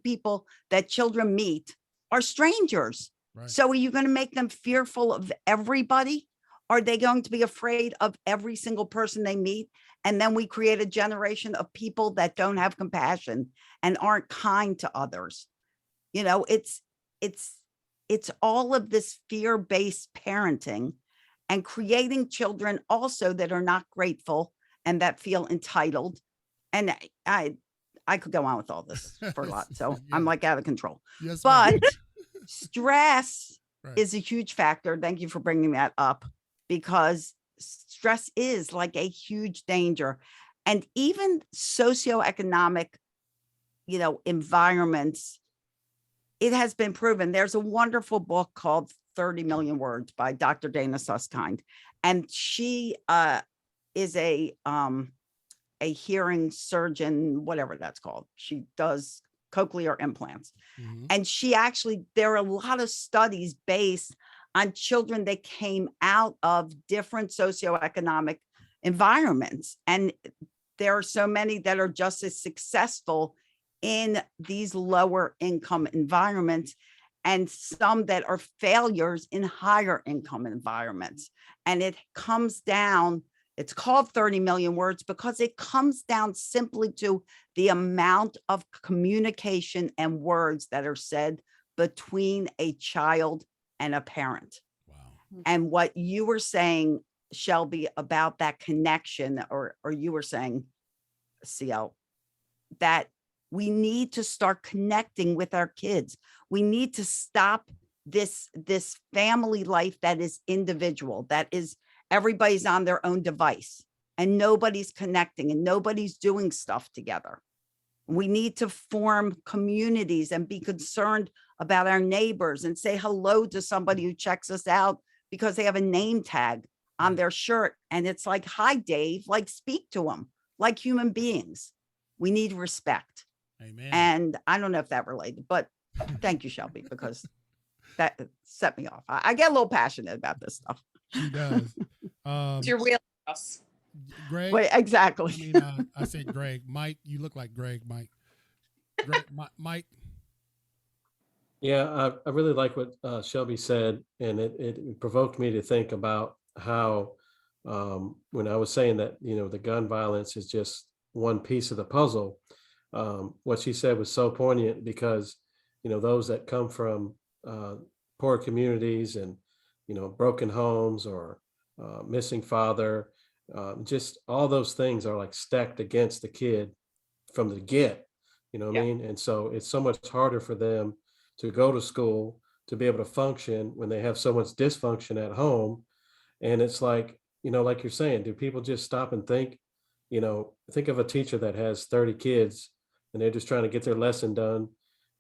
people that children meet are strangers. Right. So are you going to make them fearful of everybody? Are they going to be afraid of every single person they meet? And then we create a generation of people that don't have compassion and aren't kind to others. It's all of this fear-based parenting, and creating children also that are not grateful and that feel entitled. And I could go on with all this for a lot. So I'm like out of control. Yes, but stress is a huge factor. Thank you for bringing that up, because stress is like a huge danger. And even socioeconomic, environments, it has been proven. There's a wonderful book called 30 Million Words by Dr. Dana Susskind. And she is a hearing surgeon, whatever that's called. She does cochlear implants. Mm-hmm. And there are a lot of studies based on children that came out of different socioeconomic environments. And there are so many that are just as successful in these lower income environments, and some that are failures in higher income environments. And it comes down, it's called 30 million words because it comes down simply to the amount of communication and words that are said between a child and a parent. Wow. And what you were saying, Shelby, about that connection, or you were saying, CL, that we need to start connecting with our kids. We need to stop this family life that is individual, that is everybody's on their own device and nobody's connecting and nobody's doing stuff together. We need to form communities and be concerned about our neighbors and say hello to somebody who checks us out because they have a name tag on their shirt. And it's like, hi, Dave, like speak to them like human beings. We need respect. Amen. And I don't know if that related, but thank you, Shelby, because that set me off. I get a little passionate about this stuff. She does. It's your wheelhouse. Greg. Wait, exactly. I mean, I said Greg. Mike, you look like Greg. Mike. Mike. Yeah, I really like what Shelby said, and it provoked me to think about how when I was saying that, you know, the gun violence is just one piece of the puzzle. What she said was so poignant because, you know, those that come from poor communities and, you know, broken homes or missing father, just all those things are like stacked against the kid from the get, you know what I mean? And so it's so much harder for them to go to school, to be able to function when they have so much dysfunction at home. And it's like, you know, like you're saying, do people just stop and think, you know, think of a teacher that has 30 kids and they're just trying to get their lesson done.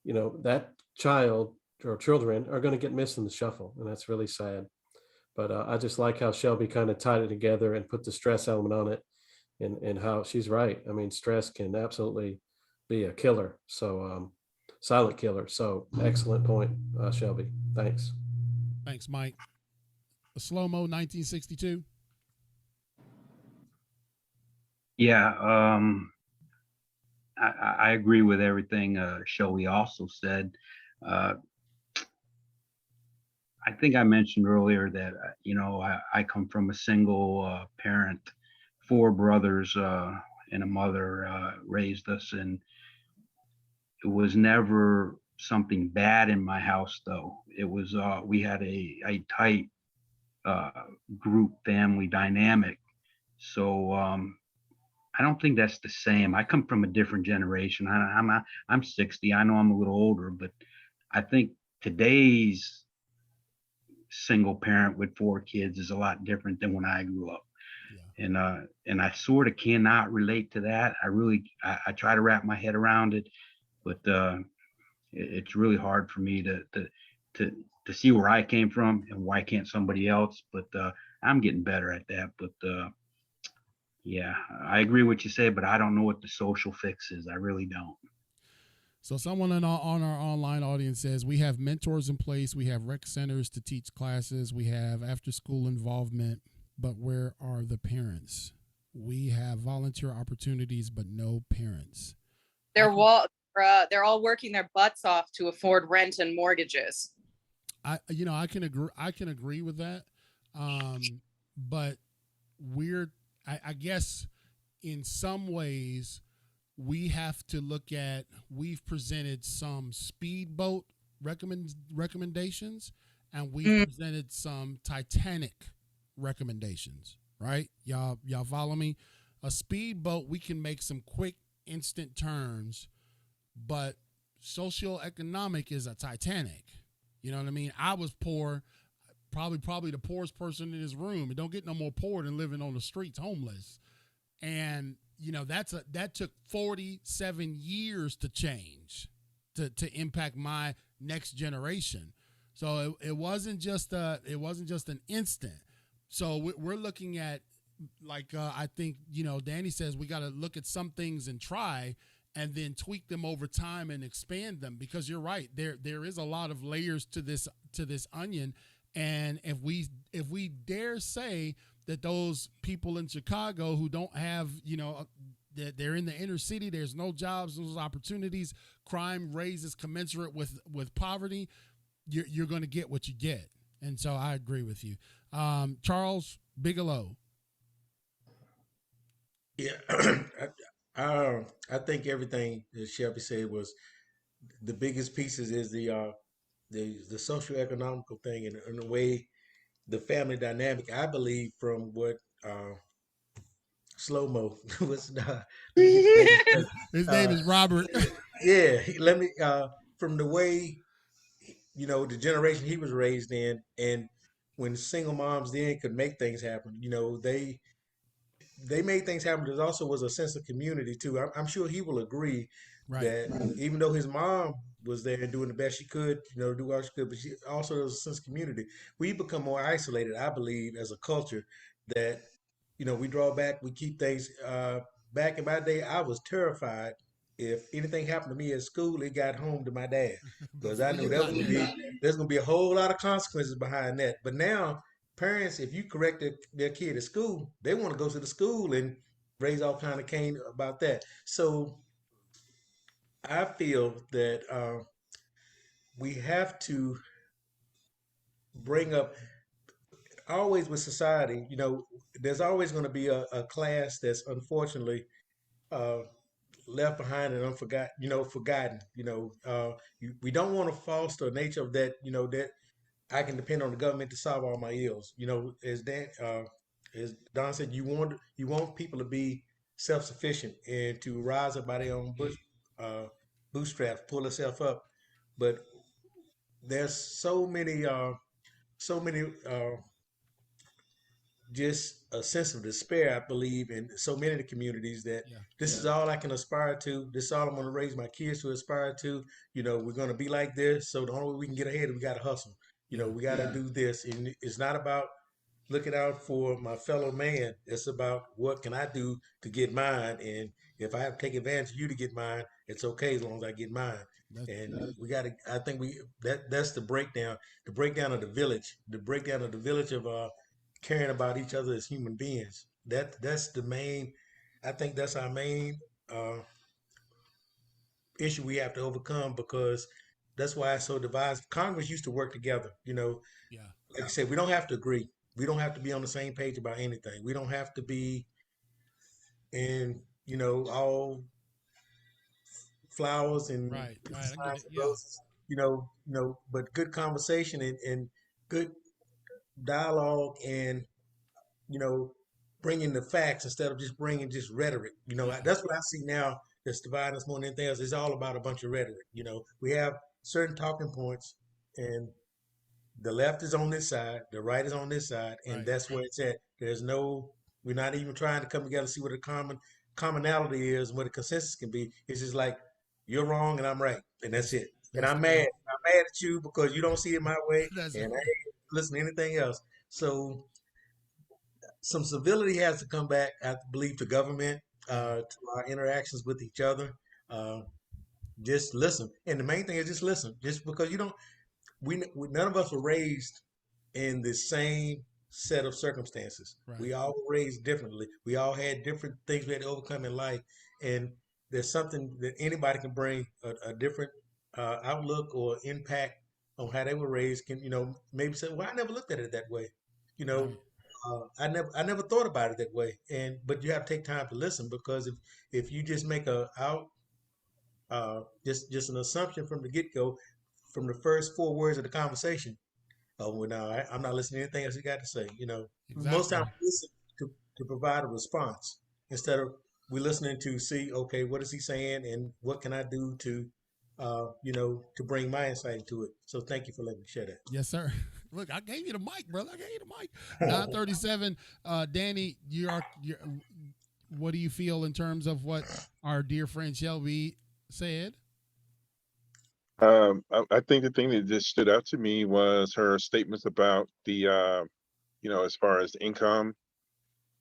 You know, that child or children are going to get missed in the shuffle. And that's really sad. But I just like how Shelby kind of tied it together and put the stress element on it, and how she's right. I mean, stress can absolutely be a killer. So silent killer. So excellent point, Shelby. Thanks. Thanks, Mike. A slow-mo 1962. Yeah, I agree with everything Shelby also said. I think I mentioned earlier that, you know, I come from a single parent, 4 brothers and a mother raised us, and it was never something bad in my house, though. It was, we had a tight group family dynamic. So I don't think that's the same. I come from a different generation. I'm 60. I know I'm a little older, but I think today's single parent with 4 kids is a lot different than when I grew up. Yeah. And I sort of cannot relate to that. I try to wrap my head around it, but it's really hard for me to see where I came from and why can't somebody else. But I'm getting better at that. But yeah, I agree with what you say, but I don't know what the social fix is. I really don't. So someone on our online audience says, we have mentors in place. We have rec centers to teach classes. We have after school involvement, but where are the parents? We have volunteer opportunities, but no parents. They're all working their butts off to afford rent and mortgages. I can agree with that. But I guess in some ways, we have to look at, we've presented some speedboat recommendations, and we've presented some Titanic recommendations, right? Y'all follow me? A speedboat, we can make some quick, instant turns, but socioeconomic is a Titanic. You know what I mean? I was poor, probably the poorest person in this room. It don't get no more poor than living on the streets, homeless. And you know, that took 47 years to change, to impact my next generation. So it wasn't just an instant. So we're looking at, like I think, you know, Danny says, we got to look at some things and try, and then tweak them over time and expand them, because you're right, there is a lot of layers to this onion, And if we dare say that those people in Chicago who don't have, that they're in the inner city, there's no jobs, those opportunities, crime raises commensurate with poverty, you're going to get what you get. And so I agree with you. Charles Bigelow. Yeah, I think everything that Shelby said was the biggest pieces is the social economical thing, and in a way the family dynamic. I believe from what slow mo was. Let me get the name straight. His name is Robert. Yeah, let me from the way the generation he was raised in, and when single moms then could make things happen. They made things happen. There also was a sense of community too. I'm sure he will agree Right. that even though his mom was there and doing the best she could, do what she could, but she also there was a sense of community. We become more isolated, I believe, as a culture that we draw back, we keep things. Back in my day, I was terrified if anything happened to me at school, it got home to my dad because I Before knew you that was got gonna there. be there's gonna be a whole lot of consequences behind that. But now parents, if you correct their kid at school, they want to go to the school and raise all kind of cane about that. So I feel that we have to bring up always with society. There's always going to be a class that's unfortunately uh, left behind and unforgotten. Forgotten. We don't want to foster a nature of that. That I can depend on the government to solve all my ills. As Don said, you want people to be self sufficient and to rise up by their own bootstraps, pull themselves up. But there's so many just a sense of despair, I believe, in so many of the communities that Yeah. this is all I can aspire to. This is all I'm going to raise my kids to aspire to. We're going to be like this. So the only way we can get ahead, we got to hustle. Yeah. We got to do this. And it's not about looking out for my fellow man. It's about what can I do to get mine. And if I have to take advantage of you to get mine, it's okay as long as I get mine. And we got to, I think that's the breakdown of the village, of caring about each other as human beings. That's the main. I think that's our main uh, issue we have to overcome because that's why it's so divisive. Congress used to work together. Yeah. Like I said, we don't have to agree. We don't have to be on the same page about anything. We don't have to be in all flowers and Right. Right. I get signs it. and Yeah. roses. But good conversation and good dialogue and you know, bringing the facts instead of just bringing just rhetoric. Yeah. That's what I see now that's dividing us more than anything else. It's all about a bunch of rhetoric. We have certain talking points, and the left is on this side, the right is on this side, and Right. that's where it's at. We're not even trying to come together and see what a commonality is and what a consensus can be. It's just like you're wrong and I'm right, and that's it. And That's I'm the mad. way. I'm mad at you because you don't see it my way, That's and it. I ain't listen to anything else. So some civility has to come back, I believe, to government, Yeah. to our interactions with each other. Uh, just listen, and the main thing is just listen. Just because you don't, we none of us were raised in the same set of circumstances. Right. We all were raised differently. We all had different things we had to overcome in life, and there's something that anybody can bring a different outlook or impact on how they were raised. Can maybe say, "Well, I never looked at it that way." You know, Right. I never thought about it that way. But you have to take time to listen because if you just make a out just an assumption from the get go, from the first four words of the conversation, oh well, no, I'm not listening to anything else you got to say. Most Exactly. times we listen to provide a response instead of we listening to see, okay, what is he saying and what can I do to bring my insight into it. So thank you for letting me share that. Yes, sir. Look, I gave you the mic, brother. I gave you the mic. 9:37. Danny, what do you feel in terms of what our dear friend Shelby said? I think the thing that just stood out to me was her statements about as far as income.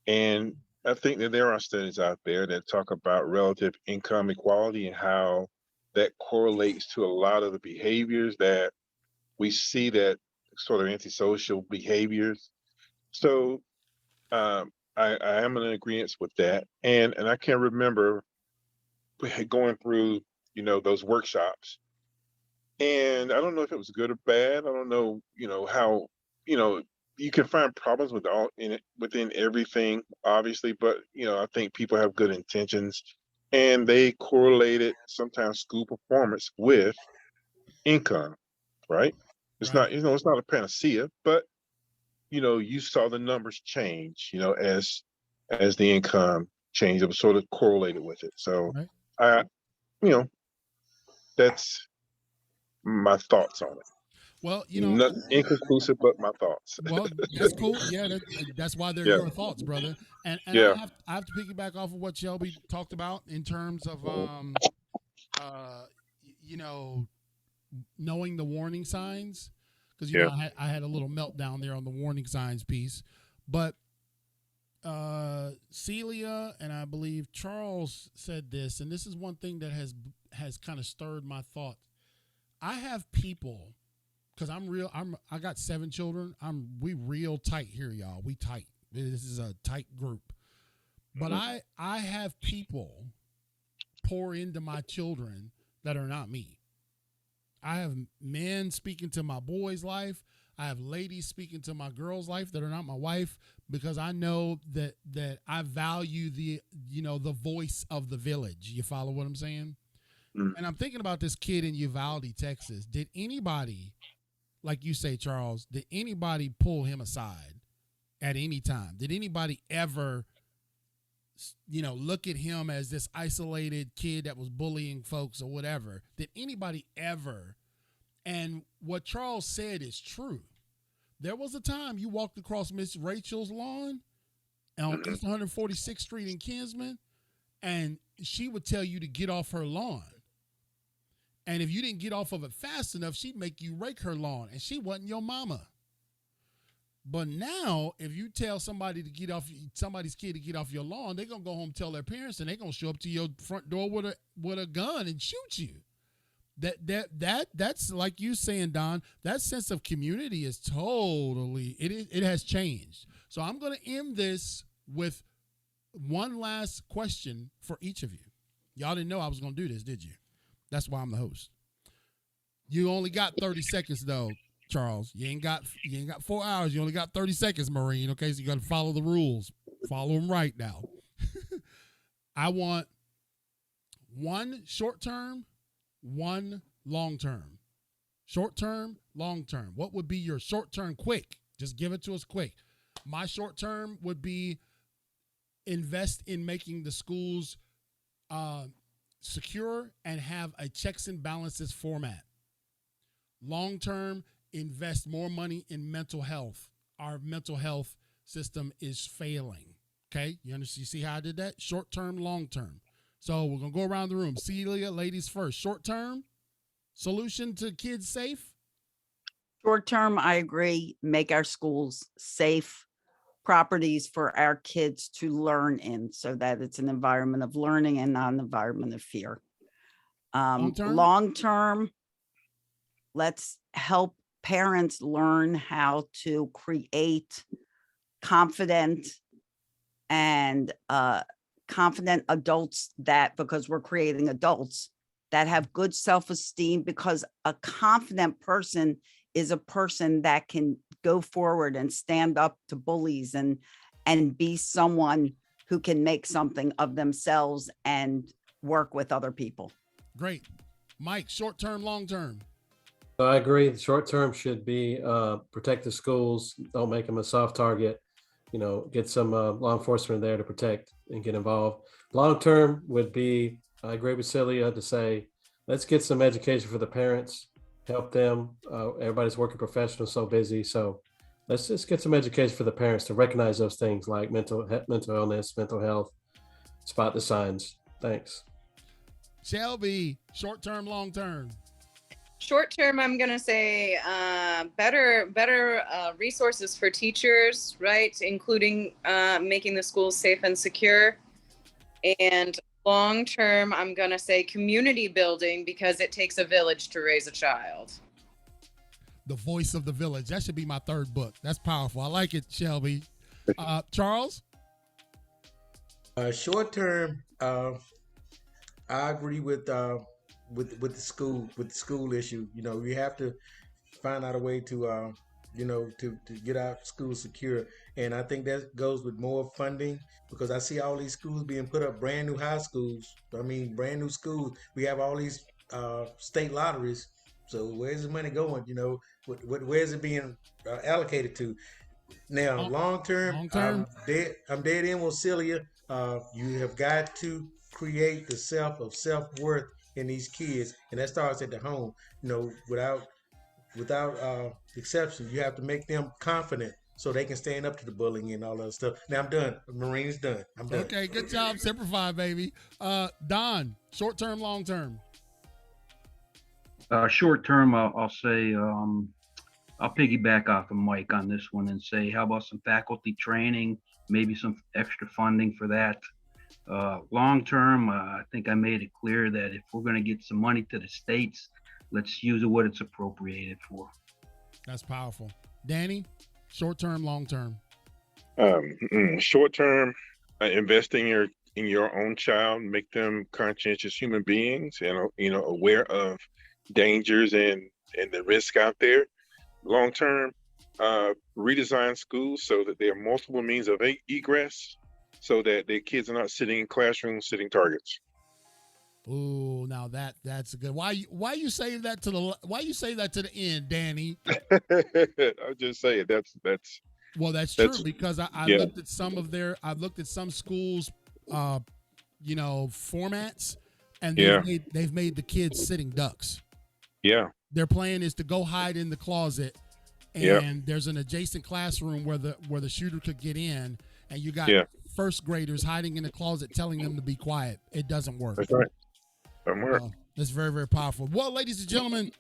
And I think that there are studies out there that talk about relative income equality and how that correlates to a lot of the behaviors that we see that sort of antisocial behaviors. So I am in agreement with that, and I can remember going through, those workshops, and I don't know if it was good or bad. I don't know, how, you know, you can find problems with all in it within everything, obviously, but I think people have good intentions, and they correlated sometimes school performance with income, right? It's Right. not, it's not a panacea, but you saw the numbers change, as the income changed, it was sort of correlated with it. So Right. I, you know, that's my thoughts on it. Well, Not inconclusive, but my thoughts. well, that's cool. Yeah, that's why they're Yeah, your thoughts, brother. And yeah. I have to piggyback off of what Shelby talked about in terms of uh you know knowing the warning signs, because Yeah. I had a little meltdown there on the warning signs piece, but Celia and I believe Charles said this, and this is one thing that has kind of stirred my thought. I have people, because I got 7 children. We real tight here, y'all. We tight. This is a tight group. But I have people pour into my children that are not me. I have men speaking to my boy's life. I have ladies speaking to my girl's life that are not my wife, because I know that I value the voice of the village. You follow what I'm saying? And I'm thinking about this kid in Uvalde, Texas. Did anybody, like you say, Charles, did anybody pull him aside at any time? Did anybody ever, look at him as this isolated kid that was bullying folks or whatever? Did anybody ever? And what Charles said is true. There was a time you walked across Miss Rachel's lawn on East 146th Street in Kinsman, and she would tell you to get off her lawn. And if you didn't get off of it fast enough, she'd make you rake her lawn, and she wasn't your mama. But now, if you tell somebody's kid to get off your lawn, they're gonna go home and tell their parents, and they're gonna show up to your front door with a gun and shoot you. That's like you saying, Don. That sense of community is totally it has changed. So I'm gonna end this with one last question for each of you. Y'all didn't know I was gonna do this, did you? That's why I'm the host. You only got 30 seconds though, Charles. You ain't got 4 hours. You only got 30 seconds, Marine. Okay, so you got to follow the rules. Follow them right now. I want one short term, one long term. Short term, long term. What would be your short term quick? Just give it to us quick. My short term would be invest in making the schools secure and have a checks and balances format. Long term, invest more money in mental health. Our mental health system is failing. Okay, you understand? You see how I did that? Short term, long term. So we're gonna go around the room. Celia, ladies first. Short term solution to kids safe. Short term, I agree. Make our schools safe properties for our kids to learn in, so that it's an environment of learning and not an environment of fear. Long term, let's help parents learn how to create confident and confident adults, because we're creating adults that have good self-esteem, because a confident person is a person that can go forward and stand up to bullies and be someone who can make something of themselves and work with other people. Great. Mike, short term, long term. I agree. The short term should be protect the schools. Don't make them a soft target. Get some law enforcement there to protect and get involved. Long term would be, I agree with Celia to say, let's get some education for the parents, help them. Everybody's working professional, so busy. So let's just get some education for the parents to recognize those things like mental illness, mental health, spot the signs. Thanks. Shelby, short term, long term. Short term, I'm going to say better resources for teachers, right? Including making the schools safe and secure. And long term, I'm going to say community building, because it takes a village to raise a child. The Voice of the Village. That should be my third book. That's powerful. I like it, Shelby. Charles? Short term, I agree with the school issue. You know, we have to find out a way to to get our schools secure, and I think that goes with more funding, because I see all these schools being put up, brand new high schools. I mean, brand new schools. We have all these state lotteries. So where's the money going? You know, where's it being allocated to? Now, long term, I'm dead in with Celia. You have got to create the self worth in these kids, and that starts at the home. You know, without exception, you have to make them confident so they can stand up to the bullying and all that stuff. Now I'm done. Marine's done. I'm done. Okay, good job. Semper Fi, baby. Don, short term, long term. Short term, I'll say I'll piggyback off of Mike on this one and say, how about some faculty training, maybe some extra funding for that. Long term, I think I made it clear that if we're going to get some money to the states, let's use it what it's appropriated for. That's powerful. Danny, short term, long term. Short term, investing in your own child, make them conscientious human beings and aware of dangers and the risk out there. Long term, redesign schools so that there are multiple means of egress, so that their kids are not sitting in classrooms, sitting targets. Ooh, now that's a good. Why you say that to the end, Danny? I'll just say it. That's true, because I looked at some schools, formats, and they've made the kids sitting ducks. Yeah. Their plan is to go hide in the closet, and there's an adjacent classroom where the shooter could get in, and you got first graders hiding in the closet telling them to be quiet. It doesn't work. That's right. Doesn't work. That's very, very powerful. Well, ladies and gentlemen,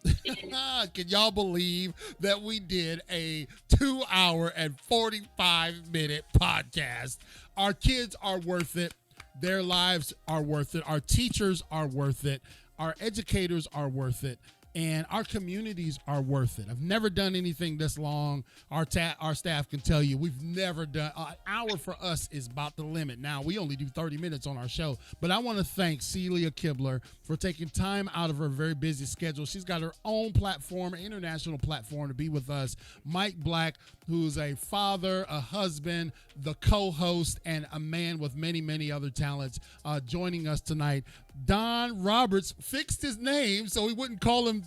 can y'all believe that we did a 2-hour and 45-minute podcast? Our kids are worth it. Their lives are worth it. Our teachers are worth it. Our educators are worth it. And our communities are worth it. I've never done anything this long. Our staff can tell you we've never done. An hour for us is about the limit. Now, we only do 30 minutes on our show. But I want to thank Celia Kibler for taking time out of her very busy schedule. She's got her own platform, an international platform, to be with us. Mike Black, who's a father, a husband, the co-host, and a man with many, many other talents, joining us tonight. Don Roberts fixed his name so he wouldn't call him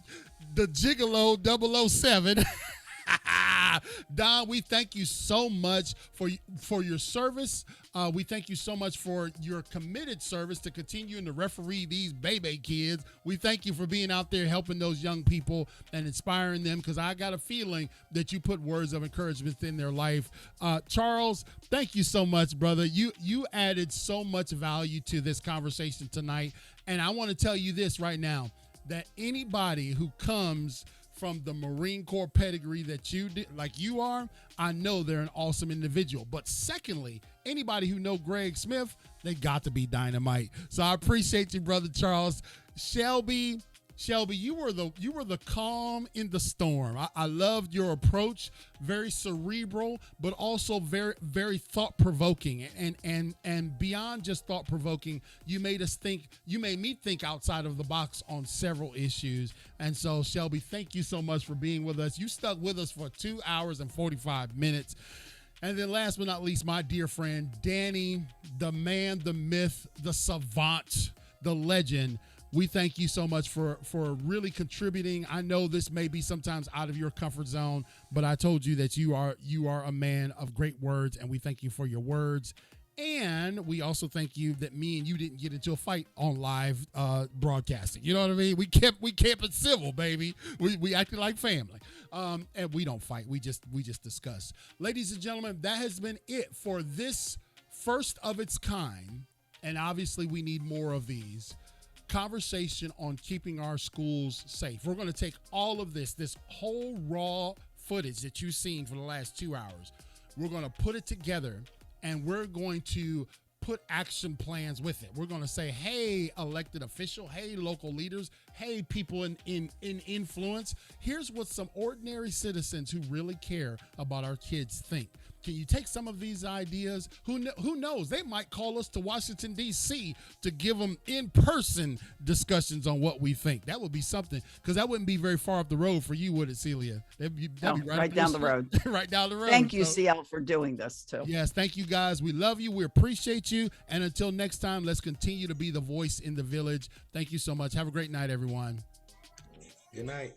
the Gigolo 007. Don, we thank you so much for your service. We thank you so much for your committed service to continuing to referee these baby kids. We thank you for being out there helping those young people and inspiring them, because I got a feeling that you put words of encouragement in their life. Charles, thank you so much, brother. You added so much value to this conversation tonight. And I want to tell you this right now, that anybody who comes from the Marine Corps pedigree that you are, I know they're an awesome individual. But secondly, anybody who know Greg Smith, they got to be dynamite. So I appreciate you, brother Charles. Shelby, you were the calm in the storm. I loved your approach, very cerebral, but also very, very thought-provoking. And beyond just thought-provoking, you made me think outside of the box on several issues. And so, Shelby, thank you so much for being with us. You stuck with us for 2 hours and 45 minutes. And then last but not least, my dear friend, Danny, the man, the myth, the savant, the legend. We thank you so much for really contributing. I know this may be sometimes out of your comfort zone, but I told you that you are a man of great words, and we thank you for your words. And we also thank you that me and you didn't get into a fight on live broadcasting. You know what I mean? We kept it civil, baby. We acted like family. And we don't fight. We just discuss. Ladies and gentlemen, that has been it for this first of its kind. And obviously we need more of these. Conversation on keeping our schools safe. We're going to take all of this whole raw footage that you've seen for the last 2 hours. We're going to put it together, and we're going to put action plans with it. We're going to say, hey, elected official, hey, local leaders, hey, people in influence, here's what some ordinary citizens who really care about our kids think. Can you take some of these ideas? Who knows? They might call us to Washington, D.C. to give them in-person discussions on what we think. That would be something, because that wouldn't be very far up the road for you, would it, Celia? That'd be right down the road. Right down the road. Thank you, CL, for doing this too. Yes, thank you, guys. We love you. We appreciate you. And until next time, let's continue to be the voice in the village. Thank you so much. Have a great night, everyone. Good night.